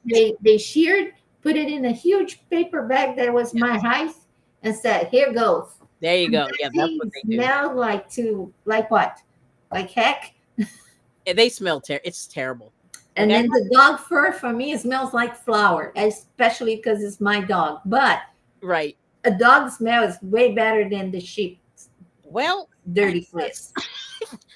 So they sheared, put it in a huge paper bag that was Yeah. my height, and said, "Here goes." There you And go. that Yeah, that's what thing they do. smelled like what? Like heck. They smell it's terrible. Like And then the dog fur for me it smells like flour, especially because it's my dog. But right. a dog smell is way better than the sheep Well, I dirty guess. fleas.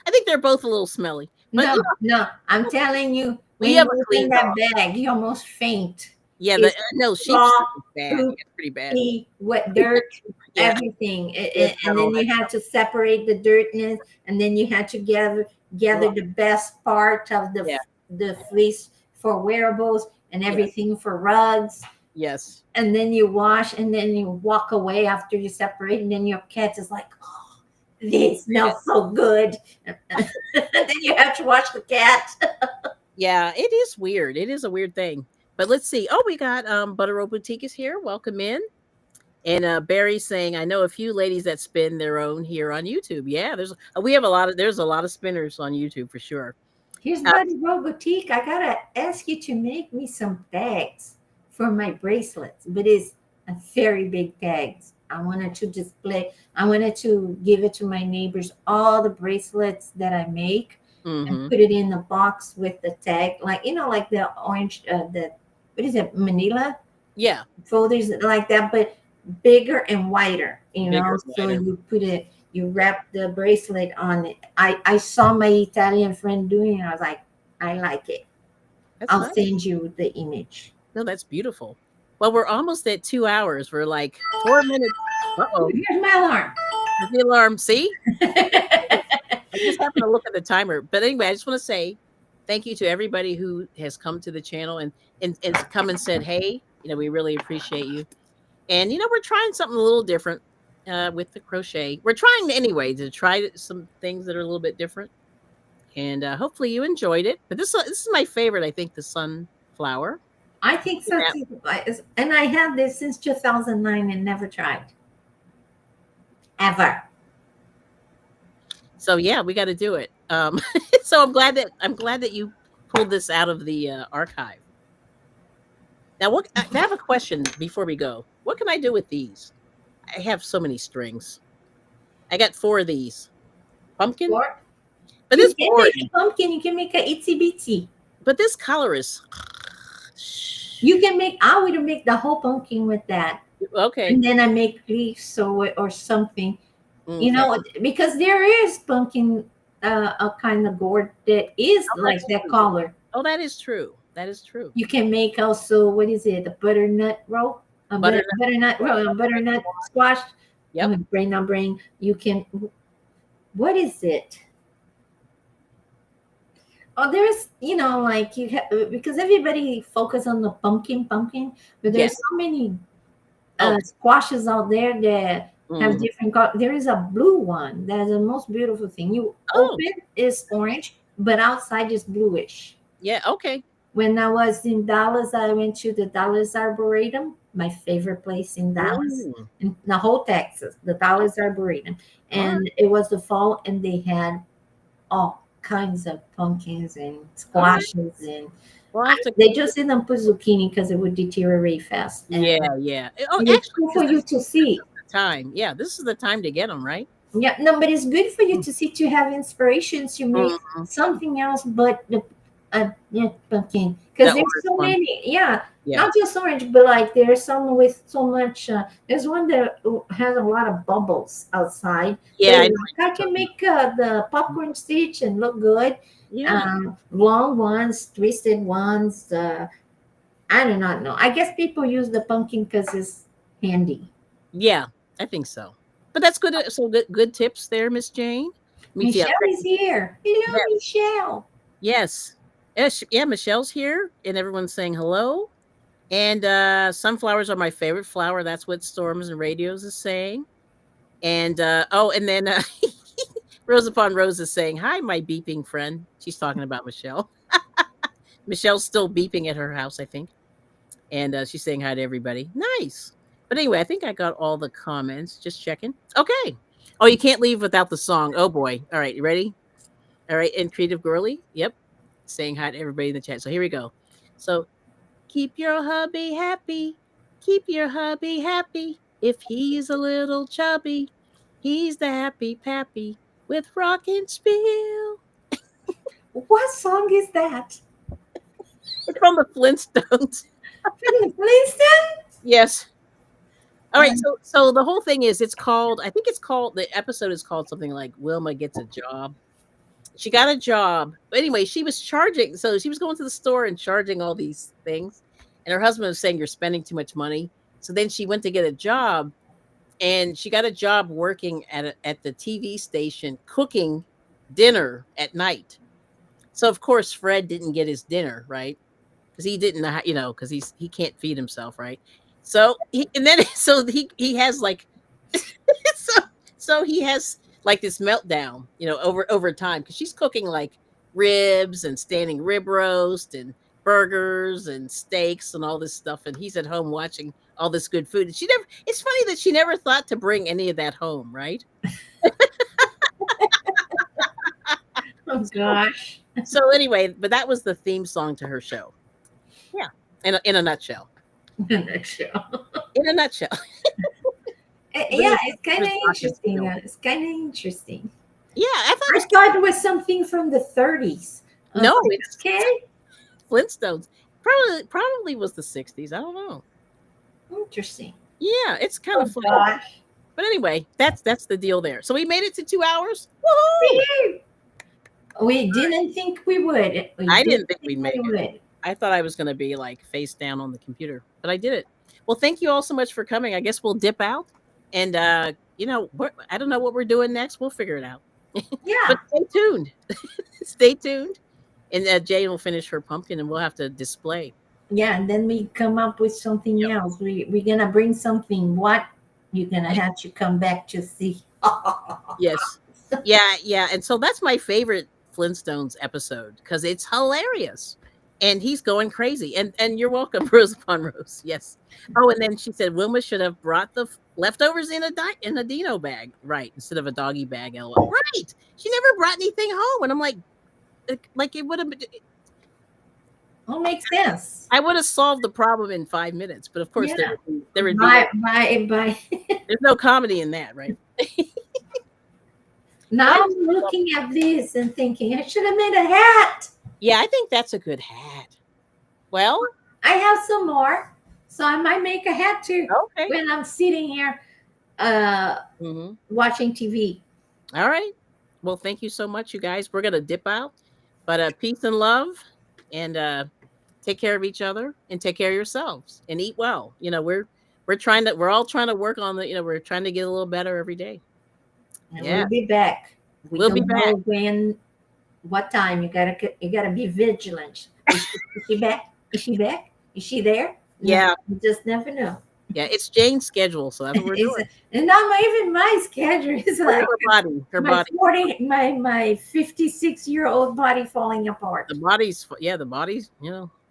I think they're both a little smelly. But No, no, I'm telling you, we when have you a open clean that dog. bag, you almost faint. Yeah, It's no, sheep's raw, is bad. poop, It's pretty bad. pee, wet dirt, Yeah, everything. it's And got all then that you had stuff. to separate the dirtiness, and then you had to gather Right. the best part of Yeah. the fleece for wearables and Yeah. everything for rugs. Yes. And then you wash, and then you walk away after you separate, and then your cat is like, "Oh, this smells so good." And then you have to wash the cat. Yeah, it is weird. It is a weird thing. But let's see. Oh, we got Buttero Boutique is here. Welcome in. And Barry's saying, I know a few ladies that spin their own here on YouTube. Yeah, there's a lot of spinners on YouTube for sure. Here's Uh, Buddy Row Boutique. I gotta ask you to make me some bags for my bracelets, but it's a very big tags. I wanted to display. I wanted to give it to my neighbors all the bracelets that I make, and Mm-hmm. put it in a box with the tag, like like the orange, the what is it, Manila Yeah, folders like that, but bigger and wider. bigger, So wider. you put it, you wrap the bracelet on it. I saw my Italian friend doing it. I was like, I like it. That's I'll nice. send you the image. No, that's beautiful. Well, we're almost at 2 hours. We're like 4 minutes. Uh-oh. Here's my alarm. There's the alarm. See? I just happened to look at the timer. But anyway, I just want to say thank you to everybody who has come to the channel and come and said, hey, we really appreciate you. And we're trying something a little different with the crochet. We're trying anyway to try some things that are a little bit different. And hopefully you enjoyed it. But this is my favorite, I think, the sunflower. I think so Yeah. too. And I had this since 2009 and never tried. Ever. So yeah, we got to do it. So I'm glad that you pulled this out of the archive. Now, I have a question before we go. What can I do with these? I have so many strings. I got 4 of these. Pumpkin, Or but you this can boring. make a pumpkin, you can make a itsy bitsy. But this color is. You can make, I would make the whole pumpkin with that. Okay. And then I make leaves or something, Okay. because there is pumpkin, a kind of gourd that is Oh, like that's that true. color. Oh, that is true. That is true. You can make also, what is it, a butternut roll, Butternut. butternut roll, a butternut squash. Yep. Brain on brain. You can, what is it? Oh, there's, like you have, because everybody focus on the pumpkin, but Yes. there's so many Oh. squashes out there that have Mhm. different colors. There is a blue one that is the most beautiful thing. You Oh. open is orange, but outside is bluish. Yeah. Okay. When I was in Dallas, I went to the Dallas Arboretum, my favorite place in Dallas, Mm. in the whole Texas, the Dallas Arboretum. All right. And it was the fall, and they had all kinds of pumpkins and All right. squashes. And Well, I have to. they just didn't put zucchini because it would deteriorate fast. And Yeah. Yeah. Oh, it's actually, cool for you to see. the time. Yeah, this is the time to get them, right? Yeah, no, but it's good for you to see, to have inspirations to make Mhm. something else but the pumpkin, That because there's orange so one. many. Yeah, Yeah. not just orange, but like there's some with so much. There's one that has a lot of bubbles outside. Yeah. I But know. I can make the popcorn stitch and look good. Yeah. Long ones, twisted ones. I do not know. I guess people use the pumpkin because it's handy. Yeah. I think so. But that's good. So good tips there, Miss Jane. Let me see. Michelle is here. Hello, Yes. Michelle. Yes. Yes. Yeah. Michelle's here, and everyone's saying hello. And sunflowers are my favorite flower. That's what Storms and Radios is saying. And and then Rose upon Rose is saying, "Hi, my beeping friend." She's talking about Michelle. Michelle's still beeping at her house, I think. And she's saying hi to everybody. Nice. But anyway, I think I got all the comments. Just checking. Okay. Oh, you can't leave without the song. Oh boy. All right, you ready? All right, and Creative Girly. Yep. Saying hi to everybody in the chat. So here we go. So keep your hubby happy. Keep your hubby happy. If he's a little chubby, he's the happy pappy with rock and spill. What song is that? It's from the Flintstones. From the Flintstones? Yes. All right, Um, so the whole thing is I think it's called, the episode is called something like Wilma Gets a Job. She got a job. But anyway, she was charging, so she was going to the store and charging all these things. And her husband was saying, "You're spending too much money." So then she went to get a job, and she got a job working at the TV station cooking dinner at night. So of course Fred didn't get his dinner, right? Because he didn't know how, because he can't feed himself, right? So and then so he has like so so he has like this meltdown, over time, because she's cooking like ribs and standing rib roast and burgers and steaks and all this stuff, and he's at home watching all this good food. And she never. It's funny that she never thought to bring any of that home, right? oh gosh. So anyway, but that was the theme song to her show. Yeah, in a nutshell. In a nutshell. in a nutshell. But Yeah, it it's kind was of Dawkins interesting. still. It's kind of interesting. Yeah, I thought it I was thought it was something from the 30s. I was no, like, it's okay, Flintstones. Probably was the 60s. I don't know. interesting. Yeah, it's kind Oh of funny. gosh. But anyway, that's the deal there. So we made it to 2 hours. Woohoo! Whee! We didn't think we would. We I didn't didn't think think we'd we make it. would. I thought I was going to be like face down on the computer, but I did it. Well, thank you all so much for coming. I guess we'll dip out and I don't know what we're doing next. We'll figure it out. But Yeah. stay tuned. Stay tuned. And Jane will finish her pumpkin and we'll have to display. Yeah, and then we come up with something Yep. else. We're gonna bring something. What you're gonna have to come back to see. Yes. Yeah, yeah. And so that's my favorite Flintstones episode because it's hilarious. And he's going crazy. And you're welcome, Rose upon Rose. Yes. Oh, and then she said Wilma should have brought the leftovers in a Dino bag, right, instead of a doggy bag. LOL. Right. She never brought anything home. And I'm like it would have been All makes sense. I would have solved the problem in 5 minutes, but of course Yeah. there would be no By. there's no comedy in that, right? But Now I'm looking at this and thinking I should have made a hat. yeah, I think that's a good hat. Well, I have some more, so I might make a hat too okay. when I'm sitting here Mhm. watching TV. All right. Well, thank you so much, you guys. We're gonna dip out, but peace and love, and take care of each other, and take care of yourselves, and eat well. We're all trying to work on we're trying to get a little better every day. And Yeah, we'll be back. We we'll be don't back. know when, what time. You gotta be vigilant. Is she back? Is she back? Is she there? Yeah, You just never know. yeah. It's Jane's schedule, so that's what we're doing. And not even my schedule. It's like Her my body, my 56-year-old body falling apart. the body's,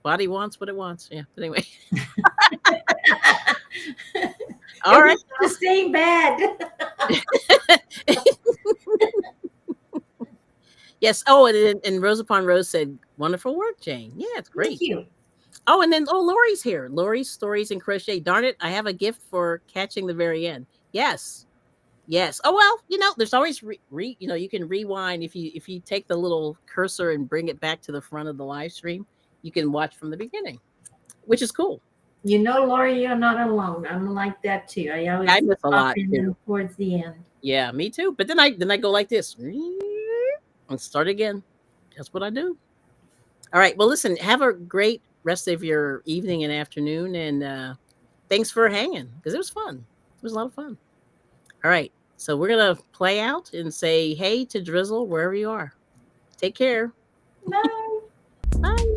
body wants what it wants. Yeah. But anyway, all It right. wants to stay bad. Yes. Oh, and Rose upon Rose said, "Wonderful work, Jane. Yeah, it's great." Thank you. Oh, and then Lori's here. Lori's stories and crochet. Darn it, I have a gift for catching the very end. Yes, yes. Oh well, there's always you can rewind if you take the little cursor and bring it back to the front of the live stream. You can watch from the beginning, which is cool. Lori, you're not alone. I'm like that too. I always I miss a pop lot in too. them towards the end. Yeah, me too. But then I go like this and start again. That's what I do. All right. Well, listen. Have a great rest of your evening and afternoon, and thanks for hanging because it was fun. It was a lot of fun. All right. So we're gonna play out and say hey to Drizzle wherever you are. Take care. Bye. Bye.